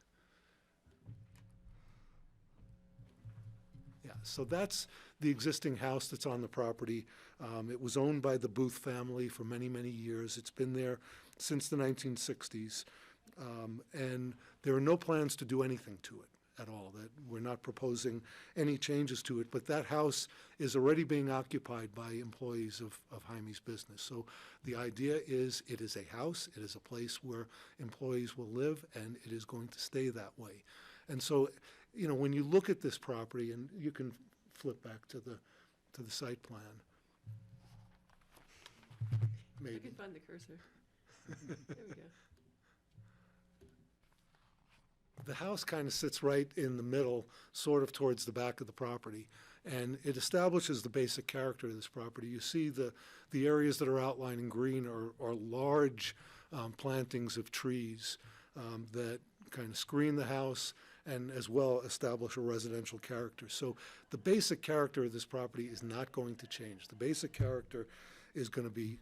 Yeah, so that's the existing house that's on the property. It was owned by the Booth family for many, many years. It's been there since the 1960s. And there are no plans to do anything to it at all. That we're not proposing any changes to it, but that house is already being occupied by employees of Jaime's business. So the idea is it is a house, it is a place where employees will live, and it is going to stay that way. And so, you know, when you look at this property, and you can flip back to the site plan. Maybe. I can find the cursor. There we go. The house kind of sits right in the middle, sort of towards the back of the property, and it establishes the basic character of this property. You see the areas that are outlined in green are large plantings of trees that kind of screen the house and as well establish a residential character. So the basic character of this property is not going to change. The basic character is going to be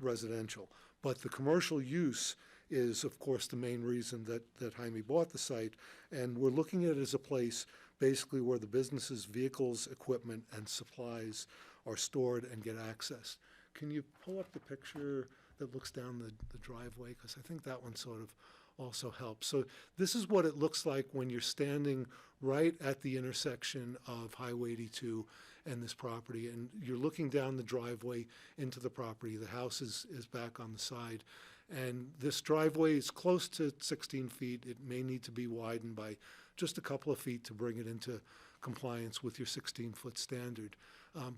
residential, but the commercial use is, of course, the main reason that Jaime bought the site. And we're looking at it as a place basically where the business's vehicles, equipment, and supplies are stored and get accessed. Can you pull up the picture that looks down the driveway? Because I think that one sort of also helps. So this is what it looks like when you're standing right at the intersection of Highway 82 and this property, and you're looking down the driveway into the property. The house is back on the side. And this driveway is close to 16 feet. It may need to be widened by just a couple of feet to bring it into compliance with your 16-foot standard.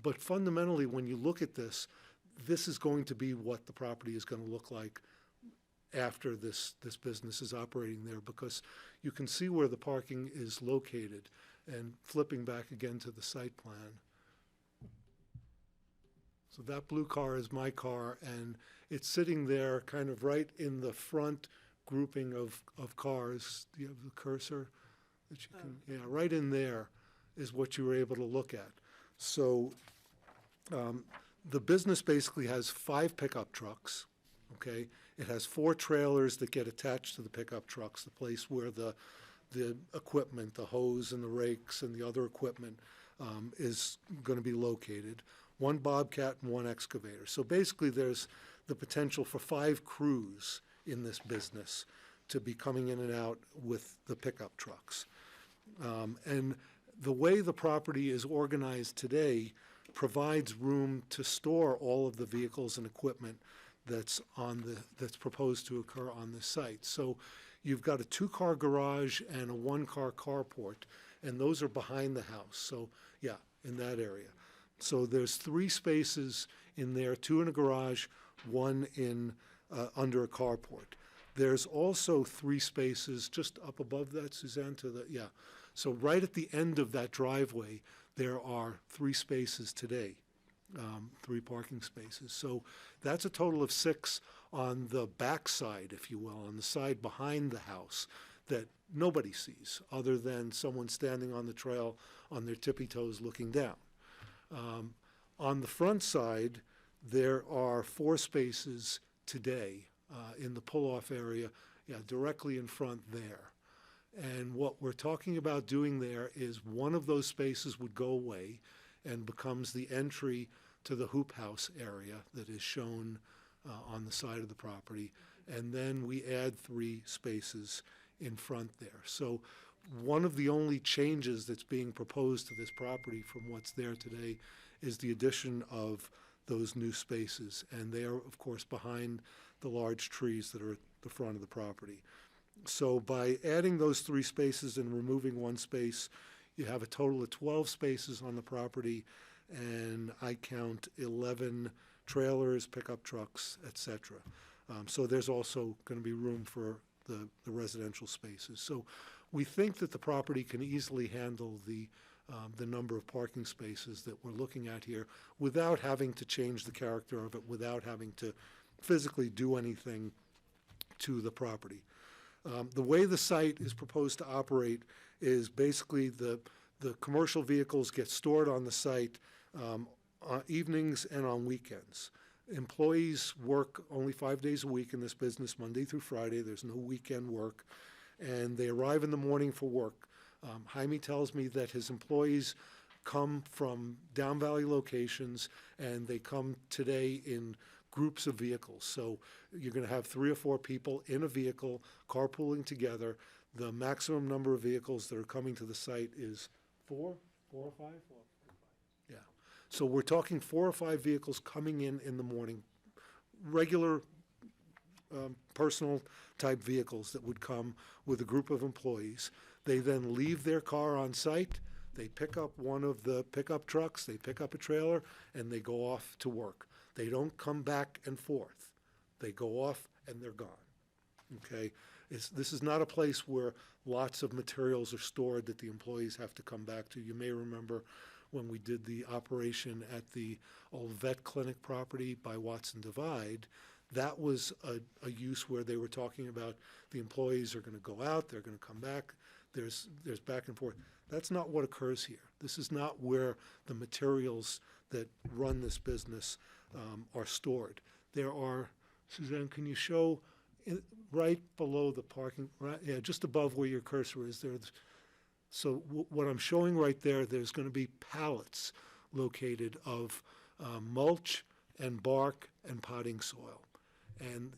But fundamentally, when you look at this, this is going to be what the property is going to look like after this business is operating there, because you can see where the parking is located. And flipping back again to the site plan. So that blue car is my car, and it's sitting there kind of right in the front grouping of cars. Do you have the cursor that you can? Yeah, right in there is what you were able to look at. So the business basically has 5 pickup trucks, okay? It has 4 trailers that get attached to the pickup trucks, the place where the equipment, the hose and the rakes and the other equipment is going to be located. 1 Bobcat and 1 excavator. So basically there's the potential for 5 crews in this business to be coming in and out with the pickup trucks. And the way the property is organized today provides room to store all of the vehicles and equipment that's proposed to occur on the site. So you've got a 2-car garage and a 1-car carport, and those are behind the house. So yeah, in that area. So there's 3 spaces in there, 2 in a garage, 1 in under a carport. There's also 3 spaces just up above that, Suzanne, yeah. So right at the end of that driveway, there are 3 spaces today, 3 parking spaces. So that's a total of 6 on the back side, if you will, on the side behind the house that nobody sees other than someone standing on the trail on their tippy toes looking down. On the front side, there are 4 spaces today in the pull-off area, yeah, directly in front there. And what we're talking about doing there is one of those spaces would go away and becomes the entry to the hoop house area that is shown on the side of the property. And then we add 3 spaces in front there. So one of the only changes that's being proposed to this property from what's there today is the addition of those new spaces. And they are, of course, behind the large trees that are at the front of the property. So by adding those 3 spaces and removing 1 space, you have a total of 12 spaces on the property, and I count 11 trailers, pickup trucks, etc. So there's also going to be room for the residential spaces. So we think that the property can easily handle the number of parking spaces that we're looking at here without having to change the character of it, without having to physically do anything to the property. The way the site is proposed to operate is basically the commercial vehicles get stored on the site on evenings and on weekends. Employees work only 5 days a week in this business, Monday through Friday. There's no weekend work. And they arrive in the morning for work. Jaime tells me that his employees come from down valley locations, and they come today in groups of vehicles. So you're going to have 3 or 4 people in a vehicle carpooling together. The maximum number of vehicles that are coming to the site is 4 or 5? Yeah. So we're talking 4 or 5 vehicles coming in the morning, regular personal type vehicles that would come with a group of employees. They then leave their car on site. They pick up one of the pickup trucks, they pick up a trailer, and they go off to work. They don't come back and forth. They go off and they're gone, okay? This is not a place where lots of materials are stored that the employees have to come back to. You may remember when we did the operation at the old vet clinic property by Watson Divide, that was a use where they were talking about the employees are going to go out, they're going to come back, there's back and forth. That's not what occurs here. This is not where the materials that run this business are stored. There are, Suzanne, can you show right below the parking, right, yeah, just above where your cursor is there. So what I'm showing right there, there's going to be pallets located of mulch and bark and potting soil. And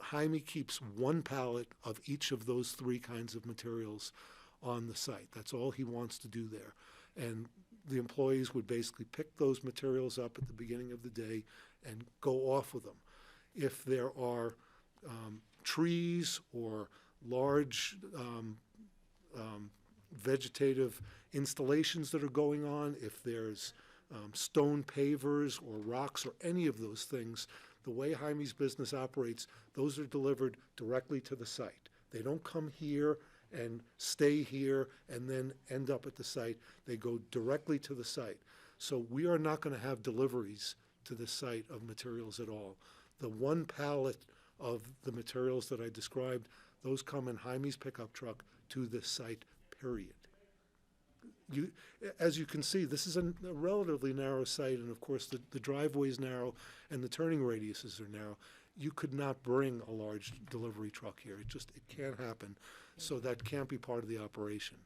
Jaime keeps 1 pallet of each of those 3 kinds of materials on the site. That's all he wants to do there. And the employees would basically pick those materials up at the beginning of the day and go off with them. If there are trees or large vegetative installations that are going on, if there's stone pavers or rocks or any of those things the way Jaime's business operates, those are delivered directly to the site. They don't come here and stay here and then end up at the site. They go directly to the site. So we are not going to have deliveries to the site of materials at all. The one pallet of the materials that I described, those come in Jaime's pickup truck to this site, period. As you can see, this is a relatively narrow site, and of course the driveway is narrow and the turning radiuses are narrow. You could not bring a large delivery truck here. It can't happen. So that can't be part of the operation.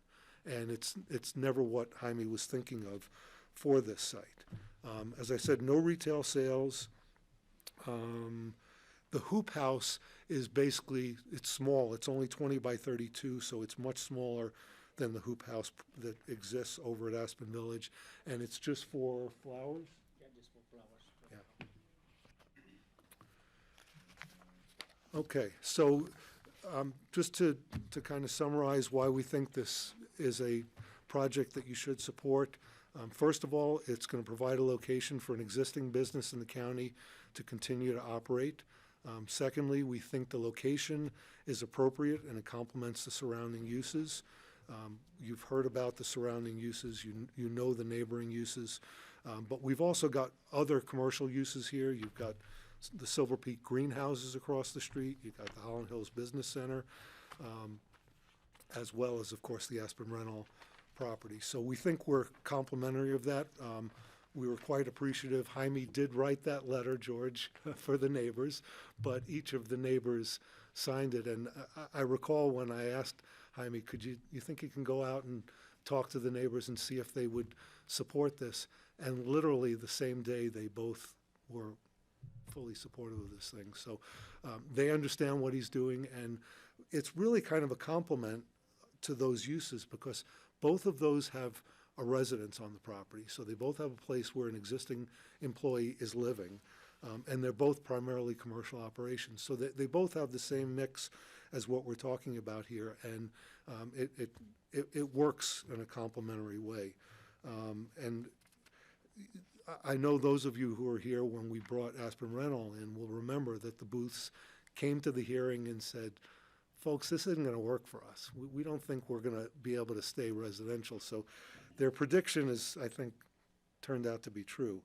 And it's never what Jaime was thinking of for this site. As I said, no retail sales. The hoop house is basically, it's small. It's only 20 by 32, so it's much smaller than the hoop house that exists over at Aspen Village. And it's just for flowers? Yeah, just for flowers. Yeah. Okay, so just to kind of summarize why we think this is a project that you should support. First of all, it's going to provide a location for an existing business in the county to continue to operate. Secondly, we think the location is appropriate and it complements the surrounding uses. You've heard about the surrounding uses, you know the neighboring uses, but we've also got other commercial uses here. You've got the Silver Peak greenhouses across the street, you've got the Holland Hills Business Center, as well as, of course, the Aspen Rental property. So we think we're complimentary of that. We were quite appreciative. Jaime did write that letter, George, for the neighbors, but each of the neighbors signed it. And I recall when I asked Jaime, you think you can go out and talk to the neighbors and see if they would support this? And literally the same day, they both were fully supportive of this thing. So they understand what he's doing, and it's really kind of a compliment to those uses because both of those have a residence on the property. So they both have a place where an existing employee is living, and they're both primarily commercial operations. So they both have the same mix as what we're talking about here, and it works in a complementary way. And I know those of you who are here when we brought Aspen Rental in will remember that the Booths came to the hearing and said, folks, this isn't going to work for us. We don't think we're going to be able to stay residential. So their prediction is, I think, turned out to be true.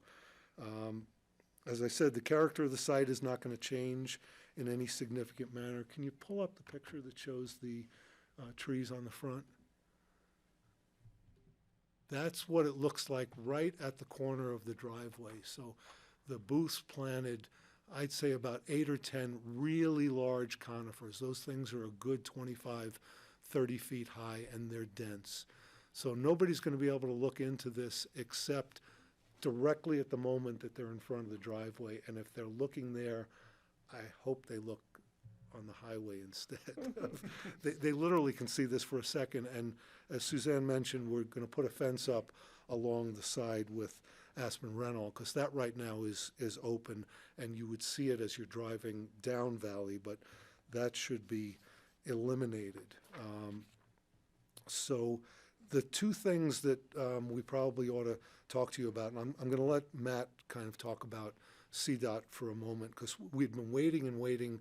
As I said, the character of the site is not going to change in any significant manner. Can you pull up the picture that shows the trees on the front? That's what it looks like right at the corner of the driveway. So the Booths planted, I'd say about 8 or 10 really large conifers. Those things are a good 25, 30 feet high, and they're dense. So nobody's going to be able to look into this except directly at the moment that they're in front of the driveway. And if they're looking there, I hope they look on the highway instead. They literally can see this for a second. And as Suzanne mentioned, we're going to put a fence up along the side with Aspen Rental, because that right now is open, and you would see it as you're driving down Valley, but that should be eliminated. So the two things that we probably ought to talk to you about, and I'm going to let Matt kind of talk about CDOT for a moment, because we've been waiting and waiting.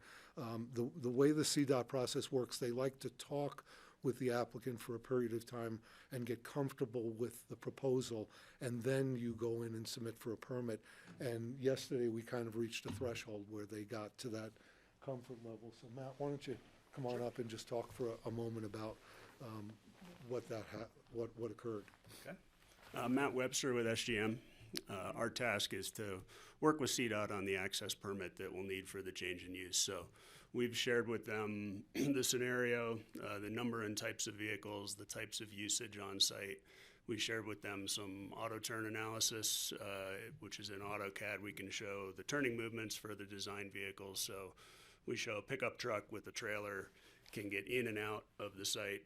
The way the CDOT process works, they like to talk with the applicant for a period of time and get comfortable with the proposal, and then you go in and submit for a permit. And yesterday we kind of reached a threshold where they got to that comfort level. So Matt, why don't you come on up and just talk for a moment about what occurred. Okay. Matt Webster with SGM. Our task is to work with CDOT on the access permit that we'll need for the change in use. So we've shared with them the scenario, the number and types of vehicles, the types of usage on site. We shared with them some auto turn analysis, which is in AutoCAD. We can show the turning movements for the design vehicles. So we show a pickup truck with a trailer can get in and out of the site,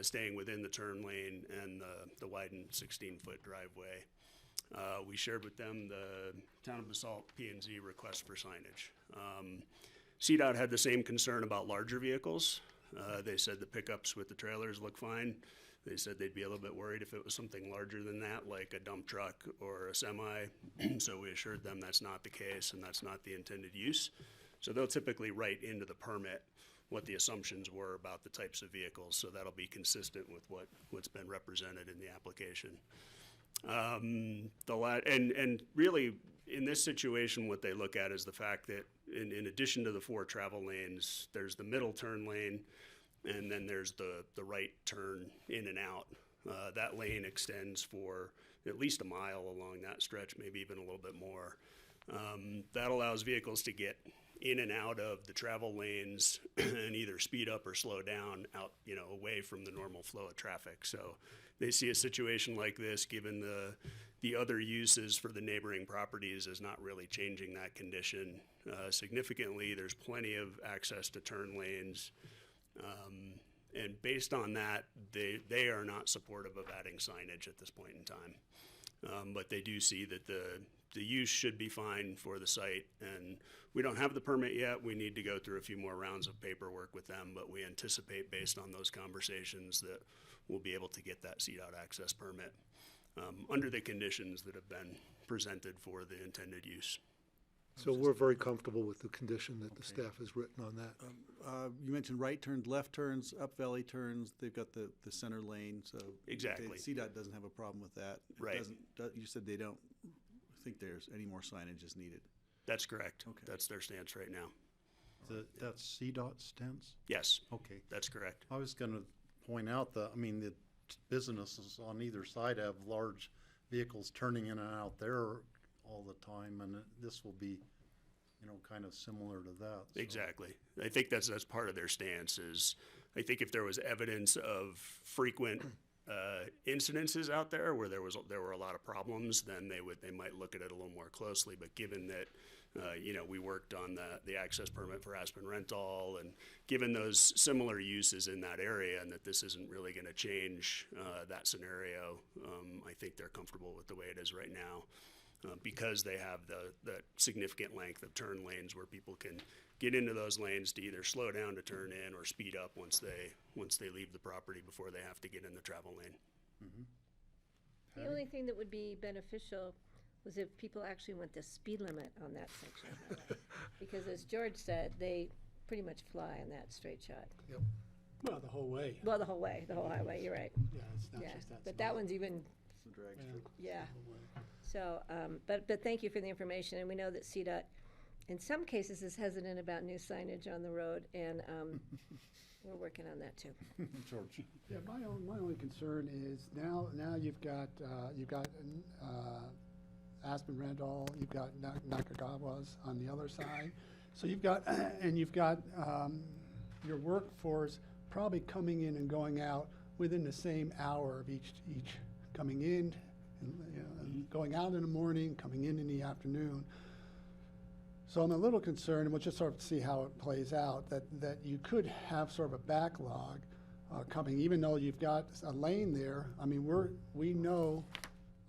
staying within the turn lane and the widened 16-foot driveway. We shared with them the Town of Basalt P&Z request for signage. CDOT had the same concern about larger vehicles. They said the pickups with the trailers look fine. They said they'd be a little bit worried if it was something larger than that, like a dump truck or a semi. So we assured them that's not the case and that's not the intended use. So they'll typically write into the permit what the assumptions were about the types of vehicles. So that'll be consistent with what's been represented in the application. And really, in this situation, what they look at is the fact that in addition to the 4 travel lanes, there's the middle turn lane, and then there's the right turn in and out. That lane extends for at least a mile along that stretch, maybe even a little bit more. That allows vehicles to get in and out of the travel lanes and either speed up or slow down out, away from the normal flow of traffic. So they see a situation like this, given the other uses for the neighboring properties, as not really changing that condition significantly. There's plenty of access to turn lanes. And based on that, they are not supportive of adding signage at this point in time. But they do see that the use should be fine for the site, and we don't have the permit yet. We need to go through a few more rounds of paperwork with them, but we anticipate, based on those conversations, that we'll be able to get that CDOT access permit under the conditions that have been presented for the intended use. So we're very comfortable with the condition that the staff has written on that. You mentioned right turns, left turns, up valley turns. They've got the center lane, so Exactly. CDOT doesn't have a problem with that. It Right. You said they don't think there's any more signage is needed. That's correct. Okay. That's their stance right now. That's CDOT stance? Yes. Okay. That's correct. I was gonna point out the businesses on either side have large vehicles turning in and out there all the time, and this will be, kind of similar to that. So. Exactly. I think that's part of their stance. Is I think if there was evidence of frequent incidences out there where there were a lot of problems, then they might look at it a little more closely. But given that we worked on the access permit for Aspen Rental, and given those similar uses in that area, and that this isn't really going to change that scenario, I think they're comfortable with the way it is right now. Because they have the significant length of turn lanes where people can get into those lanes to either slow down to turn in or speed up once they leave the property before they have to get in the travel lane. The only thing that would be beneficial was if people actually went the speed limit on that section. Because as George said, they pretty much fly on that straight shot. Yep. Well, the whole way. Well, the whole way, the whole highway, you're right. Yeah, it's not Yeah, just that. but that one's even, It's a drag Yeah. strip. yeah. So, but thank you for the information, and we know that CDOT, in some cases, is hesitant about new signage on the road, and we're working on that too. George. Yeah, my only concern is now you've got Aspen Rental, you've got Nakagawa's on the other side, so you've got your workforce probably coming in and going out within the same hour of each coming in and going out in the morning, coming in the afternoon. So I'm a little concerned, and we'll just sort of see how it plays out, that you could have sort of a backlog coming, even though you've got a lane there. I mean, we know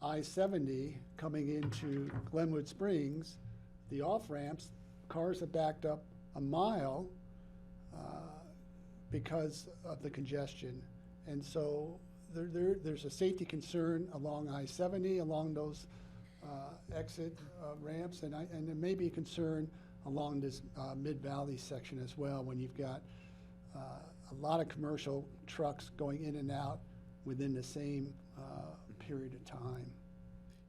I-70 coming into Glenwood Springs, the off-ramps, cars have backed up a mile because of the congestion. And so there's a safety concern along I-70, along those exit ramps, and there may be a concern along this Mid-Valley section as well, when you've got a lot of commercial trucks going in and out within the same period of time.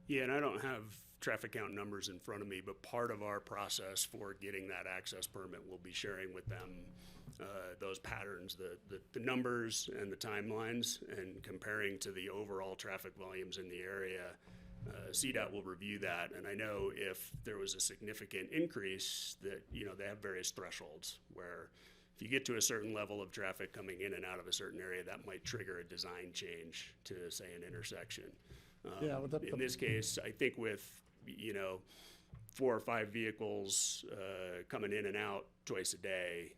Yeah, and I don't have traffic count numbers in front of me, but part of our process for getting that access permit, we'll be sharing with them those patterns, the numbers and the timelines, and comparing to the overall traffic volumes in the area. CDOT will review that, and I know if there was a significant increase, that they have various thresholds where if you get to a certain level of traffic coming in and out of a certain area, that might trigger a design change to, say, an intersection. Yeah, well, in this case, I think with 4 or 5 vehicles coming in and out twice a day,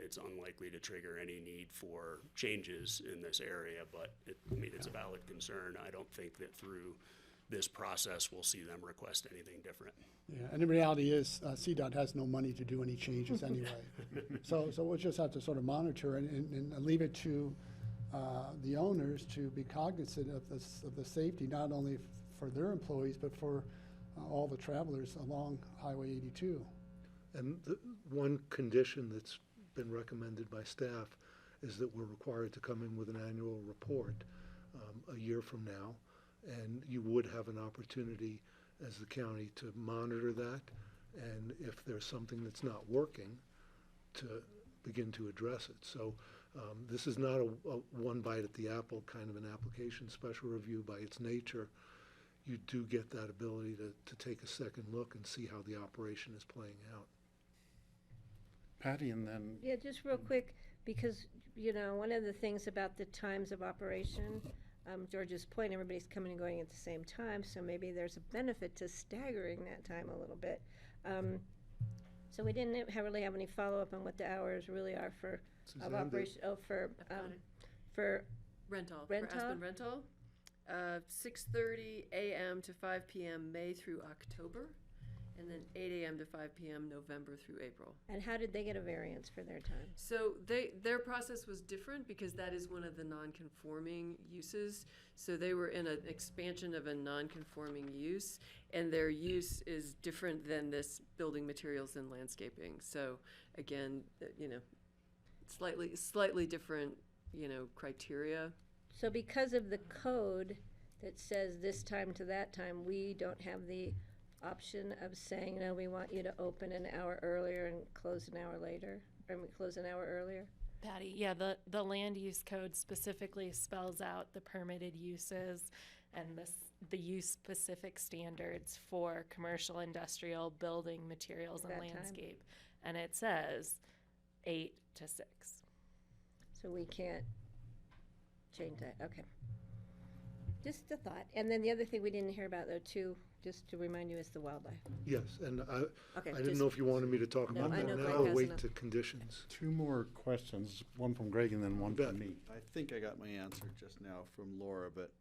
it's unlikely to trigger any need for changes in this area. But it's a valid concern. I don't think that through this process we'll see them request anything different. Yeah, and the reality is CDOT has no money to do any changes anyway. So we'll just have to sort of monitor and leave it to the owners to be cognizant of the safety, not only for their employees, but for all the travelers along Highway 82. And the one condition that's been recommended by staff is that we're required to come in with an annual report a year from now, and you would have an opportunity as the county to monitor that, and if there's something that's not working, to begin to address it. So this is not a one bite at the apple kind of an application. Special review by its nature, you do get that ability to take a second look and see how the operation is playing out. Patty, and then Yeah, just real quick, because, one of the things about the times of operation, George's point, everybody's coming and going at the same time, so maybe there's a benefit to staggering that time a little bit. So we didn't really have any follow-up on what the hours really are for, of operation, for Rental, for rental? Aspen Rental, 6:30 a.m. to 5 p.m. May through October, and then 8 a.m. to 5 p.m. November through April. And how did they get a variance for their time? So their process was different because that is one of the non-conforming uses. So they were in an expansion of a non-conforming use, and their use is different than this building materials and landscaping. So again, slightly different, criteria. So because of the code that says this time to that time, we don't have the option of saying, no, we want you to open an hour earlier and close an hour later, or we close an hour earlier? Patty, yeah, the land use code specifically spells out the permitted uses and the use-specific standards for commercial, industrial, building materials, and That time. landscape. And it says 8 to 6. So we can't change that, okay. Just a thought. And then the other thing we didn't hear about, though, too, just to remind you, is the wildlife. Yes, and Okay, I didn't just- know if you wanted me to talk No, about I that know now Greg or has wait enough. to conditions. two more questions, one from Greg and then one Bet. from me. I think I got my answer just now from Laura, but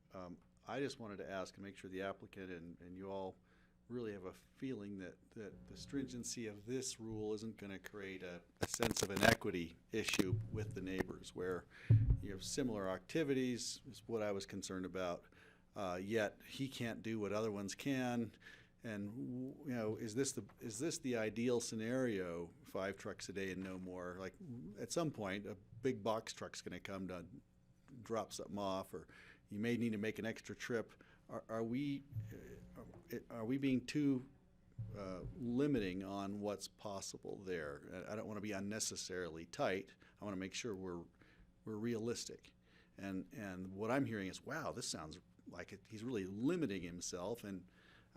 I just wanted to ask and make sure the applicant and you all really have a feeling that the stringency of this rule isn't going to create a sense of inequity issue with the neighbors, where you have similar activities, is what I was concerned about, yet he can't do what other ones can. And is this the ideal scenario? 5 trucks a day and no more. Like at some point, a big box truck's going to come to drop something off, or you may need to make an extra trip. Are we being too limiting on what's possible there? I don't want to be unnecessarily tight. I want to make sure we're realistic. And what I'm hearing is, wow, this sounds like he's really limiting himself, and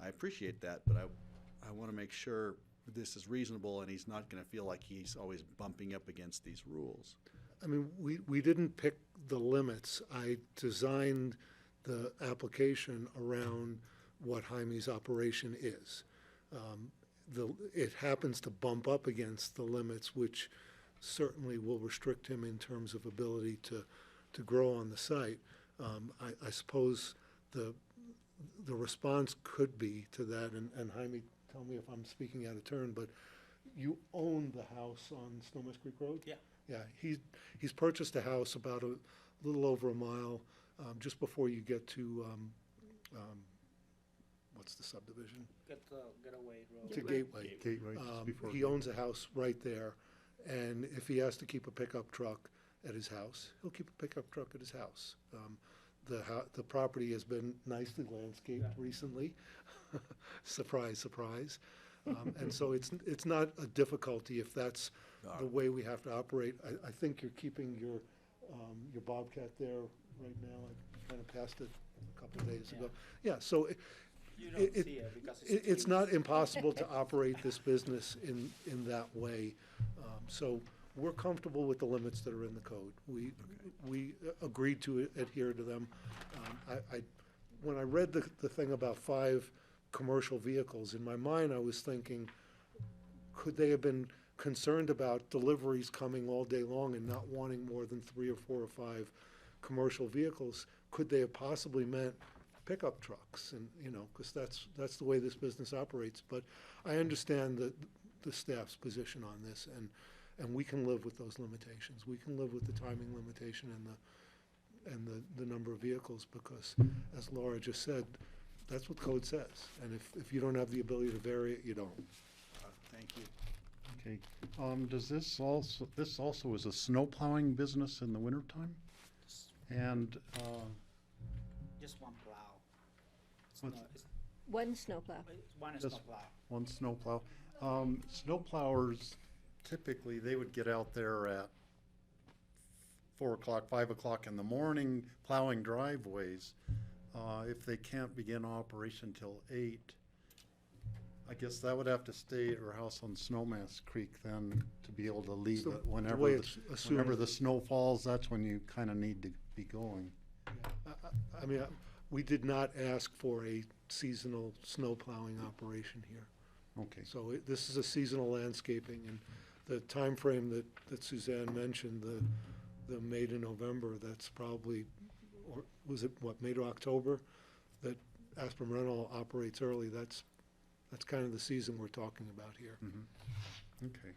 I appreciate that, but I want to make sure this is reasonable and he's not going to feel like he's always bumping up against these rules. I mean, we didn't pick the limits. I designed the application around what Jaime's operation is. It happens to bump up against the limits, which certainly will restrict him in terms of ability to grow on the site. I suppose the response could be to that, and Jaime, tell me if I'm speaking out of turn, but you own the house on Snowmass Creek Road? Yeah. Yeah, he's purchased a house about a little over a mile, just before you get to, what's the subdivision? Getaway Road. To Gateway. Gateway, just before He owns a house right there, and if he has to keep a pickup truck at his house, he'll keep a pickup truck at his house. The property has been nicely landscaped recently. Surprise, surprise. And so it's not a difficulty if that's the way we have to operate. I think you're keeping your Bobcat there right now. I kind of passed it a couple of days ago. Yeah, so You don't see it because it's not impossible to operate this business in that way. So we're comfortable with the limits that are in the code. We agreed to adhere to them. When I read the thing about 5 commercial vehicles, in my mind I was thinking, could they have been concerned about deliveries coming all day long and not wanting more than 3 or 4 or 5 commercial vehicles? Could they have possibly meant pickup trucks? And because that's the way this business operates. But I understand the staff's position on this, and we can live with those limitations. We can live with the timing limitation and and the number of vehicles, because, as Laura just said, that's what code says. And if you don't have the ability to vary it, you don't. Thank you. Okay, does this also is a snow plowing business in the wintertime? And, Just one plow. It's What's- not- it's- One snowplow. it's one Just snowplow. one snow plow. Snow plowers, typically, they would get out there at 4 o'clock, 5 o'clock in the morning, plowing driveways. If they can't begin operation till 8, I guess that would have to stay at her house on Snowmass Creek then, to be able to leave So it the whenever, way it's assumed- whenever the snow falls, that's when you kind of need to be going. I mean, we did not ask for a seasonal snow plowing operation here. Okay. So this is a seasonal landscaping, and the time frame that Suzanne mentioned, the May to November, that's probably, or was it, what, May to October? That Aspen Rental operates early, that's kind of the season we're talking about here. Okay.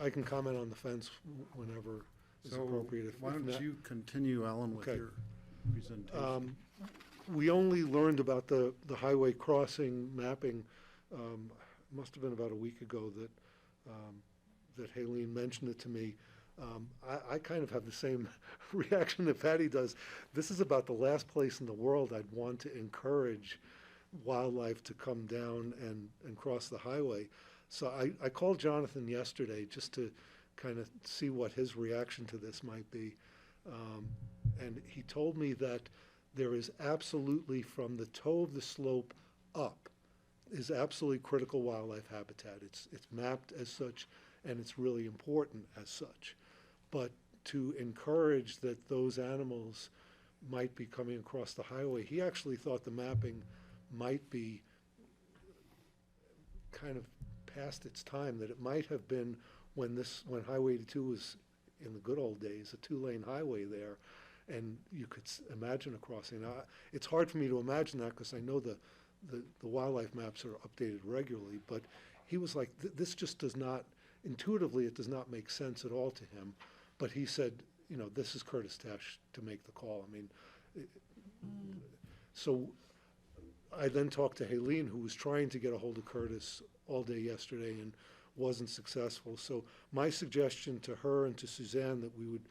I can comment on the fence whenever is So appropriate. why don't not- you continue, Alan, with Okay. your presentation? We only learned about the highway crossing mapping, must have been about a week ago that Haleen mentioned it to me. I kind of have the same reaction that Patty does. This is about the last place in the world I'd want to encourage wildlife to come down and cross the highway. So I called Jonathan yesterday just to kind of see what his reaction to this might be. And he told me that there is absolutely, from the toe of the slope up, is absolutely critical wildlife habitat. It's mapped as such, and it's really important as such. But to encourage that those animals might be coming across the highway, he actually thought the mapping might be kind of past its time, that it might have been when Highway 82 was, in the good old days, a 2-lane highway there, and you could imagine a crossing. Now, it's hard for me to imagine that, because I know the wildlife maps are updated regularly, but he was like, this just does not, intuitively, it does not make sense at all to him. But he said, this is Curtis Tesh to make the call. I mean, so I then talked to Haleen, who was trying to get a hold of Curtis all day yesterday and wasn't successful. So my suggestion to her and to Suzanne that we would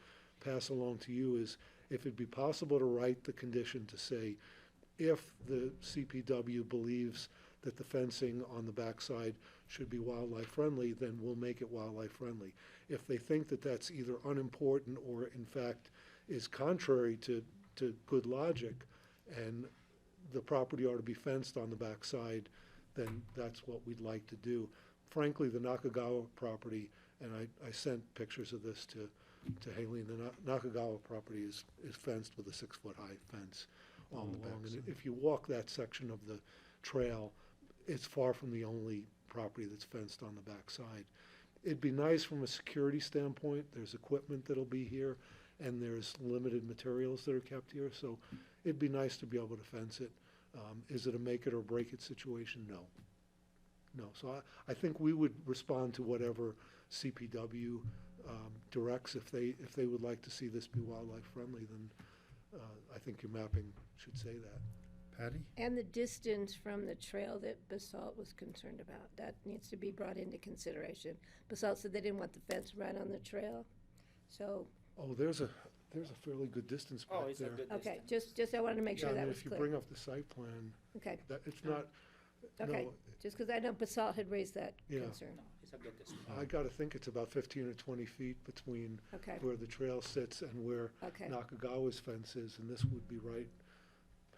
pass along to you is, if it'd be possible to write the condition to say, if the CPW believes that the fencing on the backside should be wildlife friendly, then we'll make it wildlife friendly. If they think that that's either unimportant or in fact is contrary to good logic, and the property ought to be fenced on the backside, then that's what we'd like to do. Frankly, the Nakagawa property, and I sent pictures of this to Haleen, the Nakagawa property is fenced with a 6-foot-high fence all along. And if you walk that section of the trail, it's far from the only property that's fenced on the backside. It'd be nice from a security standpoint. There's equipment that'll be here, and there's limited materials that are kept here, so it'd be nice to be able to fence it. Is it a make it or break it situation? No. No. So I think we would respond to whatever CPW directs. If they would like to see this be wildlife friendly, then I think your mapping should say that. Patty? And the distance from the trail that Basalt was concerned about, that needs to be brought into consideration. Basalt said they didn't want the fence right on the trail, so. Oh, there's a fairly good distance back it's a there. good Okay, just I wanted to make sure Yeah, I that mean, was if you clear. bring up the site plan, Okay, it's not, okay, no, just because I know Basalt had raised that Yeah. concern. It's a good distance. I gotta think it's about 15 or 20 feet between Okay. where the trail sits and where Okay. Nakagawa's fence is, and this would be right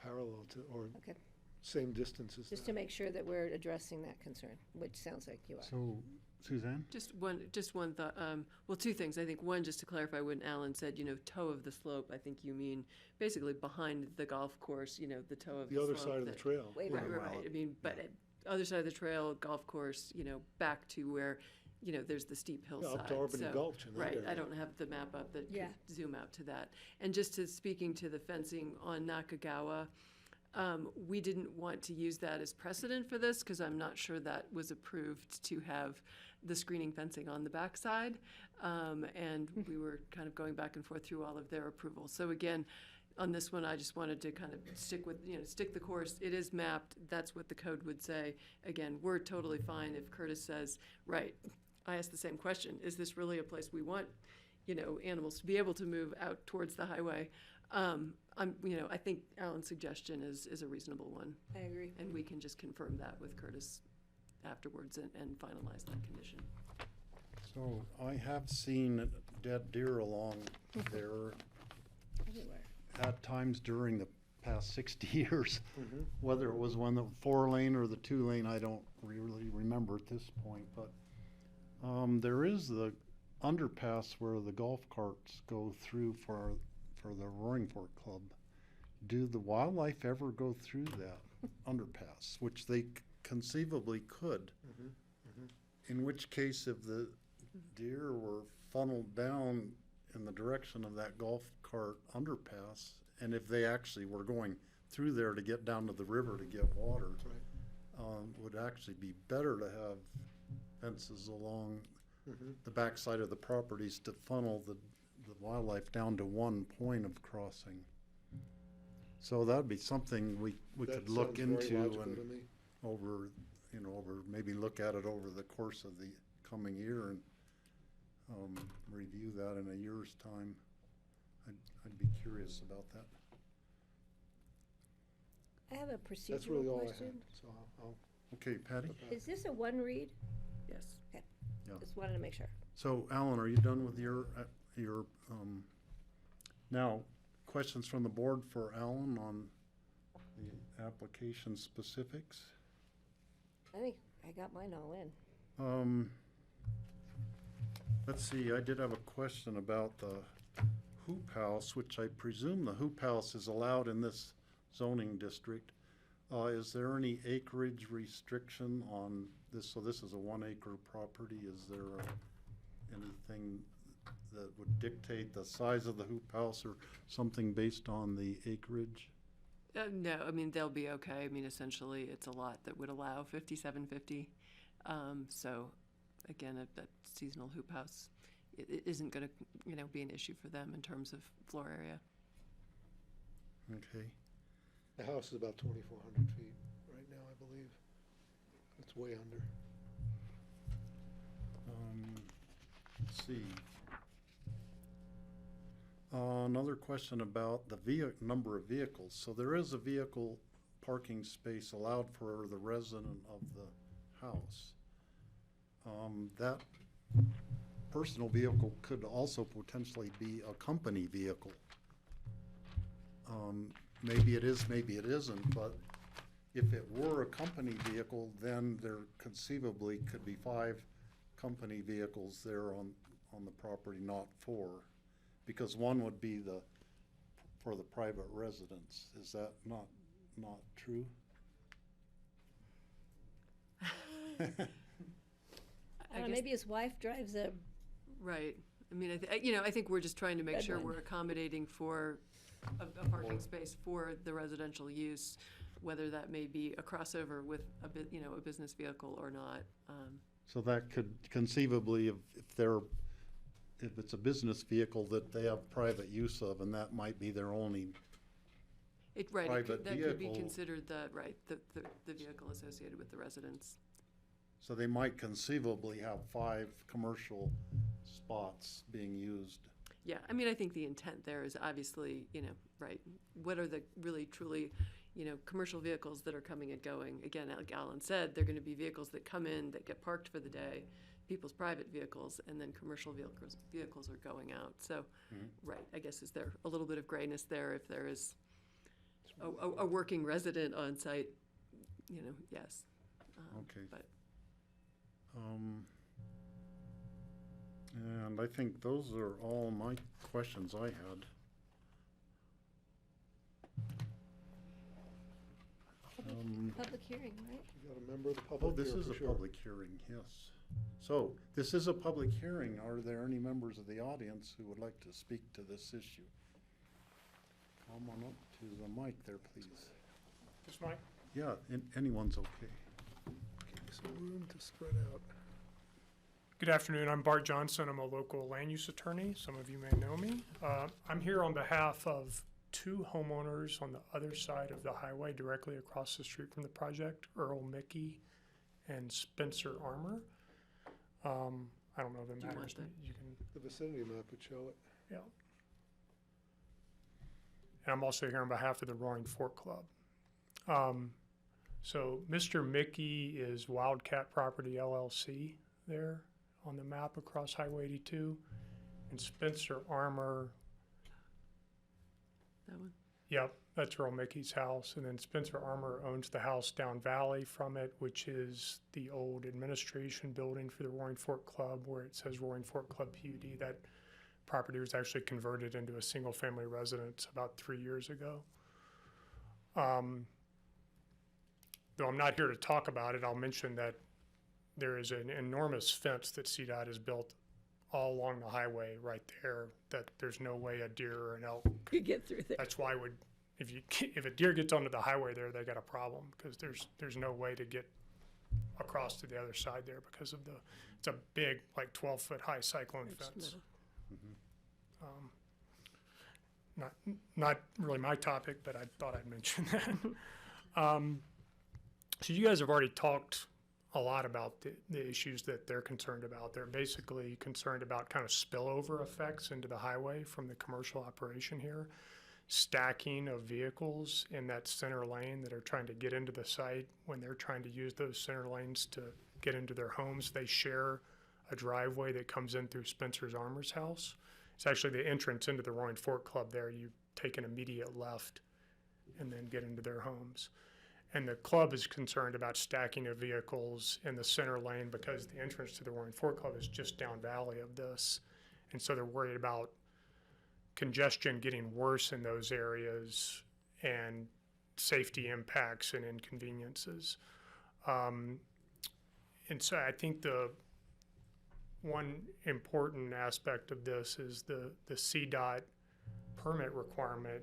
parallel to, or Okay. same distance as Just that. to make sure that we're addressing that concern, which sounds like you are. So, Suzanne? Just one thought, well, two things. I think one, just to clarify when Alan said, toe of the slope, I think you mean basically behind the golf course, the toe of the The other slope side of the that- trail. Wait, Right, right. I mean, but other side of the trail, golf course, back to where, there's the steep hillside. up to Albany So- Gulch in that Right, I area. don't have the map up that Yeah. could zoom out to that. And just to speaking to the fencing on Nakagawa, we didn't want to use that as precedent for this, because I'm not sure that was approved to have the screening fencing on the backside. And we were kind of going back and forth through all of their approvals. So again, on this one, I just wanted to kind of stick the course. It is mapped. That's what the code would say. Again, we're totally fine if Curtis says, right, I asked the same question. Is this really a place we want, animals to be able to move out towards the highway? I think Alan's suggestion is a reasonable one. I agree. And we can just confirm that with Curtis afterwards and finalize that condition. So I have seen dead deer along there Everywhere. at times during the past 60 years. Whether it was one the 4-lane or the 2-lane, I don't really remember at this point. But there is the underpass where the golf carts go through for the Roaring Fork Club. Do the wildlife ever go through that underpass, which they conceivably could? In which case, if the deer were funneled down in the direction of that golf cart underpass, and if they actually were going through there to get down to the river to get water, would actually be better to have fences along the backside of the properties to funnel the wildlife down to one point of crossing. So that'd be something we could look into and over maybe look at it over the course of the coming year and review that in a year's time. I'd be curious about that. I have a That's procedural really all I question. had, so I'll. Okay, Patty? Is this a one read? Yes. Okay. Yeah. Just wanted to make sure. So Alan, are you done with your now, questions from the board for Alan on the application specifics? I think I got mine all in. Let's see, I did have a question about the hoop house, which I presume the hoop house is allowed in this zoning district. Is there any acreage restriction on this? So this is a 1-acre property. Is there anything that would dictate the size of the hoop house or something based on the acreage? No, I mean, they'll be okay. I mean, essentially, it's a lot that would allow 5750. So, again, that seasonal hoop house it isn't going to, be an issue for them in terms of floor area. Okay. The house is about 2,400 feet right now, I believe. It's way under. Let's see. Another question about the number of vehicles. So there is a vehicle parking space allowed for the resident of the house. That personal vehicle could also potentially be a company vehicle. Maybe it is, maybe it isn't, but if it were a company vehicle, then there conceivably could be 5 company vehicles there on the property, not 4. Because one would be for the private residence. Is that not true? I don't know, maybe his wife drives a. Right. I mean, I think we're just trying to make sure we're accommodating for a parking space for the residential use, whether that may be a crossover with a business vehicle or not. So that could conceivably, if it's a business vehicle that they have private use of, and that might be their only private that vehicle. could be considered the vehicle associated with the residence. So they might conceivably have 5 commercial spots being used. Yeah, I mean, I think the intent there is obviously, right, what are the really, truly, commercial vehicles that are coming and going? Again, like Alan said, they're going to be vehicles that come in, that get parked for the day, people's private vehicles, and then commercial vehicles are going out. So, right, I guess is there a little bit of grayness there if there is a working resident on site, yes. Okay. But and I think those are all my questions I had. Public hearing, right? You got a member of the Oh, public this here is for a sure. public hearing, yes. So, this is a public hearing. Are there any members of the audience who would like to speak to this issue? Come on up to the mic there, please. This mic? Yeah, anyone's okay. Give me some room to spread out. Good afternoon. I'm Bart Johnson. I'm a local land use attorney. Some of you may know me. I'm here on behalf of two homeowners on the other side of the highway, directly across the street from the project, Earl Mickey and Spencer Armour. I don't know if it Do you want matters. that? You can, The vicinity map would show it. yeah. And I'm also here on behalf of the Roaring Fork Club. So Mr. Mickey is Wildcat Property LLC there on the map across Highway 82. And Spencer Armour, That one? yep, that's Earl Mickey's house. And then Spencer Armour owns the house down valley from it, which is the old administration building for the Roaring Fork Club, where it says Roaring Fork Club PUD. That property was actually converted into a single-family residence about 3 years ago. Though I'm not here to talk about it, I'll mention that there is an enormous fence that CDOT has built all along the highway right there, that there's no way a deer or an elk Could get through there. That's why if a deer gets onto the highway there, they got a problem, because there's no way to get across to the other side there because of it's a big, like 12-foot high cyclone fence. Not really my topic, but I thought I'd mention that. So you guys have already talked a lot about the issues that they're concerned about. They're basically concerned about kind of spillover effects into the highway from the commercial operation here, stacking of vehicles in that center lane that are trying to get into the site. When they're trying to use those center lanes to get into their homes, they share a driveway that comes in through Spencer's Armour's house. It's actually the entrance into the Roaring Fork Club there. You take an immediate left and then get into their homes. And the club is concerned about stacking of vehicles in the center lane because the entrance to the Roaring Fork Club is just down valley of this. And so they're worried about congestion getting worse in those areas and safety impacts and inconveniences. And so I think the one important aspect of this is the CDOT permit requirement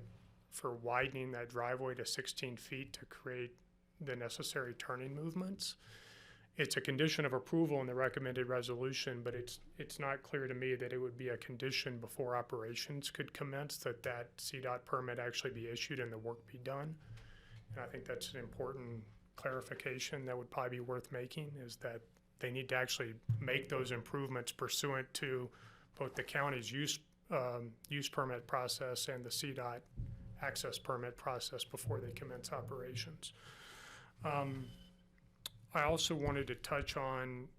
for widening that driveway to 16 feet to create the necessary turning movements. It's a condition of approval in the recommended resolution, but it's not clear to me that it would be a condition before operations could commence that CDOT permit actually be issued and the work be done. And I think that's an important clarification that would probably be worth making, is that they need to actually make those improvements pursuant to both the county's use permit process and the CDOT access permit process before they commence operations. I also wanted to touch on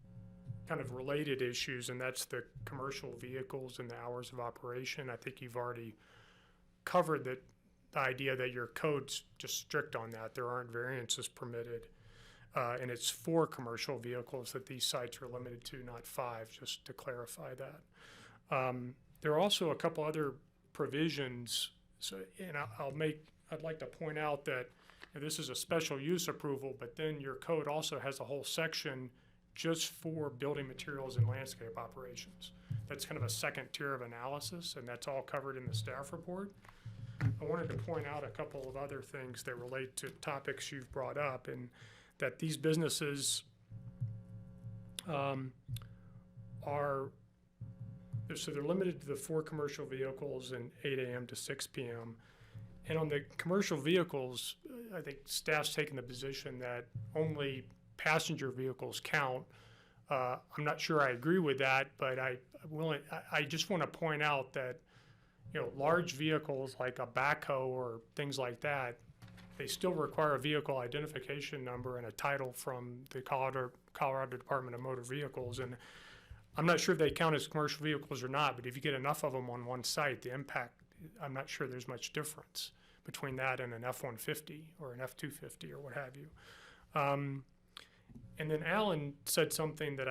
kind of related issues, and that's the commercial vehicles and the hours of operation. I think you've already covered the idea that your code's just strict on that. There aren't variances permitted. And it's 4 commercial vehicles that these sites are limited to, not 5, just to clarify that. There are also a couple other provisions. So, and I'd like to point out that this is a special use approval, but then your code also has a whole section just for building materials and landscape operations. That's kind of a second tier of analysis, and that's all covered in the staff report. I wanted to point out a couple of other things that relate to topics you've brought up, and that these businesses so they're limited to the 4 commercial vehicles and 8 a.m. to 6 p.m. And on the commercial vehicles, I think staff's taken the position that only passenger vehicles count. I'm not sure I agree with that, but I just want to point out that, large vehicles like a backhoe or things like that, they still require a vehicle identification number and a title from the Colorado Department of Motor Vehicles. And I'm not sure if they count as commercial vehicles or not, but if you get enough of them on one site, the impact, I'm not sure there's much difference between that and an F-150 or an F-250 or what have you. And then Alan said something that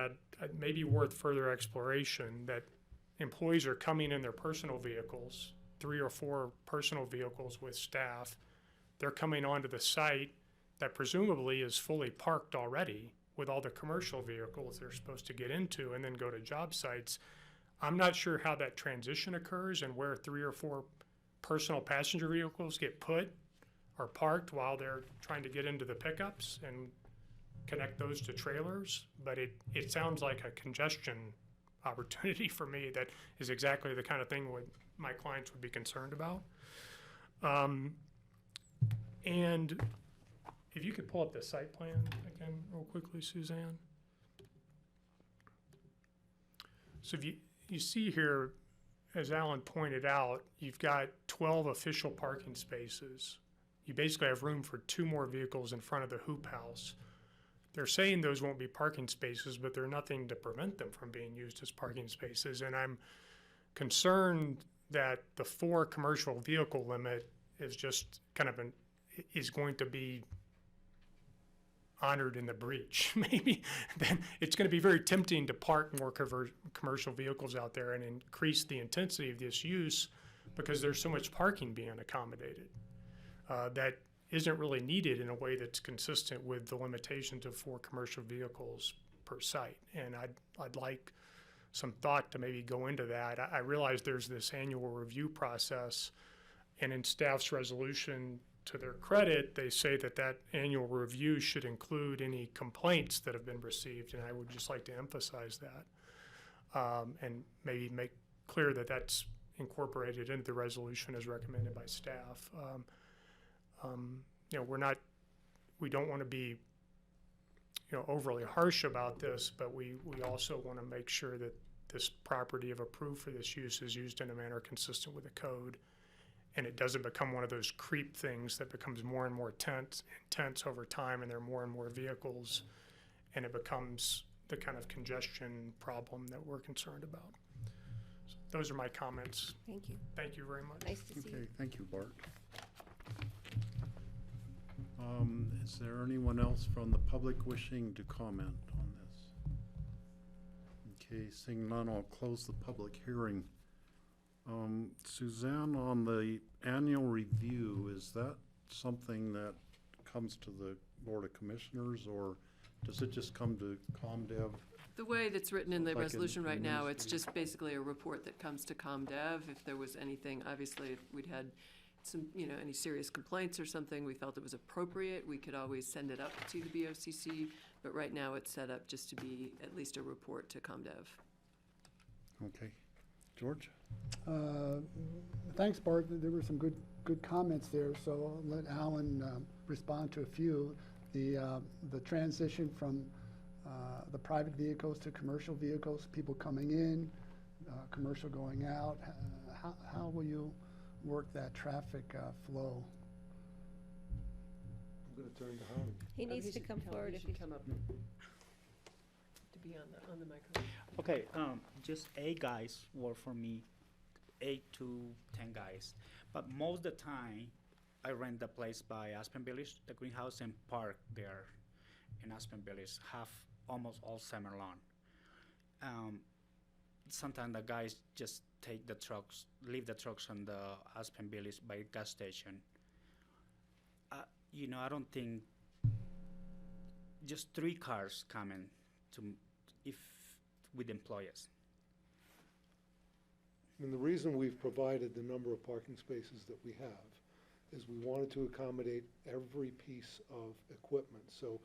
may be worth further exploration, that employees are coming in their personal vehicles, 3 or 4 personal vehicles with staff. They're coming onto the site that presumably is fully parked already with all the commercial vehicles they're supposed to get into and then go to job sites. I'm not sure how that transition occurs and where 3 or 4 personal passenger vehicles get put or parked while they're trying to get into the pickups. And connect those to trailers, but it sounds like a congestion opportunity for me that is exactly the kind of thing what my clients would be concerned about. And if you could pull up the site plan again real quickly, Suzanne. So if you see here, as Alan pointed out, you've got 12 official parking spaces. You basically have room for 2 more vehicles in front of the hoop house. They're saying those won't be parking spaces, but there's nothing to prevent them from being used as parking spaces. And I'm concerned that the 4 commercial vehicle limit is just kind of is going to be honored in the breach. Maybe then it's going to be very tempting to park more commercial vehicles out there and increase the intensity of this use because there's so much parking being accommodated that isn't really needed in a way that's consistent with the limitations of 4 commercial vehicles per site. And I'd like some thought to maybe go into that. I realize there's this annual review process, and in staff's resolution, to their credit, they say that that annual review should include any complaints that have been received, and I would just like to emphasize that and maybe make clear that that's incorporated into the resolution as recommended by staff. You know, we don't want to be, you know, overly harsh about this, but we also want to make sure that this property, if approved for this use, is used in a manner consistent with the code, and it doesn't become one of those creep things that becomes more and more intense over time, and there are more and more vehicles, and it becomes the kind of congestion problem that we're concerned about. So those are my comments. Thank you. Thank you very much. Nice to see you. Okay, thank you, Bart. Is there anyone else from the public wishing to comment on this? Okay, seeing none, I'll close the public hearing. Suzanne, on the annual review, is that something that comes to the Board of Commissioners, or does it just come to ComDev? The way that's written in the Like in resolution right now, it's newsfeed? just basically a report that comes to ComDev. If there was anything, obviously, if we'd had some, you know, any serious complaints or something, we felt it was appropriate, we could always send it up to the BOCC, but right now it's set up just to be at least a report to ComDev. Okay. George? Thanks, Bart. There were some good comments there, so I'll let Alan respond to a few. The transition from the private vehicles to commercial vehicles, people coming in, commercial going out. How will you work that traffic flow? I'm going to turn to Howard. He needs to come forward if he's. Come up to be on the microphone. Okay, just 8 guys work for me, 8 to 10 guys. But most of the time, I rent the place by Aspen Village, the greenhouse, and park there in Aspen Village, almost all summer long. Sometimes the guys just take the trucks, leave the trucks on the Aspen Village by gas station. You know, I don't think just 3 cars coming with employees. And the reason we've provided the number of parking spaces that we have is we wanted to accommodate every piece of equipment. So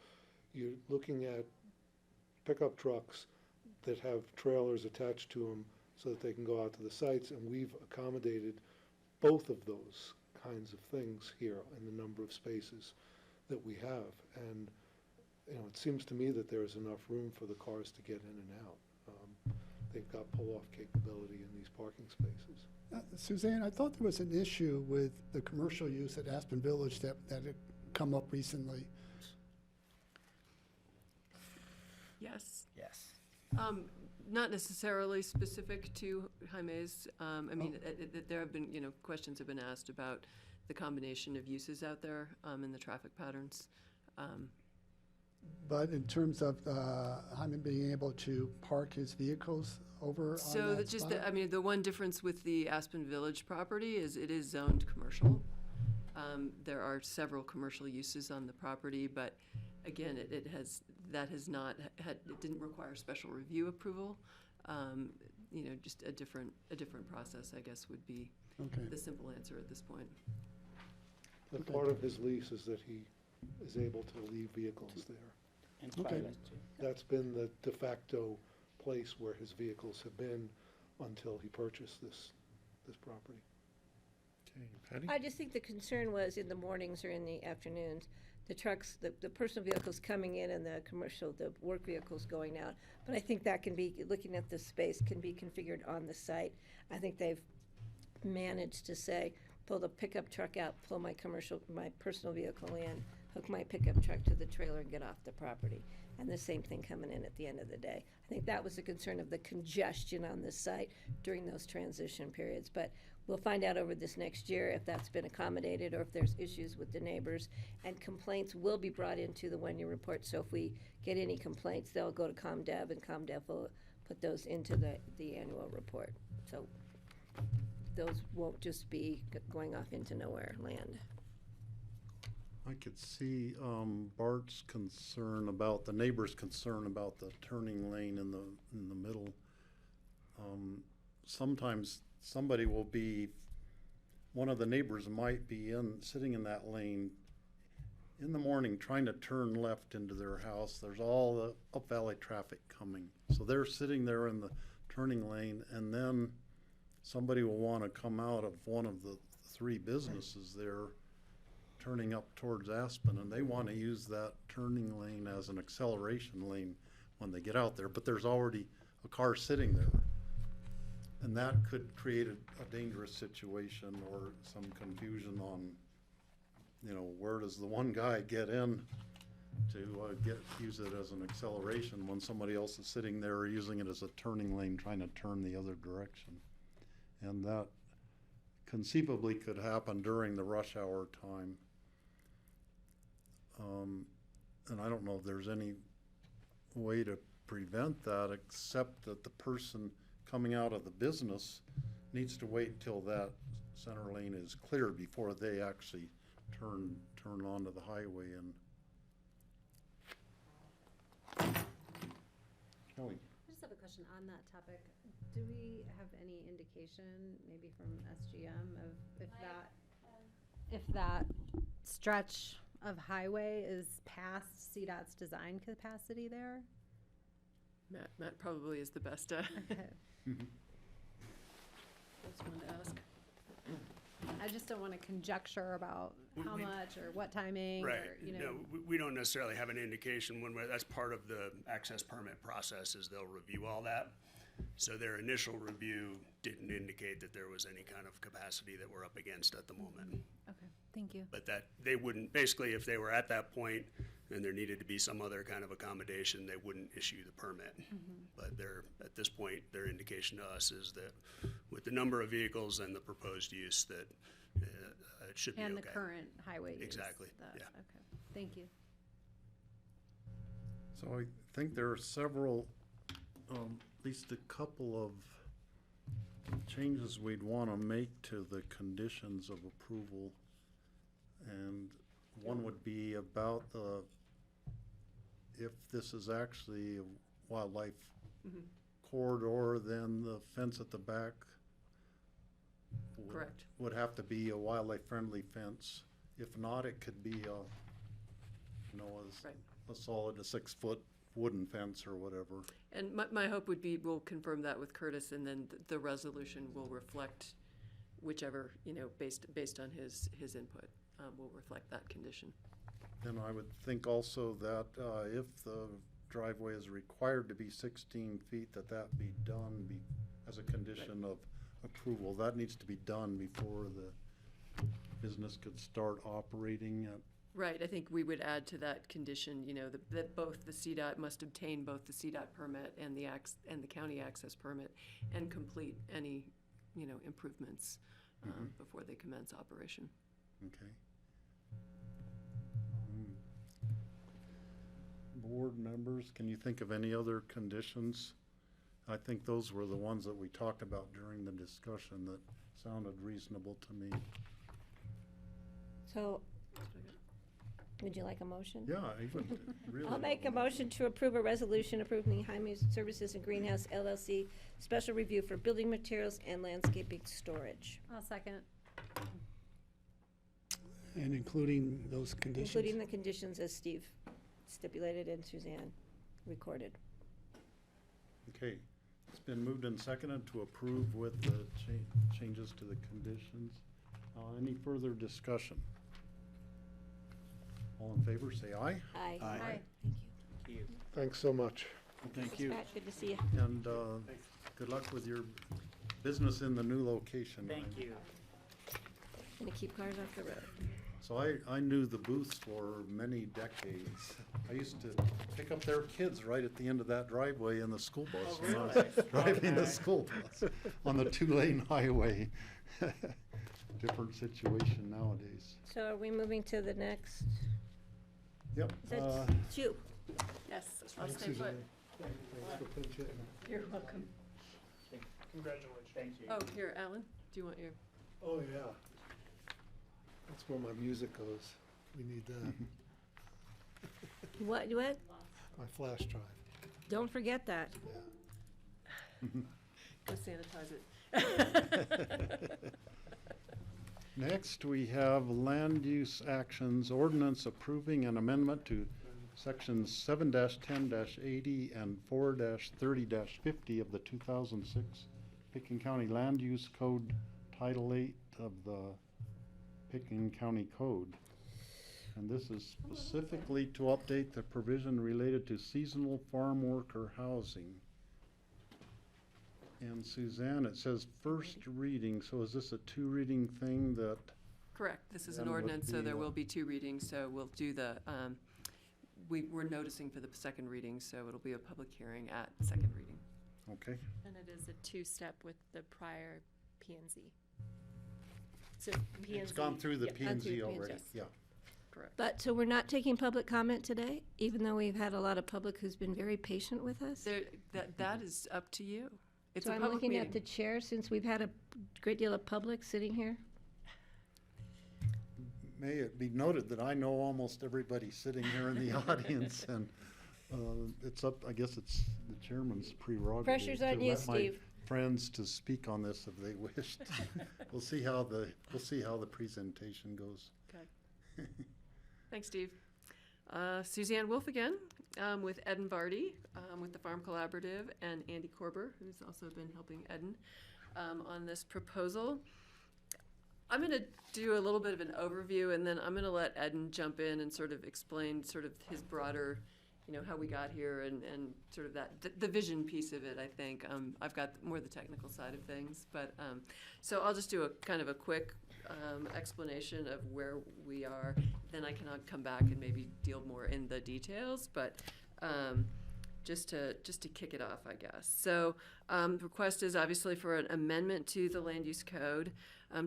you're looking at pickup trucks that have trailers attached to them so that they can go out to the sites, and we've accommodated both of those kinds of things here in the number of spaces that we have. And you know, it seems to me that there's enough room for the cars to get in and out. They've got pull-off capability in these parking spaces. Suzanne, I thought there was an issue with the commercial use at Aspen Village that had come up recently. Yes. Yes. Not necessarily specific to Jaime's. I mean, there have been, you know, questions have been asked about the combination of uses out there and the traffic patterns. But in terms of Jaime being able to park his vehicles over So on that just, spot? I mean, the one difference with the Aspen Village property is it is zoned commercial. There are several commercial uses on the property, but again, it didn't require special review approval. You know, just a different process, I guess, would be the simple answer at this point. The part of his lease is that he is able to leave vehicles there. Okay. inspired us to. That's been the de facto place where his vehicles have been until he purchased this property. Okay, Patty? I just think the concern was in the mornings or in the afternoons, the trucks, the personal vehicles coming in and the commercial, the work vehicles going out. But I think that can be, looking at this space, can be configured on the site. I think they've managed to say, pull the pickup truck out, pull my personal vehicle in, hook my pickup truck to the trailer and get off the property. And the same thing coming in at the end of the day. I think that was a concern of the congestion on this site during those transition periods. But we'll find out over this next year if that's been accommodated or if there's issues with the neighbors. And complaints will be brought into the one-year report. So if we get any complaints, they'll go to ComDev, and ComDev will put those into the annual report. So those won't just be going off into nowhere land. I could see Bart's concern about, the neighbor's concern about the turning lane in the middle. Sometimes somebody will be, one of the neighbors might be sitting in that lane in the morning trying to turn left into their house. There's all the up valley traffic coming. So they're sitting there in the turning lane, and then somebody will want to come out of one of the 3 businesses there turning up towards Aspen, and they want to use that turning lane as an acceleration lane when they get out there, but there's already a car sitting there. And that could create a dangerous situation or some confusion on, where does the one guy get in to use it as an acceleration when somebody else is sitting there using it as a turning lane trying to turn the other direction. And that conceivably could happen during the rush hour time. And I don't know if there's any way to prevent that, except that the person coming out of the business needs to wait till that center lane is clear before they actually turn onto the highway. And Kelly. I just have a question on that topic. Do we have any indication, maybe from SGM, of if that stretch of highway is past CDOT's design capacity there? Matt probably is the best. Okay. That's one to ask. I just don't want to conjecture about how much or what timing. Right. Or, No, we don't necessarily have an indication when that's part of the access permit process, is they'll review all that. So their initial review didn't indicate that there was any kind of capacity that we're up against at the moment. Okay, thank you. But that they wouldn't, basically, if they were at that point and there needed to be some other kind of accommodation, they wouldn't issue the permit. But at this point, their indication to us is that with the number of vehicles and the proposed use, that it should be okay. And the current highway use. Exactly, yeah. Okay, thank you. so I think there are several, at least a couple of changes we'd want to make to the conditions of approval. And one would be about if this is actually a wildlife corridor, then the fence at the back Correct. would have to be a wildlife friendly fence. If not, it could be a solid, a 6-foot wooden fence or whatever. And my hope would be we'll confirm that with Curtis, and then the resolution will reflect whichever, based on his input, will reflect that condition. And I would think also that if the driveway is required to be 16 feet, that be done as a condition of approval. That needs to be done before the business could start operating. Right, I think we would add to that condition, that both the CDOT must obtain both the CDOT permit and the county access permit and complete any, improvements before they commence operation. Okay. Board members, can you think of any other conditions? I think those were the ones that we talked about during the discussion that sounded reasonable to me. So, would you like a motion? Yeah, even really. I'll make a motion to approve a resolution approving Jaime Services and Greenhouse LLC special review for building materials and landscaping storage. I'll second. And including those conditions? Including the conditions as Steve stipulated and Suzanne recorded. Okay, it's been moved and seconded to approve with the changes to the conditions. Any further discussion? All in favor, say aye. Aye. Aye. Thank you. Thanks so much. Thank Thanks, you. Pat. Good to see you. And good luck with your business in the new location. Thank you. Gonna keep cars off the road. So I knew the booths for many decades. I used to pick up their kids right at the end of that driveway in the school bus. When I was driving the school bus on the 2-lane highway. Different situation nowadays. So are we moving to the next? Yep. Is that it's you? Yes, I'll Thanks, stay put. Suzanne. Thanks for pinch hitting. You're welcome. Congratulations. Thank you. Oh, here, Alan, do you want your? Oh, yeah. That's where my music goes. We need that. What? My flash drive. Don't forget that. Go sanitize it. Next, we have land use actions ordinance approving an amendment to sections 7-10-80 and 4-30-50 of the 2006 Pickens County Land Use Code, Title 8 of the Pickens County Code. And this is specifically to update the provision related to seasonal farm worker housing. And Suzanne, it says first reading, so is this a 2-reading thing that? Correct, this is an Then would ordinance, so be, there will be 2 readings, so we'll do the, we're noticing for the second reading, so it'll be a public hearing at second reading. Okay. And it is a 2-step with the prior P and Z. So P and Z. It's gone through the yeah, P and through Z P and already, Z. yeah. Correct. But, so we're not taking public comment today, even though we've had a lot of public who's been very patient with us? There, that is up to you. It's So a I'm public looking meeting. at the chair, since we've had a great deal of public sitting here. May it be noted that I know almost everybody sitting here in the audience, and it's up, I guess it's the chairman's prerogative. Pressure's on to you, let my Steve. friends to speak on this if they wished. We'll see how the presentation goes. Okay. Thanks, Steve. Suzanne Wolf again, with Eden Vardy, with the Farm Collaborative, and Andy Korber, who's also been helping Eden on this proposal. I'm going to do a little bit of an overview, and then I'm going to let Eden jump in and sort of explain sort of his broader, how we got here and sort of that, the vision piece of it, I think. I've got more the technical side of things, but so I'll just do a kind of a quick explanation of where we are. Then I can come back and maybe deal more in the details, but just to kick it off, I guess. So the request is obviously for an amendment to the land use code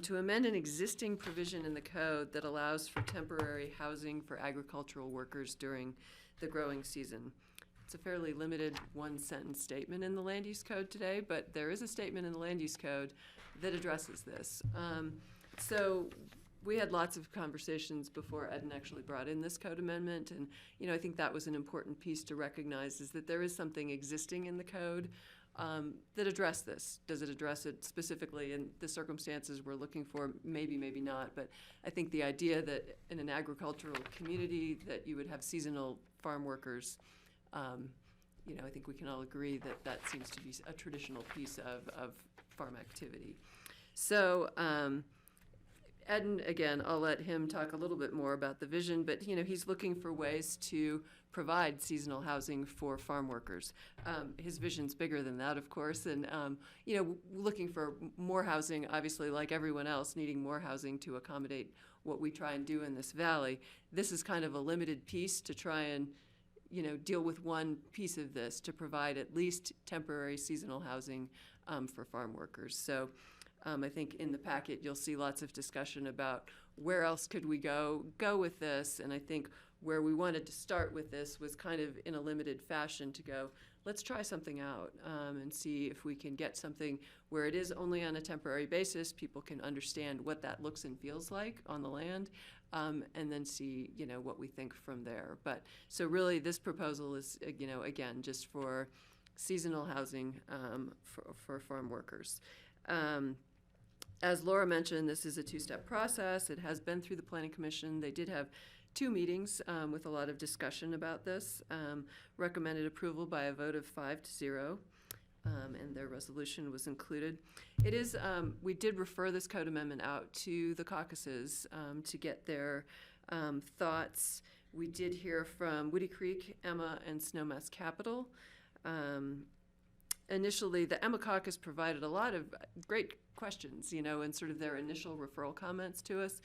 to amend an existing provision in the code that allows for temporary housing for agricultural workers during the growing season. It's a fairly limited 1-sentence statement in the land use code today, but there is a statement in the land use code that addresses this. So we had lots of conversations before Eden actually brought in this code amendment, and I think that was an important piece to recognize, is that there is something existing in the code that address this. Does it address it specifically in the circumstances we're looking for? Maybe, maybe not, but I think the idea that in an agricultural community that you would have seasonal farm workers, I think we can all agree that that seems to be a traditional piece of farm activity. So Eden, again, I'll let him talk a little bit more about the vision, but he's looking for ways to provide seasonal housing for farm workers. His vision's bigger than that, of course, and looking for more housing, obviously, like everyone else, needing more housing to accommodate what we try and do in this valley. This is kind of a limited piece to try and deal with one piece of this, to provide at least temporary seasonal housing for farm workers. So I think in the packet you'll see lots of discussion about where else could we go with this, and I think where we wanted to start with this was kind of in a limited fashion to go, let's try something out and see if we can get something where it is only on a temporary basis, people can understand what that looks and feels like on the land, and then see, what we think from there. But so really this proposal is, again, just for seasonal housing for farm workers. As Laura mentioned, this is a 2-step process. It has been through the Planning Commission. They did have 2 meetings with a lot of discussion about this. Recommended approval by a vote of 5-0. And their resolution was included. It is, we did refer this code amendment out to the caucuses to get their thoughts. We did hear from Woody Creek, Emma, and Snowmass Capital. Initially, the Emma caucus provided a lot of great questions, and sort of their initial referral comments to us.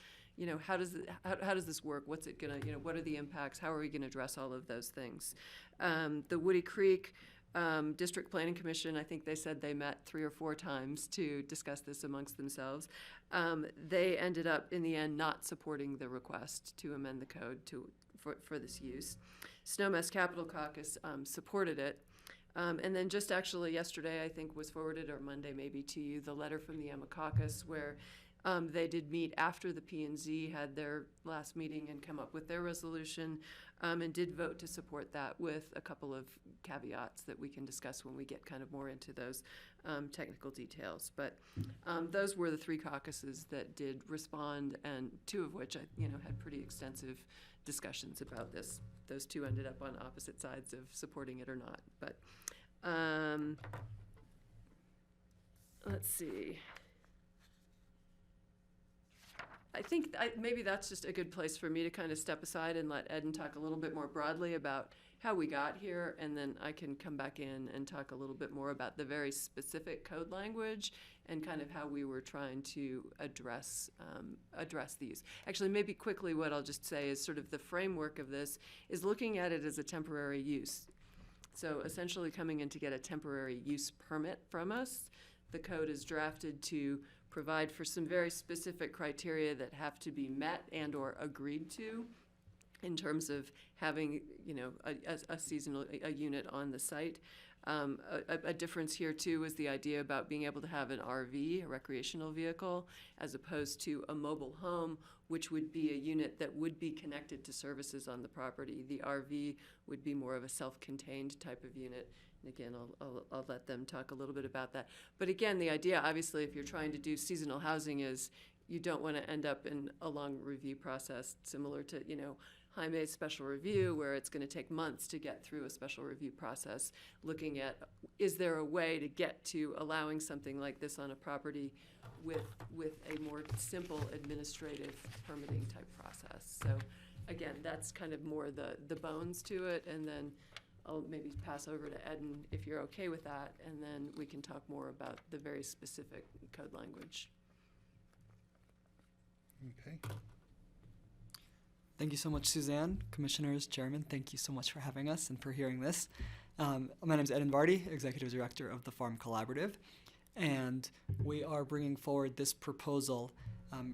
How does this work? What's it gonna, what are the impacts? How are we gonna address all of those things? The Woody Creek District Planning Commission, I think they said they met 3 or 4 times to discuss this amongst themselves. They ended up, in the end, not supporting the request to amend the code for this use. Snowmass Capital Caucus supported it. And then just actually yesterday, I think, was forwarded, or Monday maybe, to you, the letter from the Emma Caucus where they did meet after the P&Z had their last meeting and come up with their resolution, and did vote to support that with a couple of caveats that we can discuss when we get kind of more into those technical details. But those were the 3 caucuses that did respond, and 2 of which had pretty extensive discussions about this. Those 2 ended up on opposite sides of supporting it or not. But let's see. I think maybe that's just a good place for me to kind of step aside and let Eden talk a little bit more broadly about how we got here, and then I can come back in and talk a little bit more about the very specific code language and kind of how we were trying to address these. Actually, maybe quickly what I'll just say is sort of the framework of this is looking at it as a temporary use. So essentially coming in to get a temporary use permit from us. The code is drafted to provide for some very specific criteria that have to be met and or agreed to in terms of having, a seasonal unit on the site. A difference here too is the idea about being able to have an RV, a recreational vehicle, as opposed to a mobile home, which would be a unit that would be connected to services on the property. The RV would be more of a self-contained type of unit. And again, I'll let them talk a little bit about that. But again, the idea, obviously, if you're trying to do seasonal housing, is you don't want to end up in a long review process similar to, Jaime's special review, where it's going to take months to get through a special review process, looking at, is there a way to get to allowing something like this on a property with a more simple administrative permitting type process. So again, that's kind of more the bones to it, and then I'll maybe pass over to Eden if you're okay with that, and then we can talk more about the very specific code language. Okay. Thank you so much, Suzanne, Commissioners, Chairman. Thank you so much for having us and for hearing this. My name is Eden Vardy, Executive Director of the Farm Collaborative, and we are bringing forward this proposal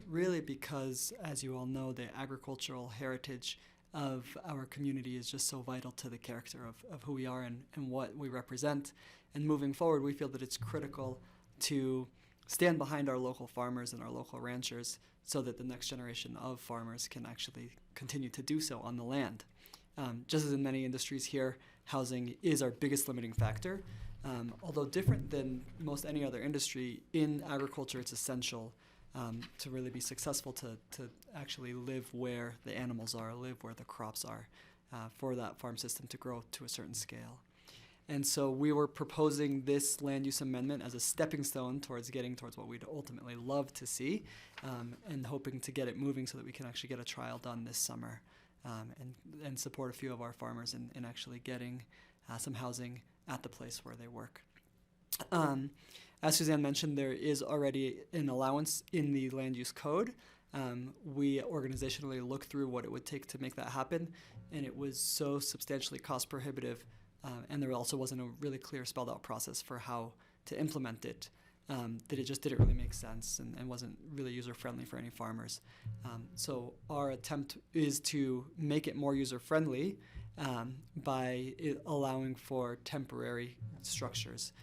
really because, as you all know, the agricultural heritage of our community is just so vital to the character of who we are and what we represent. And moving forward, we feel that it's critical to stand behind our local farmers and our local ranchers so that the next generation of farmers can actually continue to do so on the land. Just as in many industries here, housing is our biggest limiting factor. Although different than most any other industry, in agriculture it's essential to really be successful to actually live where the animals are, live where the crops are, for that farm system to grow to a certain scale. And so we were proposing this land use amendment as a stepping stone towards getting towards what we'd ultimately love to see, and hoping to get it moving so that we can actually get a trial done this summer, and support a few of our farmers in actually getting some housing at the place where they work. As Suzanne mentioned, there is already an allowance in the land use code. We organizationally looked through what it would take to make that happen, and it was so substantially cost prohibitive, and there also wasn't a really clear spelled out process for how to implement it, that it just didn't really make sense and wasn't really user friendly for any farmers. So our attempt is to make it more user friendly by allowing for temporary structures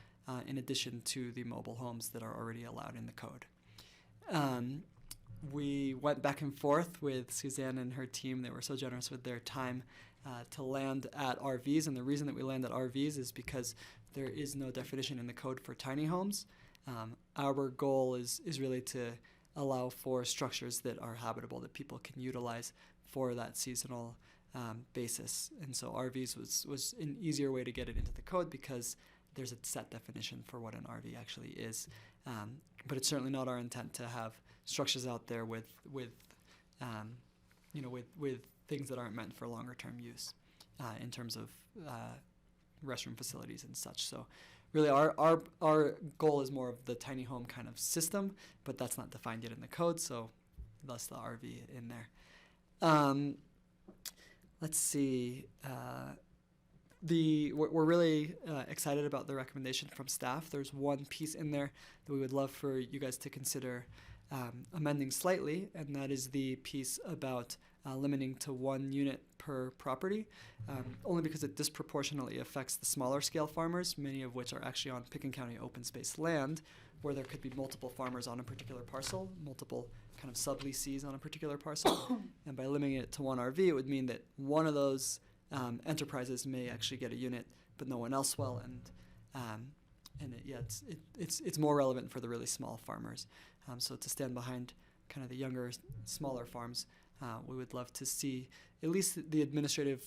in addition to the mobile homes that are already allowed in the code. We went back and forth with Suzanne and her team. They were so generous with their time to land at RVs, and the reason that we land at RVs is because there is no definition in the code for tiny homes. Our goal is really to allow for structures that are habitable that people can utilize for that seasonal basis. And so RVs was an easier way to get it into the code because there's a set definition for what an RV actually is. But it's certainly not our intent to have structures out there with things that aren't meant for longer term use in terms of restroom facilities and such. So really our goal is more of the tiny home kind of system, but that's not defined yet in the code, so thus the RV in there. Let's see. We're really excited about the recommendation from staff. There's one piece in there that we would love for you guys to consider amending slightly, and that is the piece about limiting to 1 unit per property, only because it disproportionately affects the smaller scale farmers, many of which are actually on Pickens County open space land, where there could be multiple farmers on a particular parcel, multiple kind of subleasees on a particular parcel. And by limiting it to 1 RV, it would mean that one of those enterprises may actually get a unit, but no one else will, it's more relevant for the really small farmers. So to stand behind kind of the younger, smaller farms, we would love to see at least the administrative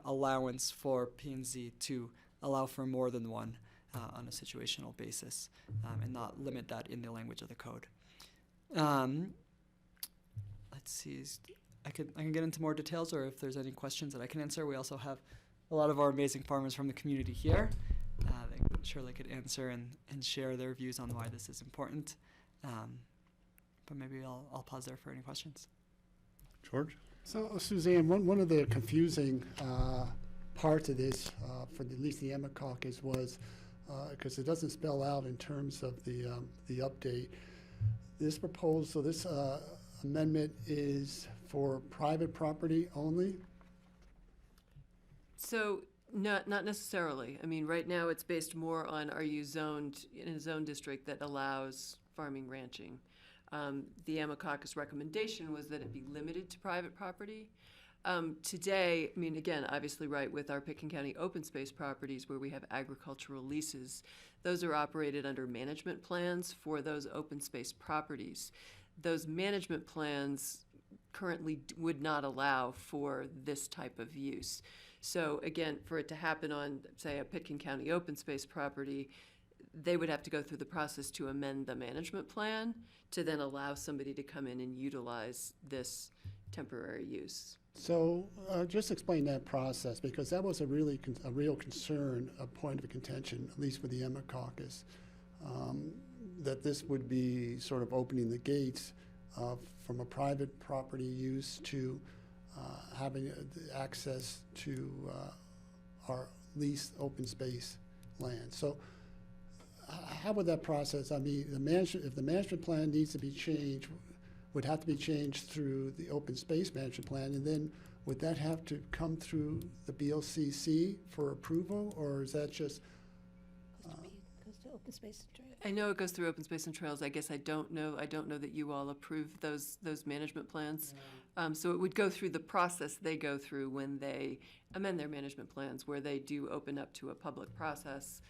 allowance for P&Z to allow for more than 1 on a situational basis, and not limit that in the language of the code. Let's see. I can get into more details, or if there's any questions that I can answer. We also have a lot of our amazing farmers from the community here. I'm sure they could answer and share their views on why this is important. But maybe I'll pause there for any questions. George? So, Suzanne, one of the confusing parts of this, for at least the Emmett Caucus, was because it doesn't spell out in terms of the update. This proposal, this amendment is for private property only? So not necessarily. I mean, right now it's based more on, are you zoned in a zone district that allows farming, ranching? The Amacaucus recommendation was that it be limited to private property. Today, I mean, again, obviously, right, with our Pickens County open space properties where we have agricultural leases, those are operated under management plans for those open space properties. Those management plans currently would not allow for this type of use. So again, for it to happen on, say, a Pickens County open space property, they would have to go through the process to amend the management plan to then allow somebody to come in and utilize this temporary use. So just explain that process, because that was a real concern, a point of contention, at least for the Emmett Caucus, that this would be sort of opening the gates from a private property use to having access to our leased open space land. So how would that process, I mean, if the management plan needs to be changed, would have to be changed through the open space management plan, and then would that have to come through the BOCC for approval, or is that just? Goes to open space and trails. I know it goes through open space and trails. I guess I don't know that you all approve those management plans. So it would go through the process they go through when they amend their management plans, where they do open up to a public process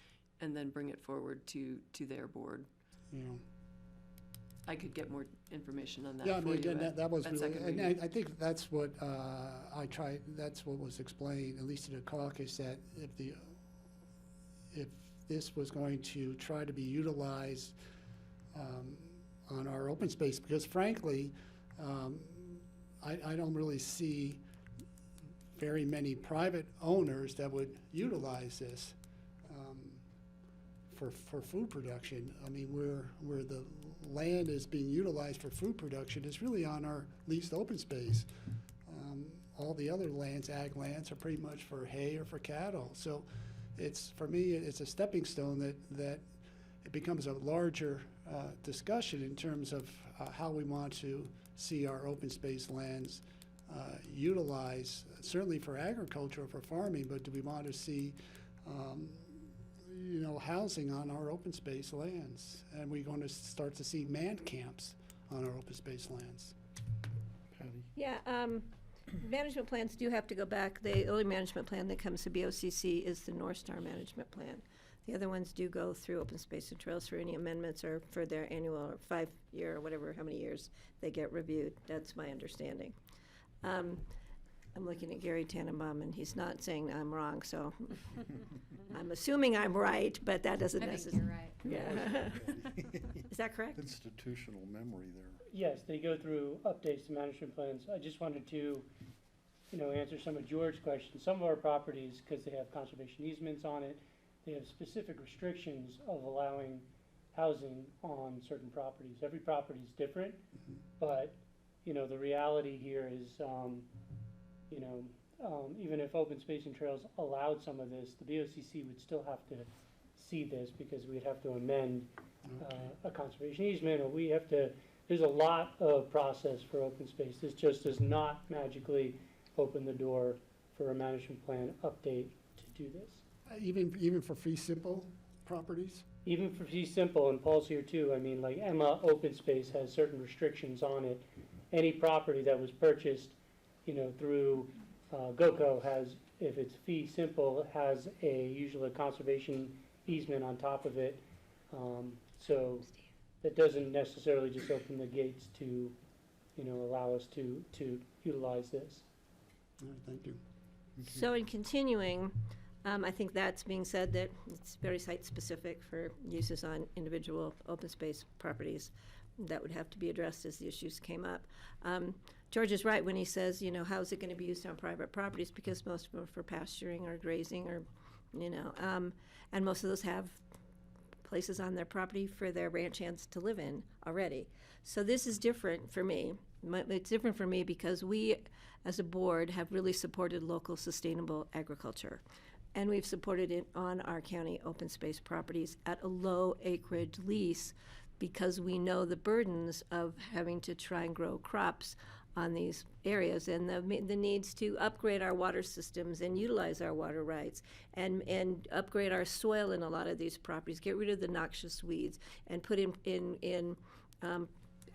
and then bring it forward to their board. Yeah. I could get more information on that. Yeah, I mean, for you again, that was at really, second and reading. I think that's what that's what was explained, at least to the caucus, that if this was going to try to be utilized on our open space, because frankly, I don't really see very many private owners that would utilize this for food production. I mean, where the land is being utilized for food production is really on our leased open space. All the other lands, ag lands, are pretty much for hay or for cattle. So it's, for me, it's a stepping stone that it becomes a larger discussion in terms of how we want to see our open space lands utilized, certainly for agriculture or for farming, but do we want to see housing on our open space lands? And we're going to start to see man camps on our open space lands. Patty? Yeah, management plans do have to go back. The only management plan that comes to BOCC is the North Star management plan. The other ones do go through open space and trails for any amendments or for their annual or 5-year or whatever, how many years they get reviewed. That's my understanding. I'm looking at Gary Tannenbaum, and he's not saying I'm wrong, so I'm assuming I'm right, but that doesn't necessarily. You're right. Yeah. Is that correct? Institutional memory there. Yes, they go through updates to management plans. I just wanted to, answer some of George's questions. Some of our properties, because they have conservation easements on it, they have specific restrictions of allowing housing on certain properties. Every property is different, but, the reality here is, even if open space and trails allowed some of this, the BOCC would still have to see this because we'd have to amend a conservation easement, or there's a lot of process for open space. This just does not magically open the door for a management plan update to do this. Even for fee simple properties? Even for fee simple, and Paul's here too, I mean, like Emma Open Space has certain restrictions on it. Any property that was purchased, through GOCO has, if it's fee simple, has usually a conservation easement on top of it. So that doesn't necessarily just open the gates to, allow us to utilize this. All right, thank you. So in continuing, I think that's being said that it's very site-specific for uses on individual open space properties. That would have to be addressed as the issues came up. George is right when he says, how is it going to be used on private properties, because most of them are for pasturing or grazing or, and most of those have places on their property for their ranch hands to live in already. So this is different for me. It's different for me because we, as a board, have really supported local sustainable agriculture. And we've supported it on our county open space properties at a low acreage lease because we know the burdens of having to try and grow crops on these areas and the needs to upgrade our water systems and utilize our water rights and upgrade our soil in a lot of these properties, get rid of the noxious weeds and put in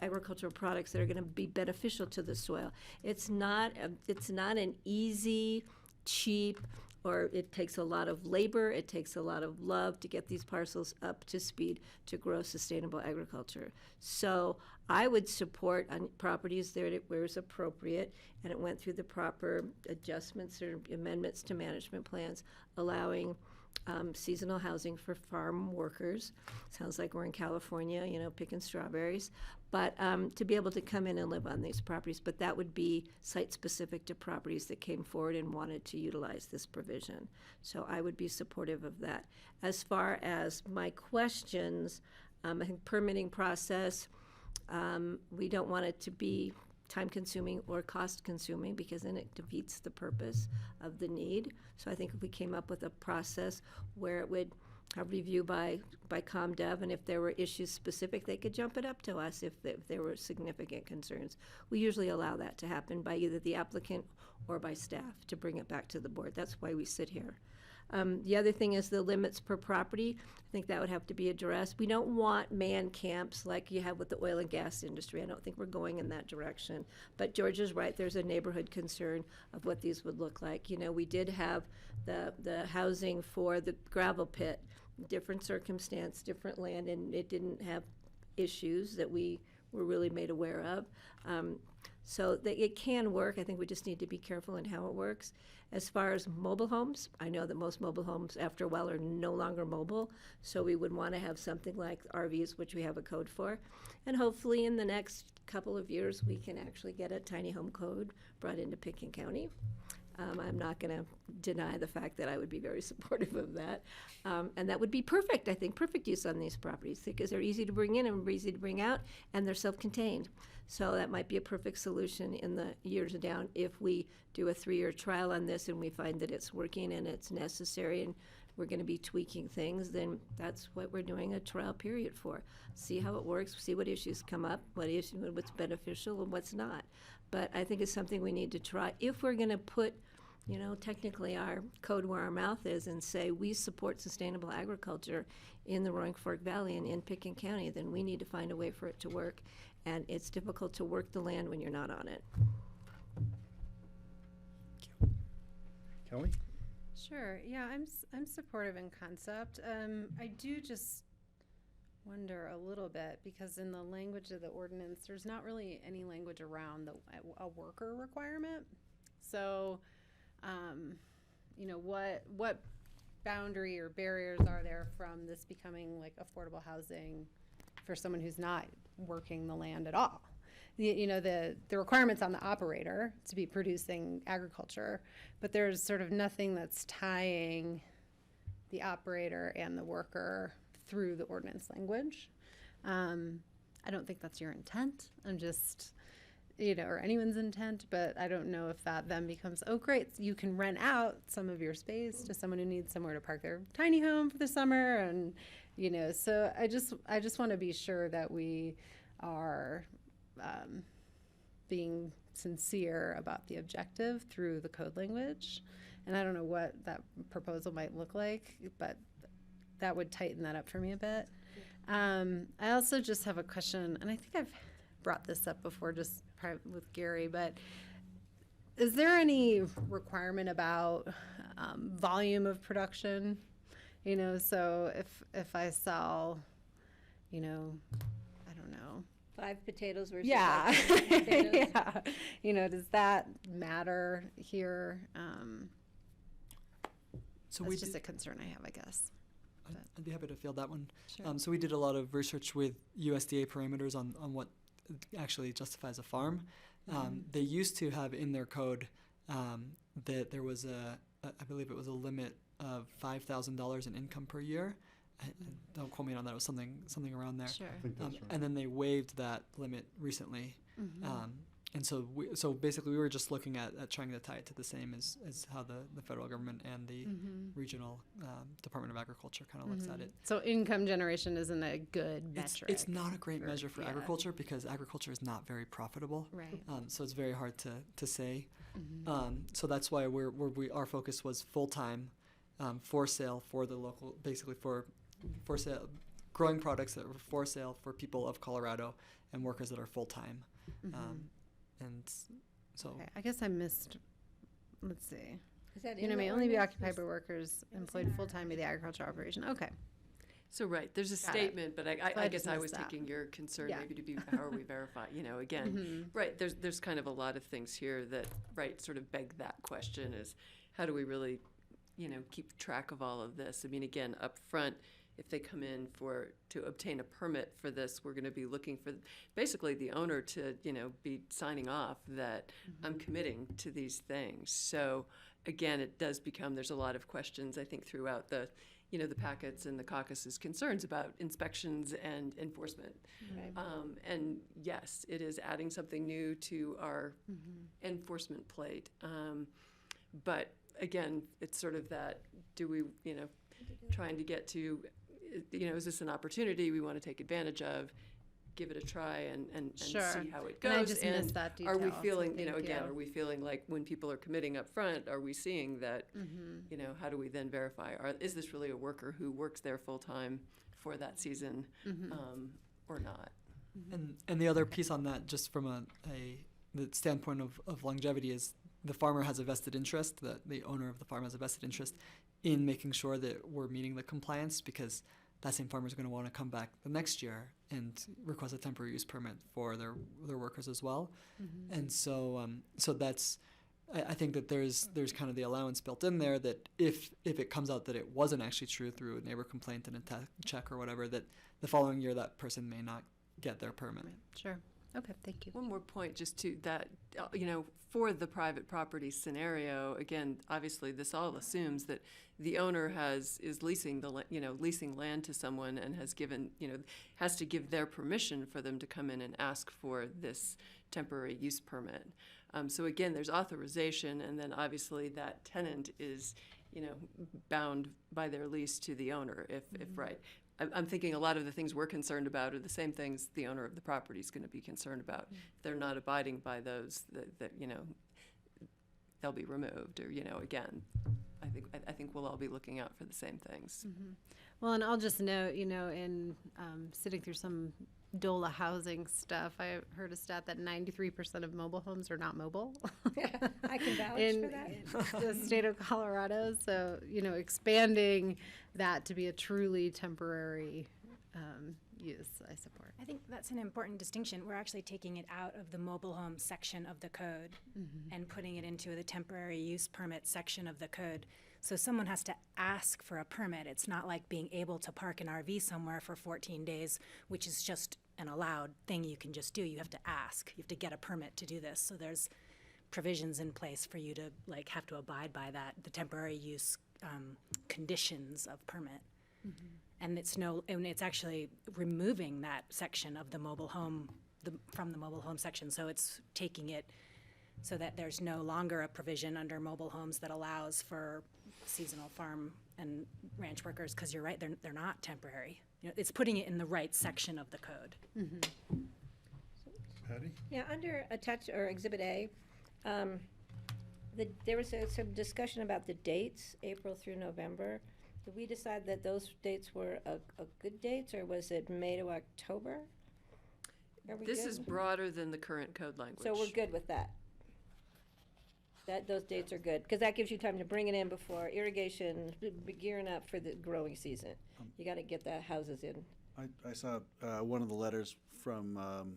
agricultural products that are going to be beneficial to the soil. It's not an easy, cheap, or it takes a lot of labor, it takes a lot of love to get these parcels up to speed to grow sustainable agriculture. So I would support on properties there where it's appropriate and it went through the proper adjustments or amendments to management plans, allowing seasonal housing for farm workers. Sounds like we're in California, picking strawberries. But to be able to come in and live on these properties, but that would be site-specific to properties that came forward and wanted to utilize this provision. So I would be supportive of that. As far as my questions, I think permitting process, we don't want it to be time-consuming or cost-consuming because then it defeats the purpose of the need. So I think if we came up with a process where it would have review by ComDev, and if there were issues specific, they could jump it up to us if there were significant concerns. We usually allow that to happen by either the applicant or by staff to bring it back to the board. That's why we sit here. The other thing is the limits per property. I think that would have to be addressed. We don't want man camps like you have with the oil and gas industry. I don't think we're going in that direction. But George is right. There's a neighborhood concern of what these would look like. We did have the housing for the gravel pit, different circumstance, different land, and it didn't have issues that we were really made aware of. So that it can work. I think we just need to be careful in how it works. As far as mobile homes, I know that most mobile homes after a while are no longer mobile, so we would want to have something like RVs, which we have a code for. And hopefully in the next couple of years, we can actually get a tiny home code brought into Pickens County. I'm not going to deny the fact that I would be very supportive of that. And that would be perfect, I think, perfect use on these properties because they're easy to bring in and easy to bring out, and they're self-contained. So that might be a perfect solution in the years down if we do a 3-year trial on this and we find that it's working and it's necessary and we're going to be tweaking things, then that's what we're doing a trial period for. See how it works, see what issues come up, what's beneficial and what's not. But I think it's something we need to try. If we're going to put, technically our code where our mouth is and say we support sustainable agriculture in the Roaring Fork Valley and in Pickens County, then we need to find a way for it to work. And it's difficult to work the land when you're not on it. Kelly? Sure. Yeah, I'm supportive in concept. I do just wonder a little bit because in the language of the ordinance, there's not really any language around a worker requirement. So, what boundary or barriers are there from this becoming like affordable housing for someone who's not working the land at all? The requirements on the operator to be producing agriculture, but there's sort of nothing that's tying the operator and the worker through the ordinance language. I don't think that's your intent. I'm just, or anyone's intent, but I don't know if that then becomes, oh great, you can rent out some of your space to someone who needs somewhere to park their tiny home for the summer, and so I just want to be sure that we are being sincere about the objective through the code language. And I don't know what that proposal might look like, but that would tighten that up for me a bit. I also just have a question, and I think I've brought this up before just with Gary, but is there any requirement about volume of production? So if I sell, I don't know, 5 potatoes versus yeah. 5 potatoes. Yeah. Does that matter here? So that's just a concern I have, I guess. I'd be happy to field that one. Sure. So we did a lot of research with USDA parameters on what actually justifies a farm. They used to have in their code that there was I believe it was a limit of $5,000 in income per year. Don't quote me on that. It was something around there. Sure. I think that's right. And then they waived that limit recently. Mm-hmm. And so basically we were just looking at trying to tie it to the same as how the federal government and the regional Department of Agriculture kind of looks at it. So income generation isn't a good metric. It's not a great measure for agriculture because agriculture is not very profitable. Right. So it's very hard to say. So that's why our focus was full-time for sale for the local, basically for sale, growing products that were for sale for people of Colorado and workers that are full-time. And so Okay, I guess I missed, let's see. Is that May only be occupied by workers employed full-time in the agriculture operation. Okay. So, right, there's a Got it. statement, but So I I guess just I missed was that. taking your concern Yeah. maybe to be how are we verify, again, right, there's kind of a lot of things here that, right, sort of beg that question is how do we really, keep track of all of this? I mean, again, up front, if they come in to obtain a permit for this, we're going to be looking for basically the owner to, be signing off that I'm committing to these things. So again, it does become, there's a lot of questions, I think, throughout the packets and the caucus's concerns about inspections and enforcement. Right. And yes, it is adding something new to our enforcement plate. But again, it's sort of that, do we, trying to get to, is this an opportunity we want to take advantage of, give it a try and Sure. see how it goes? And I just missed that are we detail, so feeling, thank again, you. are we feeling like when people are committing up front, are we seeing that, how do we then verify, is this really a worker who works there full-time for that season or not? And the other piece on that, just from the standpoint of longevity, is the farmer has a vested interest, the owner of the farm has a vested interest in making sure that we're meeting the compliance, because that same farmer is going to want to come back the next year and request a temporary use permit for their workers as well. And so that's, I think that there's kind of the allowance built in there that if it comes out that it wasn't actually true through a neighbor complaint and a check or whatever, that the following year that person may not get their permit. Sure. Okay, thank you. One more point, just to that, for the private property scenario, again, obviously, this all assumes that the owner is leasing leasing land to someone and has given, has to give their permission for them to come in and ask for this temporary use permit. So again, there's authorization, and then obviously that tenant is, bound by their lease to the owner, if right. I'm thinking a lot of the things we're concerned about are the same things the owner of the property is going to be concerned about. If they're not abiding by those, that they'll be removed, or again, I think we'll all be looking out for the same things. Well, and I'll just note, in sitting through some DOLA housing stuff, I heard a stat that 93% of mobile homes are not mobile. I can vouch in for that. the state of Colorado. So, expanding that to be a truly temporary use, I support. I think that's an important distinction. We're actually taking it out of the mobile home section of the code and putting it into the temporary use permit section of the code. So someone has to ask for a permit. It's not like being able to park an RV somewhere for 14 days, which is just an allowed thing you can just do. You have to ask. You have to get a permit to do this. So there's provisions in place for you to have to abide by that, the temporary use conditions of permit. And it's actually removing that section of the mobile home from the mobile home section. So it's taking it so that there's no longer a provision under mobile homes that allows for seasonal farm and ranch workers, because you're right, they're not temporary. It's putting it in the right section of the code. Patty? Yeah, under attach or Exhibit A, there was some discussion about the dates, April through November. Did we decide that those dates were a good dates, or was it May to October? Are we This good? is broader than the current code language. So we're good with that? Those dates are good, because that gives you time to bring it in before irrigation, gearing up for the growing season. You gotta get the houses in. I saw one of the letters from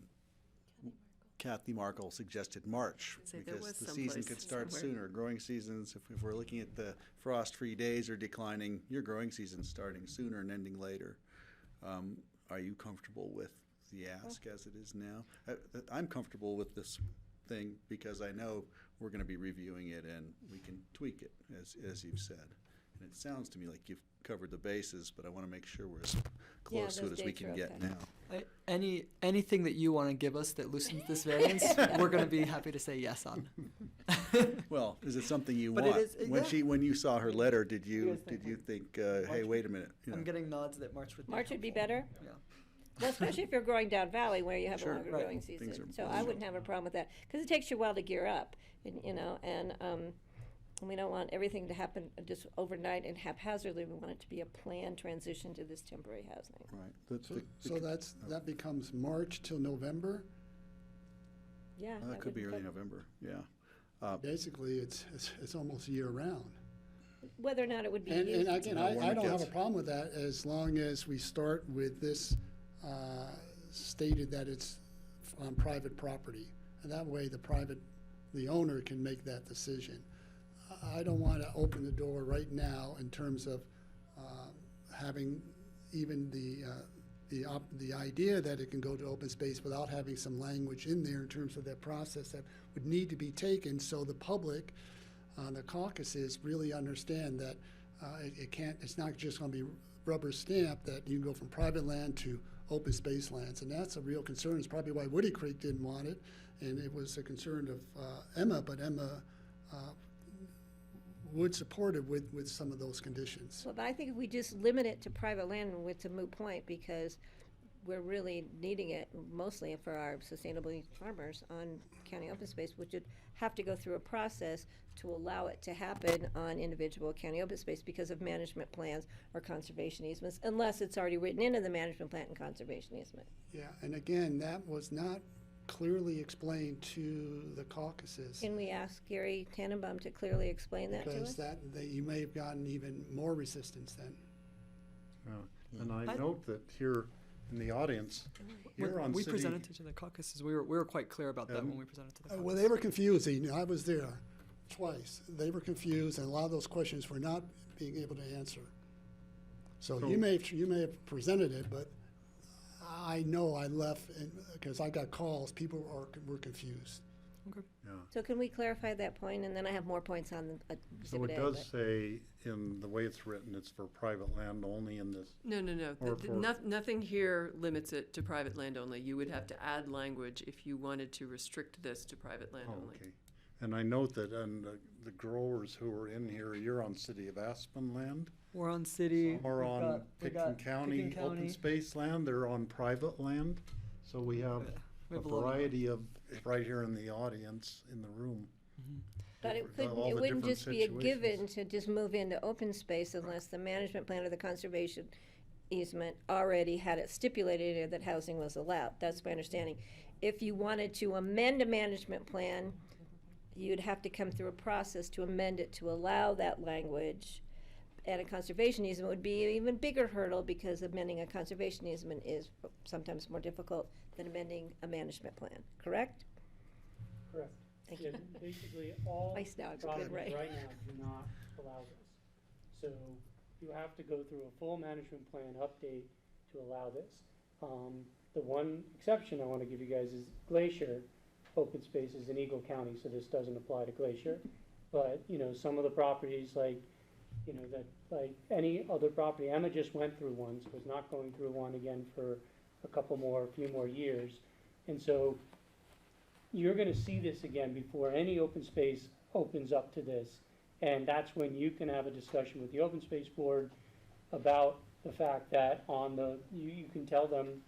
Kathy Markle suggested March, Say there because was the some season place could start somewhere. sooner. Growing seasons, if we're looking at the frost-free days are declining, your growing season's starting sooner and ending later. Are you comfortable with the ask as it is now? I'm comfortable with this thing because I know we're gonna be reviewing it and we can tweak it, as you've said. And it sounds to me like you've covered the bases, but I wanna make sure we're as close to it those as we dates can are get okay. now. Anything that you want to give us that loosens this variance, we're going to be happy to say yes on. Well, is it something you But it want? is- yeah. When you saw her letter, did you guys think, hey, March wait a minute? you I'm know? getting nods that March would be March would be helpful. better? Yeah. Well, especially if you're growing down valley where you have Sure. a longer Right. growing Things season. are- So I wouldn't have a problem with that, because it takes you a while to gear up, and we don't want everything to happen just overnight and haphazardly. We want it to be a planned transition to this temporary housing. Right. So that becomes March till November? Yeah. That could be would early cover- November, yeah. Basically, it's almost year-round. Whether or not it would be And used. again, No, when I it don't have a gets- problem with that as long as we start with this stated that it's on private property. And that way the owner can make that decision. I don't want to open the door right now in terms of having even the idea that it can go to open space without having some language in there in terms of that process that would need to be taken so the public, the caucuses really understand that it's not just going to be rubber stamped that you can go from private land to open space lands. And that's a real concern. It's probably why Woody Creek didn't want it. And it was a concern of Emma, but Emma would support it with some of those conditions. Well, but I think if we just limit it to private land, it's a moot point, because we're really needing it mostly for our sustainable farmers on county open space, which would have to go through a process to allow it to happen on individual county open space because of management plans or conservation easements, unless it's already written into the management plan and conservation easement. Yeah, and again, that was not clearly explained to the caucuses. Can we ask Gary Tannenbaum to clearly explain that to Because us? that you may have gotten even more resistance then. And I note that here in the audience, here on we city. presented to the caucuses. We were quite clear about that when we presented to the caucus. Well, they were confusing. I was there twice. They were confused, and a lot of those questions were not being able to answer. So you may have presented it, but I know I left because I got calls. People were confused. Okay. Yeah. So can we clarify that point, and then I have more points on the So exhibit it A, does but- say in the way it's written, it's for private land only in this. No. Or for- Nothing here limits it to private land only. You would have to add language if you wanted to restrict this to private land Oh, only. okay. And I note that on the growers who are in here, you're on City of Aspen land. We're on city. Some are we've on got- we Pitkin got County Pitkin open County. space land, they're on private land. So we have We a have a lot of- variety of, right here in the audience, in the room. But it All couldn't, the it wouldn't different just be a given situations. to just move into open space unless the management plan or the conservation easement already had it stipulated in it that housing was allowed. That's my understanding. If you wanted to amend a management plan, you'd have to come through a process to amend it to allow that language. And a conservation easement would be an even bigger hurdle because amending a conservation easement is sometimes more difficult than amending a management plan, correct? Correct. Thank Yeah, you. basically, all Twice now, it's good, properties right? right now do not allow this. So you have to go through a full management plan update to allow this. The one exception I want to give you guys is Glacier open spaces in Eagle County, so this doesn't apply to Glacier. But, you know, some of the properties like, you know, that like any other property, Emma just went through one, so is not going through one again for a few more years. And so you're gonna see this again before any open space opens up to this. And that's when you can have a discussion with the open space board about the fact that you can tell them,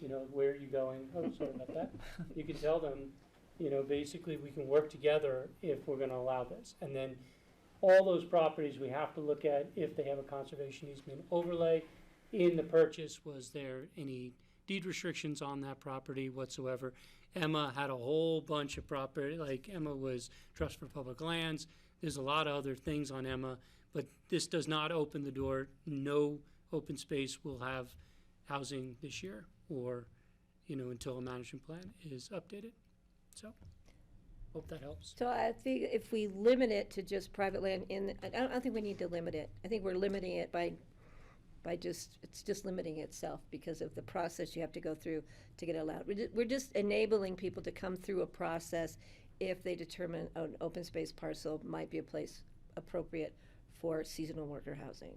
you know, where are you going? Oh, sorry about that. You can tell them, you know, basically we can work together if we're gonna allow this. And then all those properties we have to look at if they have a conservation easement overlay. In the purchase, was there any deed restrictions on that property whatsoever? Emma had a whole bunch of property, like Emma was Trust for Public Lands. There's a lot of other things on Emma, but this does not open the door. No open space will have housing this year or, you know, until a management plan is updated. So, hope that helps. So I think if we limit it to just private land I don't think we need to limit it. I think we're limiting it by it's just limiting itself because of the process you have to go through to get allowed. We're just enabling people to come through a process if they determine an open space parcel might be a place appropriate for seasonal worker housing.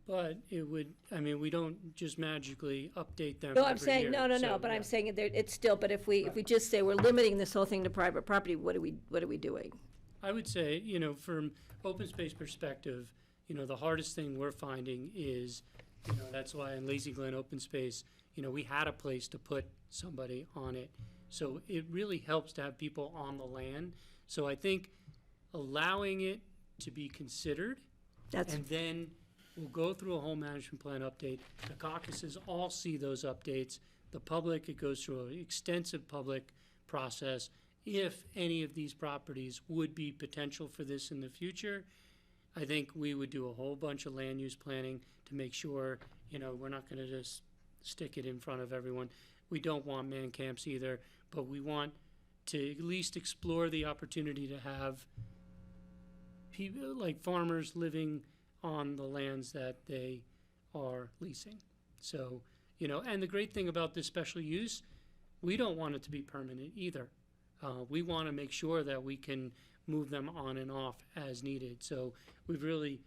But it would, I mean, we don't just magically update them No, I'm every saying, year, no, so, but yeah. I'm saying it's still, but if we just say we're limiting this whole thing to private property, what are we doing? I would say, you know, from open space perspective, you know, the hardest thing we're finding is, you know, that's why in Lazy Glen Open Space, you know, we had a place to put somebody on it. So it really helps to have people on the land. So I think allowing it to be considered, and then we'll go through a whole management plan update. The caucuses all see those updates. The public, it goes through an extensive public process. If any of these properties would be potential for this in the future, I think we would do a whole bunch of land use planning to make sure, you know, we're not gonna just stick it in front of everyone. We don't want man camps either, but we want to at least explore the opportunity to have people, like farmers living on the lands that they are leasing. So, you know, and the great thing about this special use, we don't want it to be permanent either. We want to make sure that we can move them on and off as needed. So we've really,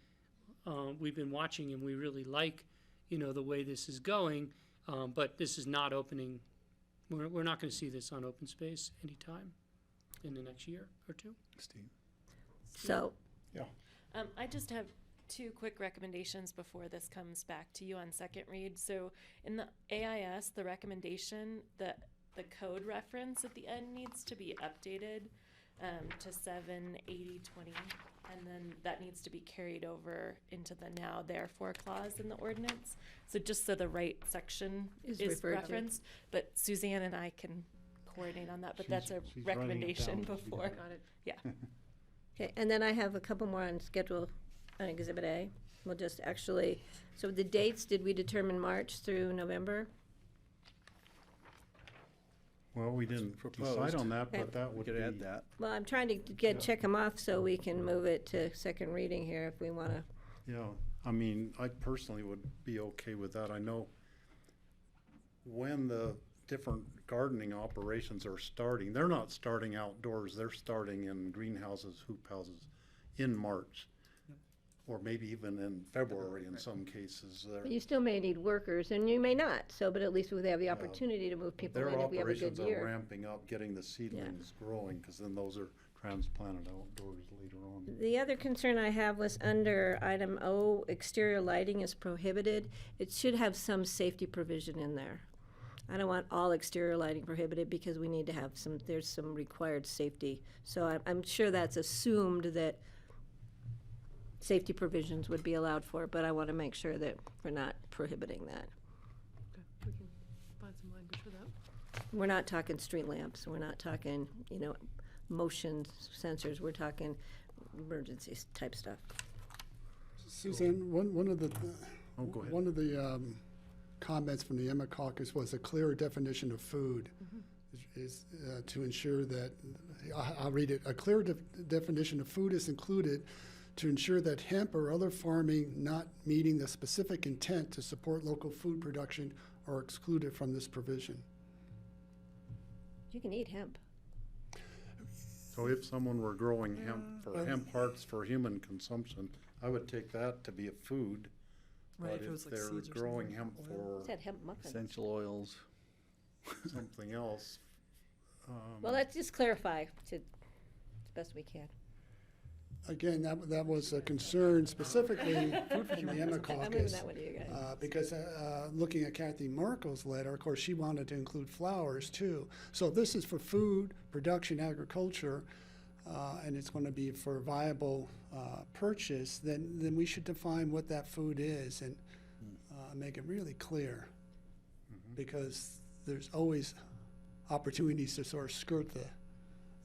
we've been watching and we really like, you know, the way this is going, but this is not opening. We're not going to see this on open space anytime in the next year or two. Steve? So, yeah. I just have two quick recommendations before this comes back to you on second read. So in the AIS, the recommendation that the code reference at the end needs to be updated to 78020, and then that needs to be carried over into the now therefore clause in the ordinance. So just so the right section is referred to. referenced, but Suzanne and I can coordinate on that, but that's a she's writing it recommendation down. before. Got it. Yeah. Okay, and then I have a couple more on schedule on Exhibit A. We'll just actually, so the dates, did we determine March through November? Well, we didn't Proposed. decide on that, Okay. but that We would could be. add that. Well, I'm trying to check them off so we can move it to second reading here if we want to. Yeah, I mean, I personally would be okay with that. I know when the different gardening operations are starting, they're not starting outdoors, they're starting in greenhouses, hoop houses in March. Or maybe even in February in some cases. But you still may need workers, and you may not, so, but at least we have the opportunity to move people Their in if we have a good operations are year. ramping up, getting the seedlings growing, because then those are transplanted outdoors later on. The other concern I have was under item O, exterior lighting is prohibited. It should have some safety provision in there. I don't want all exterior lighting prohibited because we need to have there's some required safety. So I'm sure that's assumed that safety provisions would be allowed for, but I want to make sure that we're not prohibiting that. Okay, we can find some language for that. We're not talking street lamps, we're not talking, motion sensors, we're talking emergency type stuff. Suzanne, one of the, Oh, go ahead. one of the comments from the Emma caucus was a clearer definition of food is to ensure that, I'll read it, a clear definition of food is included to ensure that hemp or other farming not meeting the specific intent to support local food production are excluded from this provision. You can eat hemp. So if someone were growing hemp for hemp hearts for human consumption, I would take that to be a food. Right, But if it was if like they're seeds or growing something, hemp oil. for It said hemp muffins. Essential oils. something else. Well, let's just clarify to as best we can. Again, that was a concern specifically from the Emma I'm moving caucus. that one to you guys. Because looking at Kathy Markle's letter, of course, she wanted to include flowers too. So if this is for food, production, agriculture, and it's going to be for viable purchase, then we should define what that food is and make it really clear. Because there's always opportunities to sort of skirt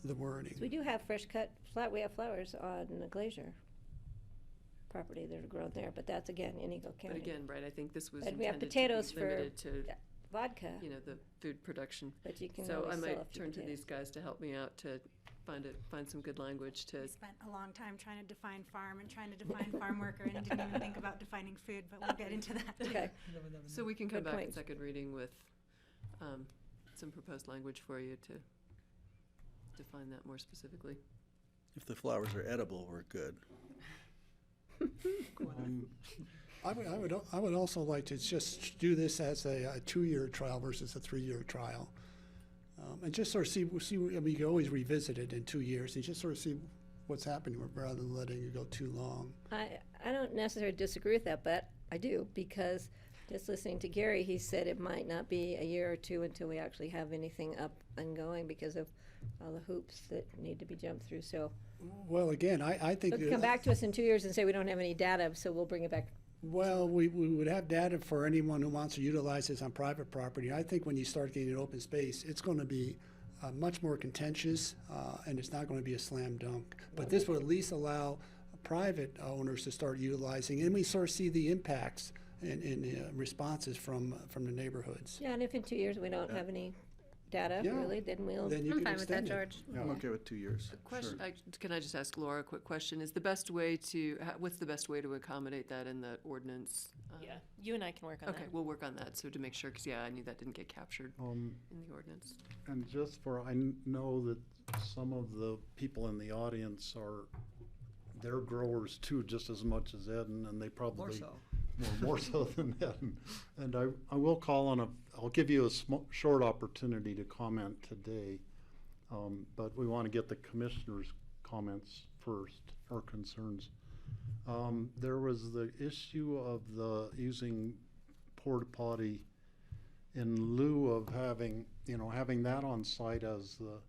the wording. So we do have we have flowers on the Glacier property that are grown there, but that's again in Eagle County. But again, right, I think this was And we have intended potatoes to be for limited to, vodka, the food production. but you can So I always sell a might few turn to potatoes. these guys to help me out to find some good language to. We spent a long time trying to define farm and trying to define farm worker and didn't even think about defining food, but we'll get into that. Okay. So we can come Good back point. in second reading with some proposed language for you to define that more specifically. If the flowers are edible, we're good. I would also like to just do this as a 2-year trial versus a 3-year trial. And just sort of see, we can always revisit it in 2 years and just sort of see what's happening rather than letting it go too long. I don't necessarily disagree with that, but I do, because just listening to Gary, he said it might not be a year or two until we actually have anything up and going because of all the hoops that need to be jumped through. So Well, again, I think. they'll come back to us in 2 years and say we don't have any data, so we'll bring it back. Well, we would have data for anyone who wants to utilize this on private property. I think when you start getting open space, it's going to be much more contentious, and it's not going to be a slam dunk. But this would at least allow private owners to start utilizing, and we sort of see the impacts and responses from the neighborhoods. Yeah, and if in 2 years we don't have any data, Yeah. really, then we'll. Then you I'm can fine with that, extend it. George. Yeah. I'm okay with 2 years. Question, Sure. can I just ask Laura a quick question? Is the best way to, what's the best way to accommodate that in the ordinance? Yeah, you and I can work on Okay, that. we'll work on that, so to make sure, because, I knew that didn't get captured in the ordinance. And just for, I know that some of the people in the audience they're growers too, just as much as Ed, and they probably. More so. More so than Ed. And I will call on I'll give you a short opportunity to comment today. But we want to get the commissioners' comments first, or concerns. There was the issue of using porta potty in lieu of having that on site as the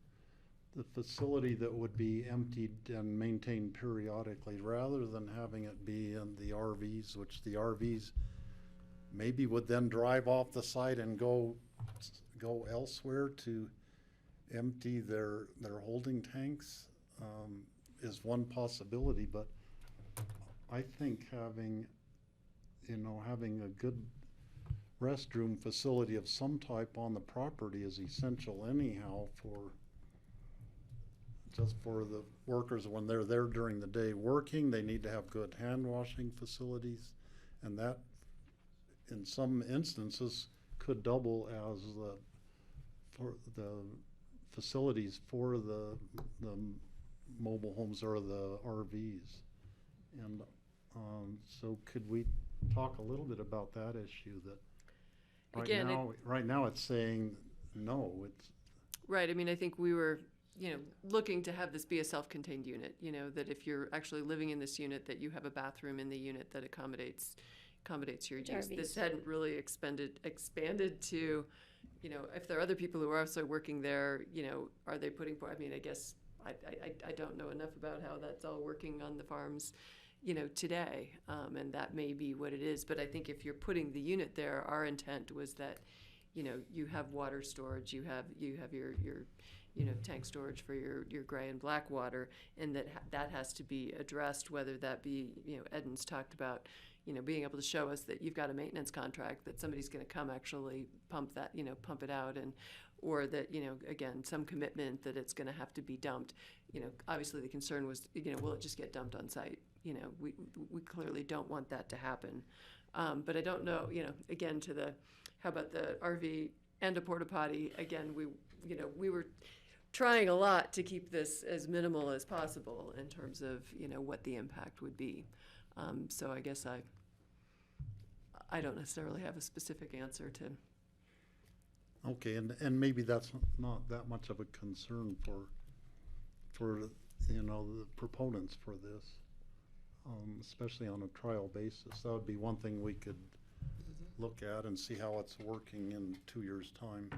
facility that would be emptied and maintained periodically, rather than having it be in the RVs, which the RVs maybe would then drive off the site and go elsewhere to empty their holding tanks, is one possibility. But I think having a good restroom facility of some type on the property is essential anyhow just for the workers when they're there during the day working. They need to have good hand washing facilities, and that in some instances could double as for the facilities for the mobile homes or the RVs. And so could we talk a little bit about that issue? That right now it's saying no. It's Right, I think we were, looking to have this be a self-contained unit, that if you're actually living in this unit, that you have a bathroom in the unit that accommodates your use. RVs. This hadn't really expanded to, if there are other people who are also working there, are they putting, I guess, I don't know enough about how that's all working on the farms today, and that may be what it is. But I think if you're putting the unit there, our intent was that, you have water storage, you have your tank storage for your gray and black water, and that has to be addressed, whether that be, Eden's talked about, being able to show us that you've got a maintenance contract, that somebody's going to come actually pump it out, or that, again, some commitment that it's going to have to be dumped. Obviously the concern was, will it just get dumped on site? We clearly don't want that to happen. But I don't know, again, how about the RV and a porta potty? Again, we were trying a lot to keep this as minimal as possible in terms of, what the impact would be. So I guess I don't necessarily have a specific answer to. Okay, and maybe that's not that much of a concern for the proponents for this, especially on a trial basis. That would be one thing we could look at and see how it's working in 2 years' time.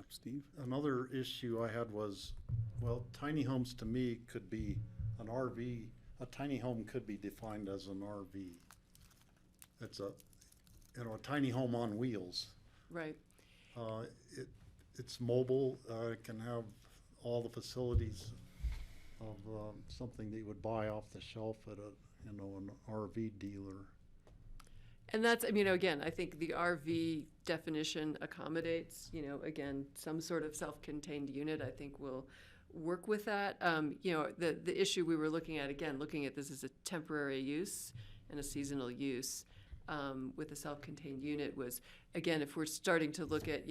Steve? Another issue I had was, well, tiny homes to me could be an RV. A tiny home could be defined as an RV. It's a tiny home on wheels. Right. It's mobile. It can have all the facilities of something that you would buy off the shelf at an RV dealer. And that's, again, I think the RV definition accommodates, again, some sort of self-contained unit. I think will work with that. The issue we were looking at this as a temporary use and a seasonal use with a self-contained unit was, again, if we're starting to look at,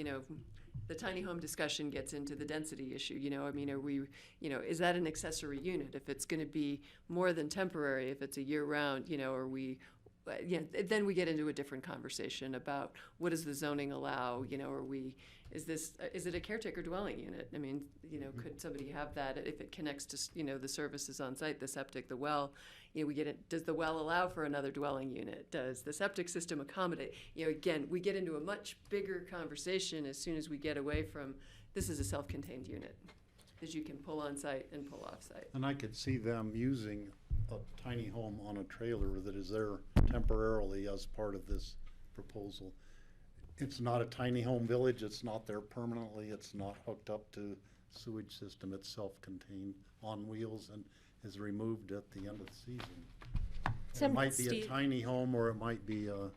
the tiny home discussion gets into the density issue. Are we, is that an accessory unit? If it's going to be more than temporary, if it's a year-round, are we? Then we get into a different conversation about what does the zoning allow? Is it a caretaker dwelling unit? Could somebody have that if it connects to the services on site, the septic, the well? Does the well allow for another dwelling unit? Does the septic system accommodate? Again, we get into a much bigger conversation as soon as we get away from this is a self-contained unit that you can pull on site and pull off site. And I could see them using a tiny home on a trailer that is there temporarily as part of this proposal. It's not a tiny home village. It's not there permanently. It's not hooked up to sewage system. It's self-contained on wheels and is removed at the end of the season. It might be a tiny home, or it might be a.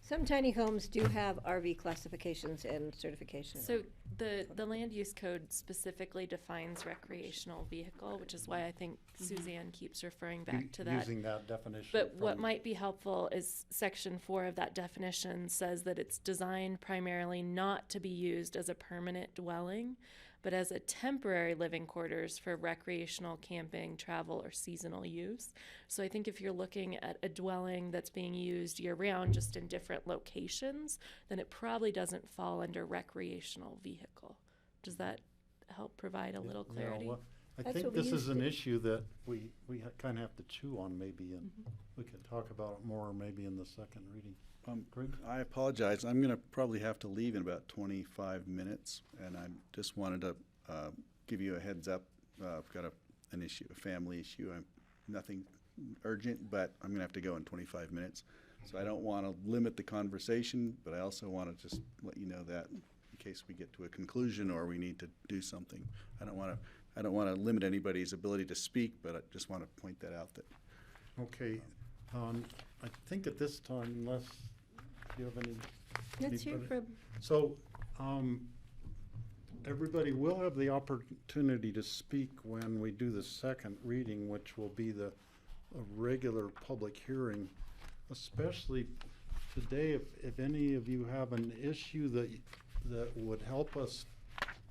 Some tiny homes do have RV classifications and certifications. So the land use code specifically defines recreational vehicle, which is why I think Suzanne keeps referring back to that. Using that definition. But what might be helpful is section 4 of that definition says that it's designed primarily not to be used as a permanent dwelling, but as a temporary living quarters for recreational camping, travel, or seasonal use. So I think if you're looking at a dwelling that's being used year-round, just in different locations, then it probably doesn't fall under recreational vehicle. Does that help provide a little clarity? Yeah, well, I think this is an issue that we kind of have to chew on maybe, and we could talk about it more maybe in the second reading. Greg? I apologize. I'm going to probably have to leave in about 25 minutes, and I just wanted to give you a heads up. I've got an issue, a family issue. Nothing urgent, but I'm going to have to go in 25 minutes. So I don't want to limit the conversation, but I also want to just let you know that in case we get to a conclusion or we need to do something. I don't want to limit anybody's ability to speak, but I just want to point that out. Okay. I think at this time, unless you have any. Let's hear from. So, everybody will have the opportunity to speak when we do the second reading, which will be a regular public hearing. Especially today, if any of you have an issue that would help us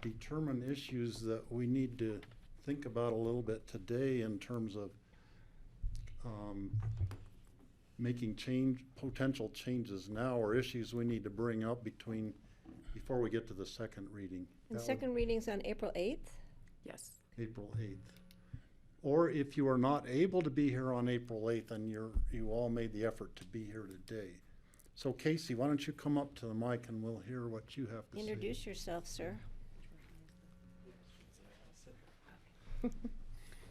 determine issues that we need to think about a little bit today in terms of making potential changes now, or issues we need to bring up before we get to the second reading. And second reading's on April 8th? Yes. April 8th. Or if you are not able to be here on April 8th and you all made the effort to be here today. So Casey, why don't you come up to the mic and we'll hear what you have to say. Introduce yourself, sir.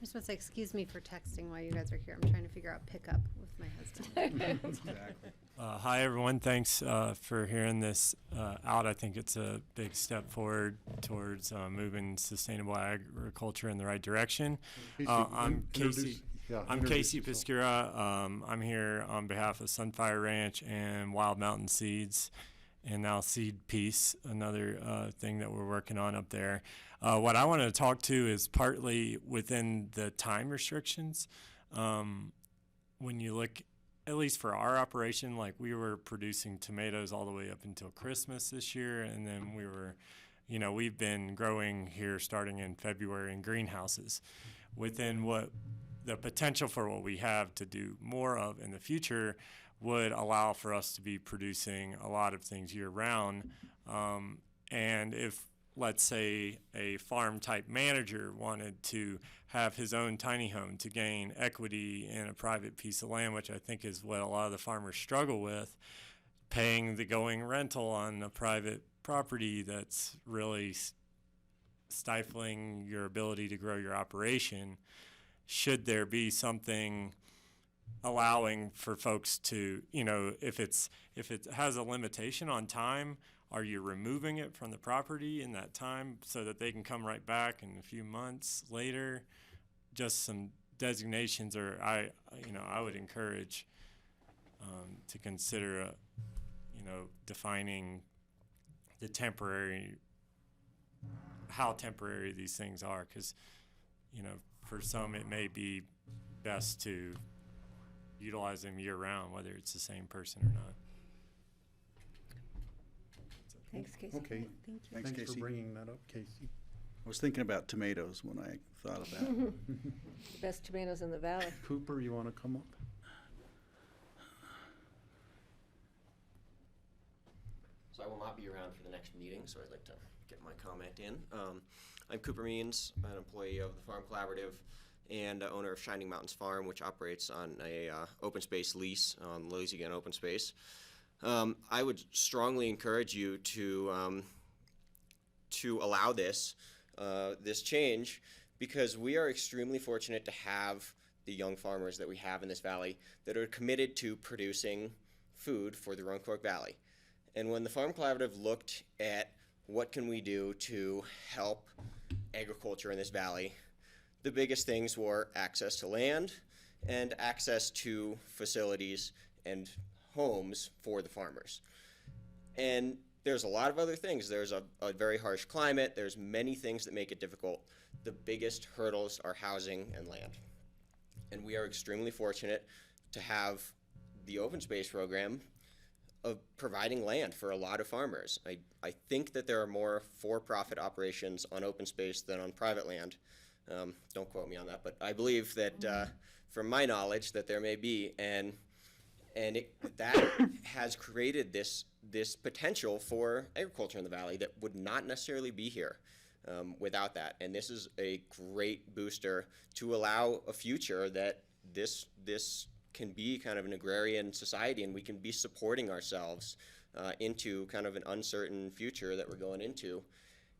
just want to say, excuse me for texting while you guys are here. I'm trying to figure out pickup with my husband. Exactly. Hi, everyone. Thanks for hearing this out. I think it's a big step forward towards moving sustainable agriculture in the right direction. I'm Casey. I'm Casey Piscura. I'm here on behalf of Sunfire Ranch and Wild Mountain Seeds, and now Seed Peace, another thing that we're working on up there. What I want to talk to is partly within the time restrictions. When you look, at least for our operation, like we were producing tomatoes all the way up until Christmas this year, and then we were, we've been growing here starting in February in greenhouses. Within what the potential for what we have to do more of in the future would allow for us to be producing a lot of things year round. And if, let's say, a farm type manager wanted to have his own tiny home to gain equity in a private piece of land, which I think is what a lot of the farmers struggle with, paying the going rental on a private property that's really stifling your ability to grow your operation. Should there be something allowing for folks to, if it has a limitation on time, are you removing it from the property in that time so that they can come right back in a few months later? Just some designations, or I would encourage to consider, defining the how temporary these things are, because, for some it may be best to utilize them year round, whether it's the same person or not. Thanks, Casey. Okay. Thank you. Thanks, Casey. for bringing that up, Casey. I was thinking about tomatoes when I thought of that. The best tomatoes in the valley. Cooper, you want to come up? So I will not be around for the next meeting, so I'd like to get my comment in. I'm Cooper Means, an employee of the Farm Collaborative and owner of Shining Mountains Farm, which operates on a open space lease on Louisiana Open Space. I would strongly encourage you to allow this change, because we are extremely fortunate to have the young farmers that we have in this valley that are committed to producing food for the Roan Fork Valley. And when the Farm Collaborative looked at what can we do to help agriculture in this valley, the biggest things were access to land and access to facilities and homes for the farmers. And there's a lot of other things. There's a very harsh climate. There's many things that make it difficult. The biggest hurdles are housing and land. And we are extremely fortunate to have the open space program of providing land for a lot of farmers. I think that there are more for-profit operations on open space than on private land. Don't quote me on that, but I believe that from my knowledge that there may be, and that has created this potential for agriculture in the valley that would not necessarily be here without that. And this is a great booster to allow a future that this can be kind of an agrarian society, and we can be supporting ourselves into kind of an uncertain future that we're going into.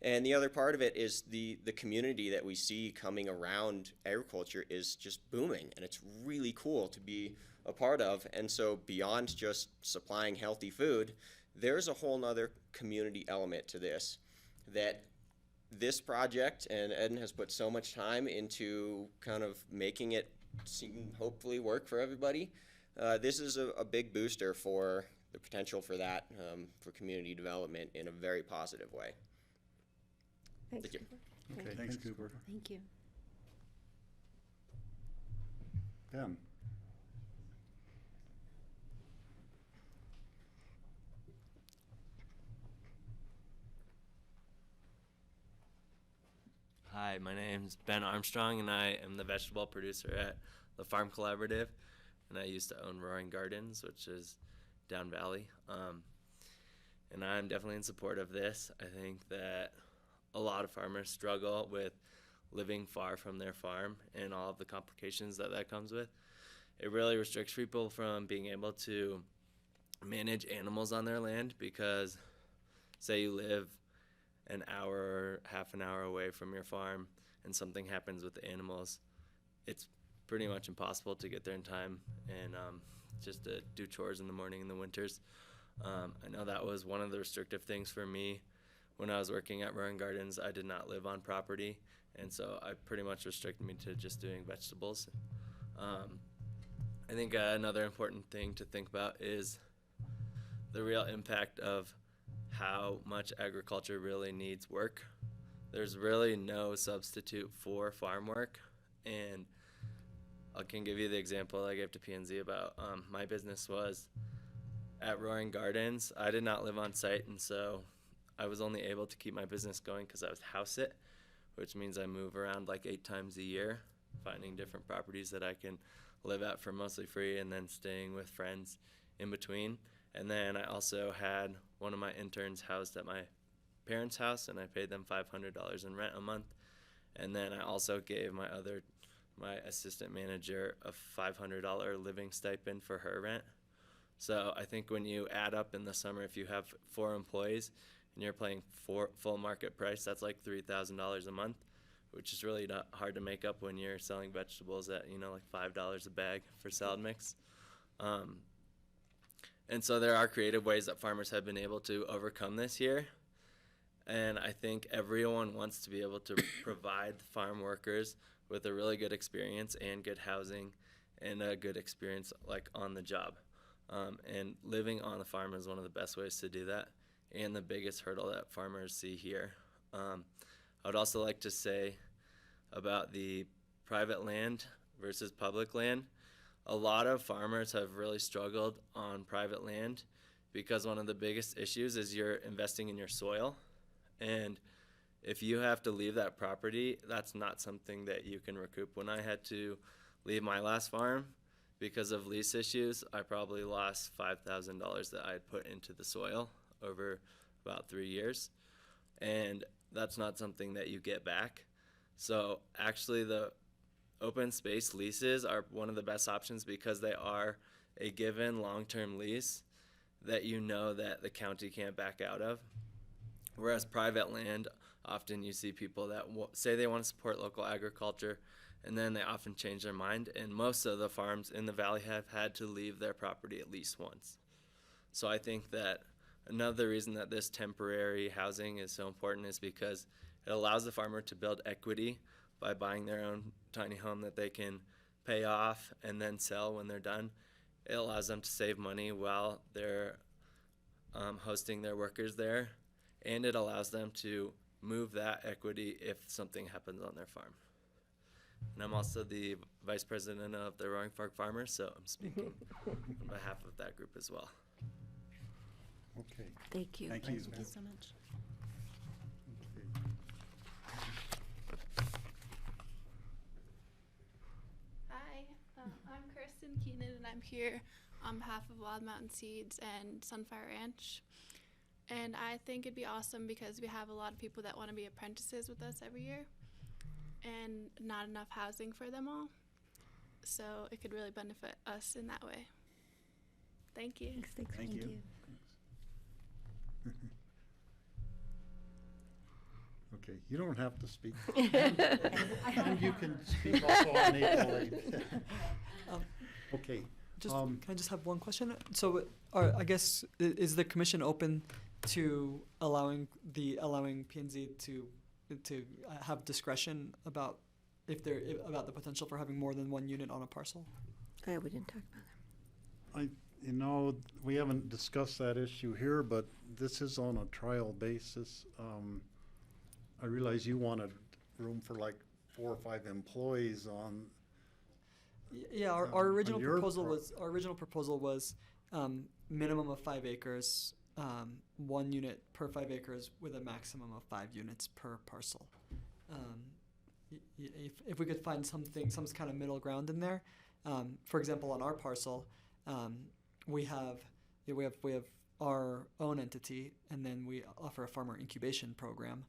And the other part of it is the community that we see coming around agriculture is just booming, and it's really cool to be a part of. And so beyond just supplying healthy food, there's a whole nother community element to this, that this project, and Eden has put so much time into kind of making it seem, hopefully work for everybody. This is a big booster for the potential for that, for community development in a very positive way. Thanks, Thank you. Cooper. Okay, thanks, Cooper. Thank you. Ben? Hi, my name's Ben Armstrong, and I am the vegetable producer at the Farm Collaborative, and I used to own Roaring Gardens, which is down valley. And I'm definitely in support of this. I think that a lot of farmers struggle with living far from their farm and all of the complications that comes with. It really restricts people from being able to manage animals on their land, because say you live an hour, half an hour away from your farm and something happens with the animals, it's pretty much impossible to get there in time, and just to do chores in the morning in the winters. I know that was one of the restrictive things for me when I was working at Roaring Gardens. I did not live on property, and so I pretty much restricted me to just doing vegetables. I think another important thing to think about is the real impact of how much agriculture really needs work. There's really no substitute for farm work, and I can give you the example I gave to PNZ about my business was at Roaring Gardens. I did not live on site, and so I was only able to keep my business going because I was house sit, which means I move around like 8 times a year, finding different properties that I can live at for mostly free, and then staying with friends in between. And then I also had one of my interns housed at my parents' house, and I paid them $500 in rent a month. And then I also gave my assistant manager a $500 living stipend for her rent. So I think when you add up in the summer, if you have 4 employees and you're paying full market price, that's like $3,000 a month, which is really not hard to make up when you're selling vegetables at, like $5 a bag for salad mix. And so there are creative ways that farmers have been able to overcome this here. And I think everyone wants to be able to provide farm workers with a really good experience and good housing and a good experience like on the job. And living on the farm is one of the best ways to do that, and the biggest hurdle that farmers see here. I would also like to say about the private land versus public land. A lot of farmers have really struggled on private land because one of the biggest issues is you're investing in your soil. And if you have to leave that property, that's not something that you can recoup. When I had to leave my last farm because of lease issues, I probably lost $5,000 that I had put into the soil over about 3 years. And that's not something that you get back. So actually the open space leases are one of the best options because they are a given long-term lease that you know that the county can't back out of. Whereas private land, often you see people that say they want to support local agriculture, and then they often change their mind, and most of the farms in the valley have had to leave their property at least once. So I think that another reason that this temporary housing is so important is because it allows the farmer to build equity by buying their own tiny home that they can pay off and then sell when they're done. It allows them to save money while they're hosting their workers there, and it allows them to move that equity if something happens on their farm. And I'm also the vice president of the Roaring Fork Farmers, so I'm speaking on behalf of that group as well. Okay. Thank you. Thank you. Thank you so much. Hi, I'm Kristen Keenan, and I'm here on behalf of Wild Mountain Seeds and Sunfire Ranch. And I think it'd be awesome because we have a lot of people that want to be apprentices with us every year and not enough housing for them all. So it could really benefit us in that way. Thank you. Thank you. Okay, you don't have to speak. And you can speak also on April 8th. Okay. Can I just have one question? So, I guess is the commission open to allowing P&Z to have discretion about about the potential for having more than one unit on a parcel? We didn't talk about that. We haven't discussed that issue here, but this is on a trial basis. I realize you wanted room for like 4 or 5 employees on. Yeah, our original proposal was minimum of 5 acres, 1 unit per 5 acres with a maximum of 5 units per parcel. If we could find some kind of middle ground in there, for example, on our parcel, we have our own entity, and then we offer a farmer incubation program.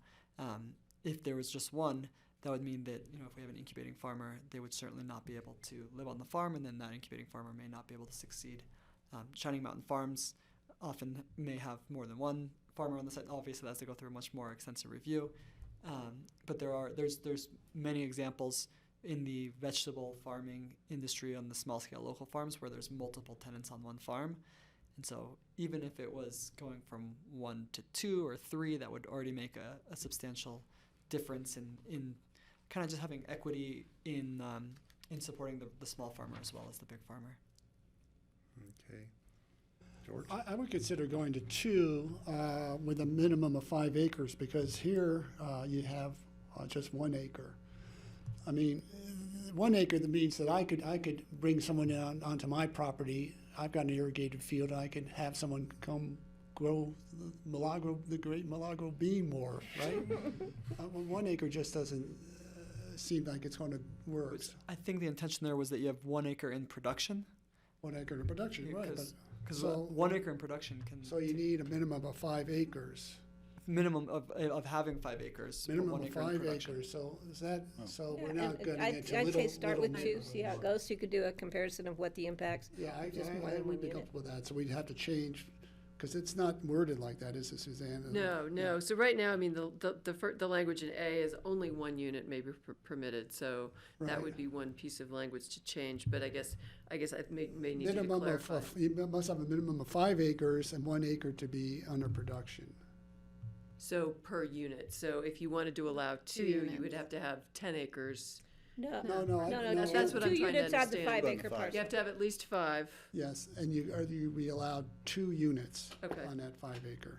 If there was just one, that would mean that if we have an incubating farmer, they would certainly not be able to live on the farm, and then that incubating farmer may not be able to succeed. Shining Mountain Farms often may have more than one farmer on the site. Obviously, that has to go through a much more extensive review. But there's many examples in the vegetable farming industry on the small scale local farms where there's multiple tenants on one farm. And so even if it was going from 1 to 2 or 3, that would already make a substantial difference in kind of just having equity in supporting the small farmer as well as the big farmer. Okay. George? I would consider going to 2 with a minimum of 5 acres, because here you have just 1 acre. I mean, 1 acre, that means that I could bring someone down onto my property. I've got an irrigated field. I could have someone come grow the great Milagro bean more, right? 1 acre just doesn't seem like it's going to work. I think the intention there was that you have 1 acre in production. 1 acre in production, right? Because 1 acre in production can. So you need a minimum of 5 acres. Minimum of having 5 acres. Minimum 1 of acre in 5 production. acres. So is that? So we're Yeah, not and getting into I'd little. say start with 2, neighborhoods. see how it goes. So you could do a comparison of what the impacts. Yeah, I just more than would one be unit. comfortable with that. So we'd have to change, because it's not worded like that, is it, Suzanne? No, no. So right now, I mean, the language in A is only 1 unit may be permitted, so that Right. would be one piece of language to change, but I guess I may need you to Minimum clarify. you must have a minimum of 5 acres and 1 acre to be under production. So per unit, so if you wanted to allow 2, you would have to have 10 acres. No, That's what I'm 2 trying to units on the understand. 5 acre parcel. You have to have at least 5. Yes, and you be allowed 2 units Okay. on that 5 acre.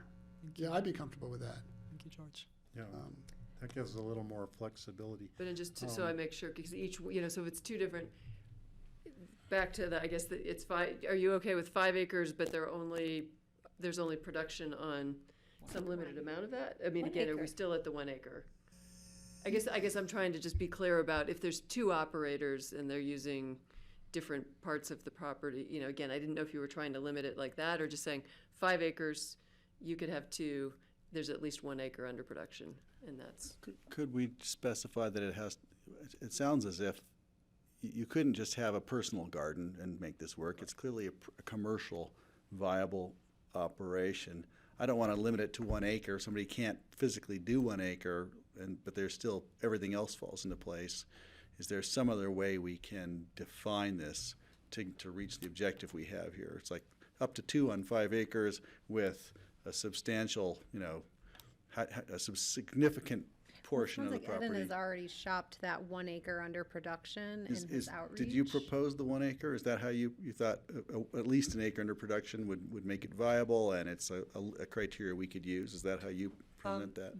Yeah, I'd be comfortable with that. Thank you, George. Yeah, that gives a little more flexibility. But then so I make sure, because each, so if it's 2 different, back to the, I guess it's 5, are you okay with 5 acres, but there's only production on some limited amount of that? I mean, 1 again, are acre. we still at the 1 acre? I guess I'm trying to just be clear about if there's 2 operators and they're using different parts of the property, again, I didn't know if you were trying to limit it like that, or just saying 5 acres, you could have 2, there's at least 1 acre under production, and that's. Could we specify that it sounds as if you couldn't just have a personal garden and make this work. It's clearly a commercial viable operation. I don't want to limit it to 1 acre. Somebody can't physically do 1 acre, but there's still, everything else falls into place. Is there some other way we can define this to reach the objective we have here? It's like up to 2 on 5 acres with a substantial, a significant portion of the Sounds like property. Eden has already shopped that 1 acre under production in his outreach. Did you propose the 1 acre? Is that how you thought at least an acre under production would make it viable, and it's a criteria we could use? Is that how you present that?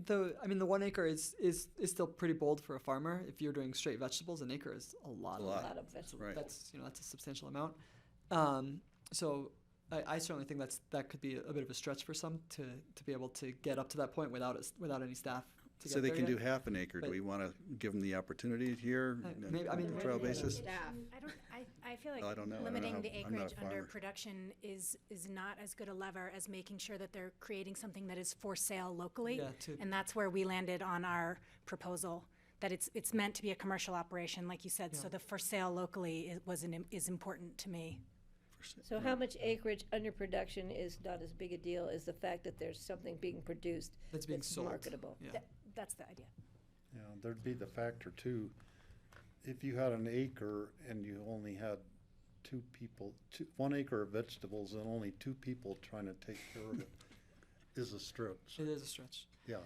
The 1 acre is still pretty bold for a farmer. If you're doing straight vegetables, an acre is a lot of vegetables. Right. That's a substantial amount. So I certainly think that could be a bit of a stretch for some to be able to get up to that point without any staff. So they can do half an acre. Do we want to give them the opportunity here on a trial basis? I feel like I don't know. I don't know limiting how- the I'm not a acreage under farmer. production is not as good a lever as making sure that they're creating something that is for sale locally. Yeah, And that's where we landed on our proposal, that it's meant to be a commercial operation, like you said, so the for sale locally is important to me. So how much acreage under production is not as big a deal as the fact that there's something being produced That's being sold. marketable? Yeah. That's the idea. Yeah, there'd be the factor too, if you had an acre and you only had 2 people, 1 acre of vegetables and only 2 people trying to take care of it is a stretch. It is a stretch. Yeah.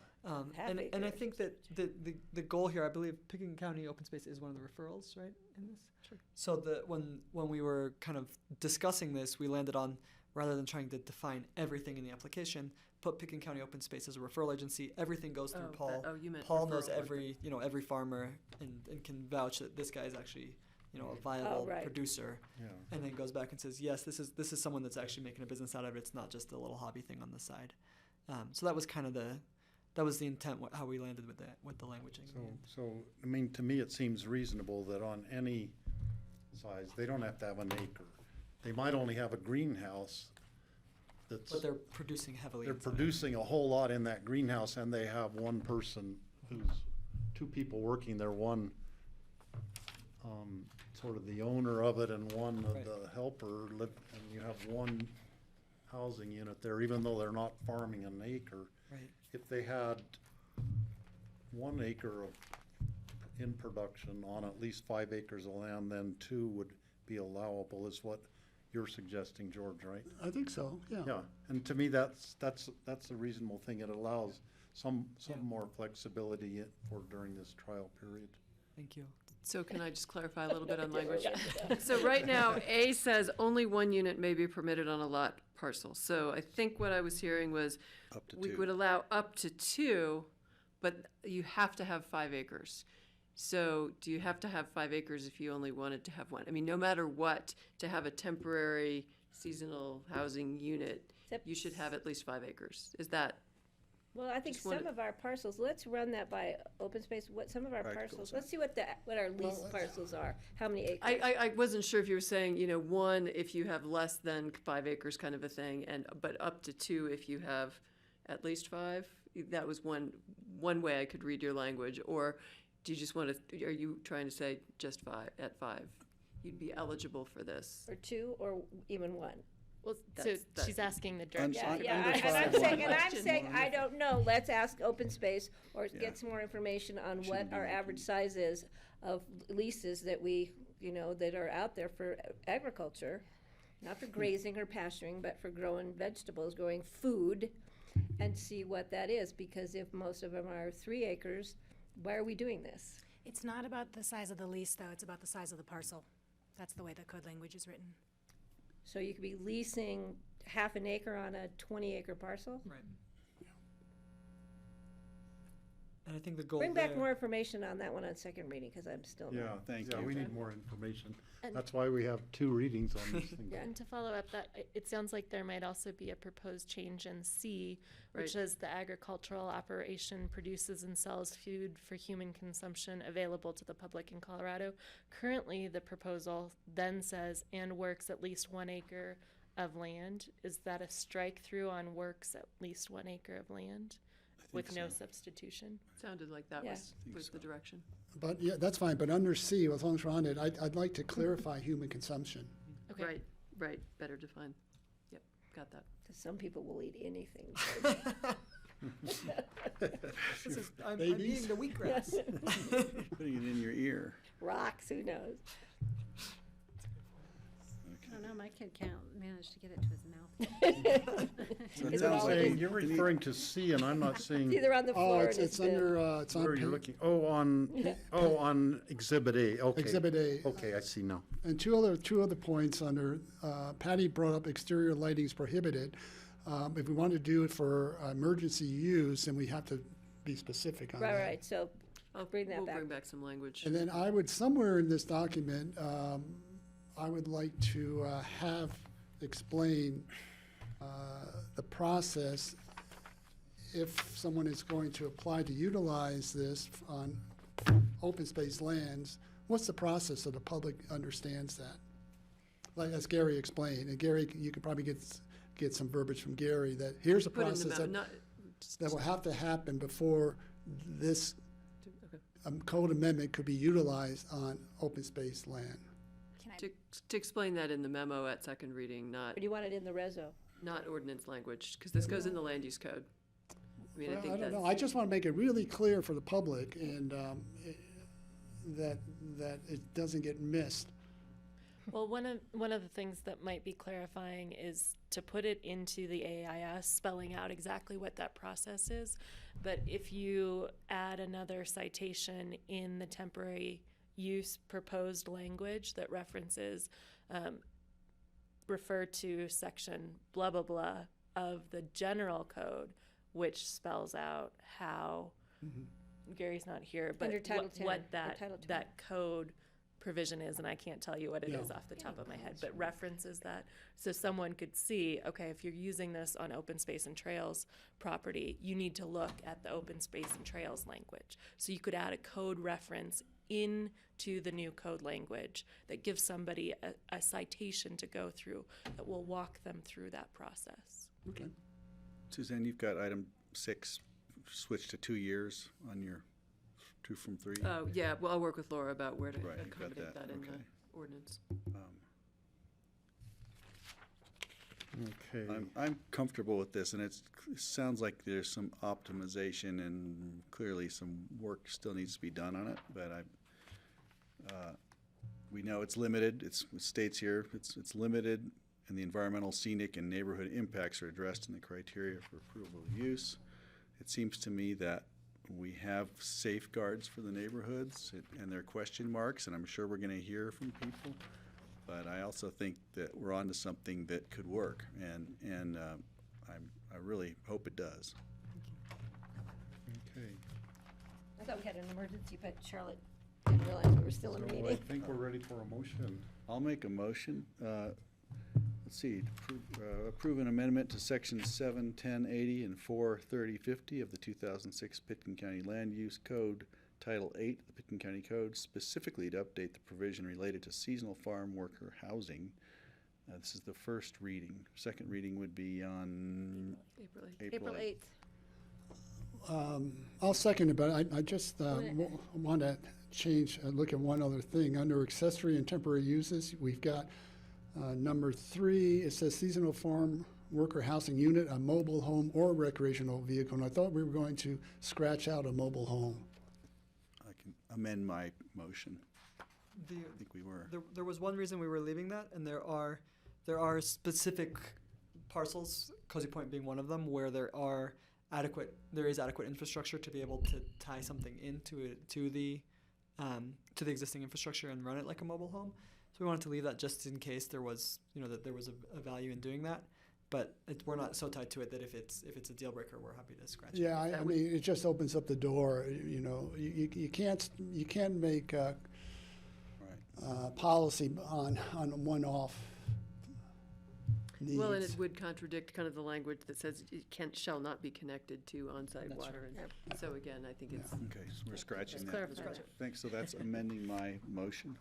And I think that the goal here, I believe Pickens County Open Space is one of the referrals, right, in this? Sure. So when we were kind of discussing this, we landed on, rather than trying to define everything in the application, put Pickens County Open Space as a referral agency. Everything goes through Paul. You meant Paul knows referral. every farmer and can vouch that this guy is actually a viable producer. Yeah. And then goes back and says, yes, this is someone that's actually making a business out of it. It's not just a little hobby thing on the side. So that was kind of the intent, how we landed with the languaging. So I mean, to me, it seems reasonable that on any size, they don't have to have an acre. They might only have a greenhouse But they're producing heavily. They're inside. producing a whole lot in that greenhouse, and they have one person who's 2 people working there, one sort of the owner of it and one of the helper, and you have one housing unit there, even though they're not farming an acre. Right. If they had 1 acre of in production on at least 5 acres of land, then 2 would be allowable, is what you're suggesting, George, right? I think so, yeah. Yeah, and to me, that's a reasonable thing. It allows some more flexibility for during this trial period. Thank you. So can I just clarify a little bit on language? So right now, A says only 1 unit may be permitted on a lot parcel. So I think what I was hearing was Up to we 2. would allow up to 2, but you have to have 5 acres. So do you have to have 5 acres if you only wanted to have 1? I mean, no matter what, to have a temporary seasonal housing unit, Except- you should have at least 5 acres. Is that? Well, I think Just wanted- some of our parcels, let's run that by open space, what some of our Practical parcels, sense. let's see what our lease Well, parcels are, how many acres. I wasn't sure if you were saying, 1 if you have less than 5 acres kind of a thing, but up to 2 if you have at least 5? That was one way I could read your language. Or do you just want to, are you trying to say just 5, at 5? You'd be eligible for this. Or 2, or even 1. Well, so That's- she's asking the Un- direction. Yeah, Under yeah, and I'm five, saying, one. and I'm Question. saying, I don't know, let's ask open space, or Yeah. get some more information on what Shouldn't be our making- average size is of leases that we, that are out there for agriculture, not for grazing or pasturing, but for growing vegetables, growing food, and see what that is, because if most of them are 3 acres, why are we doing this? It's not about the size of the lease, though, it's about the size of the parcel. That's the way the code language is written. So you could be leasing half an acre on a 20-acre parcel? Right. And I think the goal Bring back there- more information on that one on second reading, because I'm still not. Yeah, Thank yeah, you. we need more information. And- That's why we have 2 readings on this thing. Yeah. And to follow up that, it sounds like there might also be a proposed change in C, which Right. says the agricultural operation produces and sells food for human consumption available to the public in Colorado. Currently, the proposal then says, and works at least 1 acre of land. Is that a strike through on works at least 1 acre of land with no so. substitution? Sounded like that Yeah. was the direction. But, yeah, that's fine, but under C, as long as we're on it, I'd like to clarify human consumption. Okay. Right, better defined. Yep, got that. 'Cause some people will eat anything. This is, I'm Babies? eating the wheatgrass. Putting it in your ear. Rocks, who knows? I don't know, my kid can't manage to get it to his mouth. So it Is it sounds all like Saying, in- you're referring to C, and I'm not It's seeing either on the Oh, floor or it's it's under, it's on where you're pa- looking. On Exhibit A, okay. Exhibit A. Okay, I see now. And two other points under, Patty brought up exterior lighting is prohibited. If we want to do it for emergency use, then we have to be specific on that. Right, so bring that We'll back. bring back some language. And then I would, somewhere in this document, I would like to have explain the process if someone is going to apply to utilize this on open space lands. What's the process so the public understands that? Like, as Gary explained, and Gary, you could probably get some verbiage from Gary that here's a Put in the process memo, that, not, that will have to happen before this okay. code amendment could be utilized on open space land. To explain that in the memo at second reading, Or do you want it in the reso? not ordinance language, because this goes in the land use code. I mean, I Well, think I don't that's. know, I just want to make it really clear for the public and that it doesn't get missed. Well, one of the things that might be clarifying is to put it into the AIS, spelling out exactly what that process is. But if you add another citation in the temporary use proposed language that references, refer to section blah, blah, blah of the general code, which spells out how, Gary's not here, but Under Title 10, what or that, Title 10. that code provision is, and I can't tell you what it Yeah. is off the top of my head, but references that. So someone could see, okay, if you're using this on open space and trails property, you need to look at the open space and trails language. So you could add a code reference into the new code language that gives somebody a citation to go through that will walk them through that process. Okay. Suzanne, you've got item 6, switch to 2 years on your 2 from 3. Oh, yeah, well, I'll work with Laura about where to Right, you've got accommodate that, that in the okay. ordinance. Okay. I'm comfortable with this, and it sounds like there's some optimization and clearly some work still needs to be done on it, but we know it's limited. It states here it's limited, and the environmental, scenic, and neighborhood impacts are addressed in the criteria for approval of use. It seems to me that we have safeguards for the neighborhoods and their question marks, and I'm sure we're going to hear from people. But I also think that we're onto something that could work, and I really hope it does. Okay. I thought we had an emergency, but Charlotte didn't realize we were still in a So meeting. I think we're ready for a motion. I'll make a motion. Let's see, approve an amendment to section 71080 and 43050 of the 2006 Pitkin County Land Use Code, Title 8 of the Pitkin County Code, specifically to update the provision related to seasonal farm worker housing. This is the first reading. Second reading would be on April 8th. I'll second it, but I just want to look at one other thing. Under accessory and temporary uses, we've got number 3. It says seasonal farm worker housing unit, a mobile home or recreational vehicle. And I thought we were going to scratch out a mobile home. I can amend my motion. The, I think we were. there was one reason we were leaving that, and there are specific parcels, Cozy Point being one of them, where there is adequate infrastructure to be able to tie something into it to the existing infrastructure and run it like a mobile home. So we wanted to leave that just in case there was that there was a value in doing that. But we're not so tied to it that if it's a deal breaker, we're happy to scratch it. Yeah, I mean, it just opens up the door. You can't make policy on one-off needs. Well, and it would contradict kind of the language that says it shall not be connected to on-site That's water. right. And so again, I think it's. Okay, so we're scratching Just that. clarify that. Thanks, so that's amending my motion.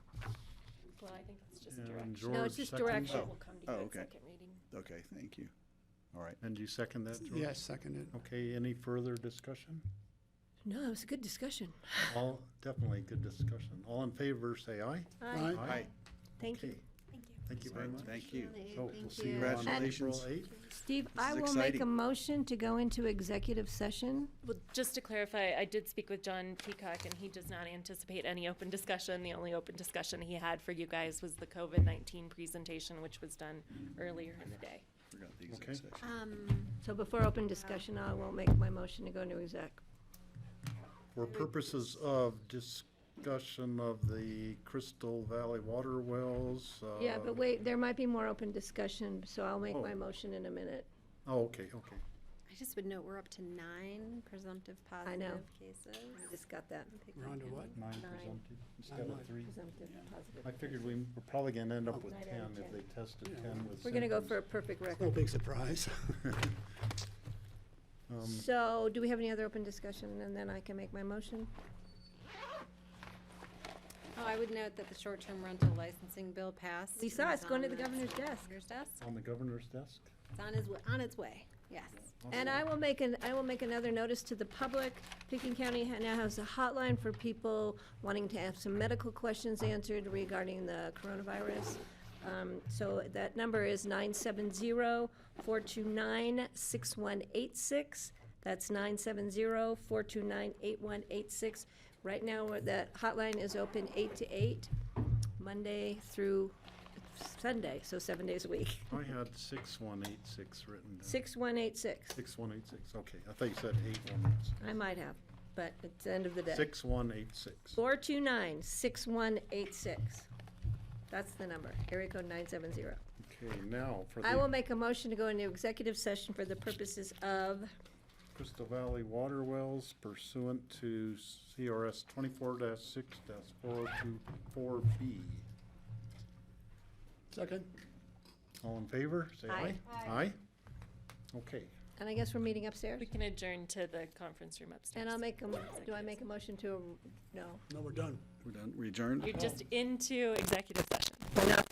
Well, I think it's just And direction. No, it's George just seconds? direction. We'll come to Oh, you at okay. second reading. Okay, thank you. All right. And you second that, George? Yes, seconded. Okay, any further discussion? No, it was a good discussion. Definitely good discussion. All in favor, say aye. Aye. Aye. Thank you. Okay. Thank you very much. Thank you. So we'll see you on Congratulations. April 8th. Steve, This I is will make exciting. a motion to go into executive session. Well, just to clarify, I did speak with John Peacock, and he does not anticipate any open discussion. The only open discussion he had for you guys was the COVID-19 presentation, which was done earlier in the day. Forgot the exec Okay. session. So before open discussion, I will make my motion to go into exec. For purposes of discussion of the Crystal Valley water wells. Yeah, but wait, there might be more open discussion, so I'll make Oh. my motion in a minute. Oh, okay. I just would note we're up to 9 presumptive I know. positive cases. I just got that. We're on to what? 9 Nine. presumptive instead of Nine. 3. Presumptive positive. I figured we're probably gonna end up with 9 out 10 of if 10. they tested 10 with We're gonna go symptoms. for a perfect No record. big surprise. So, do we have any other open discussion, and then I can make my motion? Oh, I would note that the short-term rental licensing bill passed. We saw it's going to the on governor's desk. Governor's desk. On the governor's desk? It's on its way, yes. And I will make another notice to the public. Pitkin County now has a hotline for people wanting to have some medical questions answered regarding the coronavirus. So that number is 970-429-6186. That's 970-429-8186. Right now, that hotline is open 8 to 8, Monday through Sunday, so 7 days a week. I had 6186 written down. 6186. 6186, okay. I thought you said 818. I might have, but it's the end of the day. 6186. 429-6186. That's the number, area code 970. Okay, now for I will the make a motion to go into executive session for the purposes of, Crystal Valley water wells pursuant to CRS 24-6-4024B. Second. All in favor, say aye. Aye. Aye? Okay. and I guess we're meeting upstairs? We can adjourn to the conference room upstairs. And I'll make do I make a motion to, no? No, we're done. We're done. We adjourned? You're just into executive session. We're not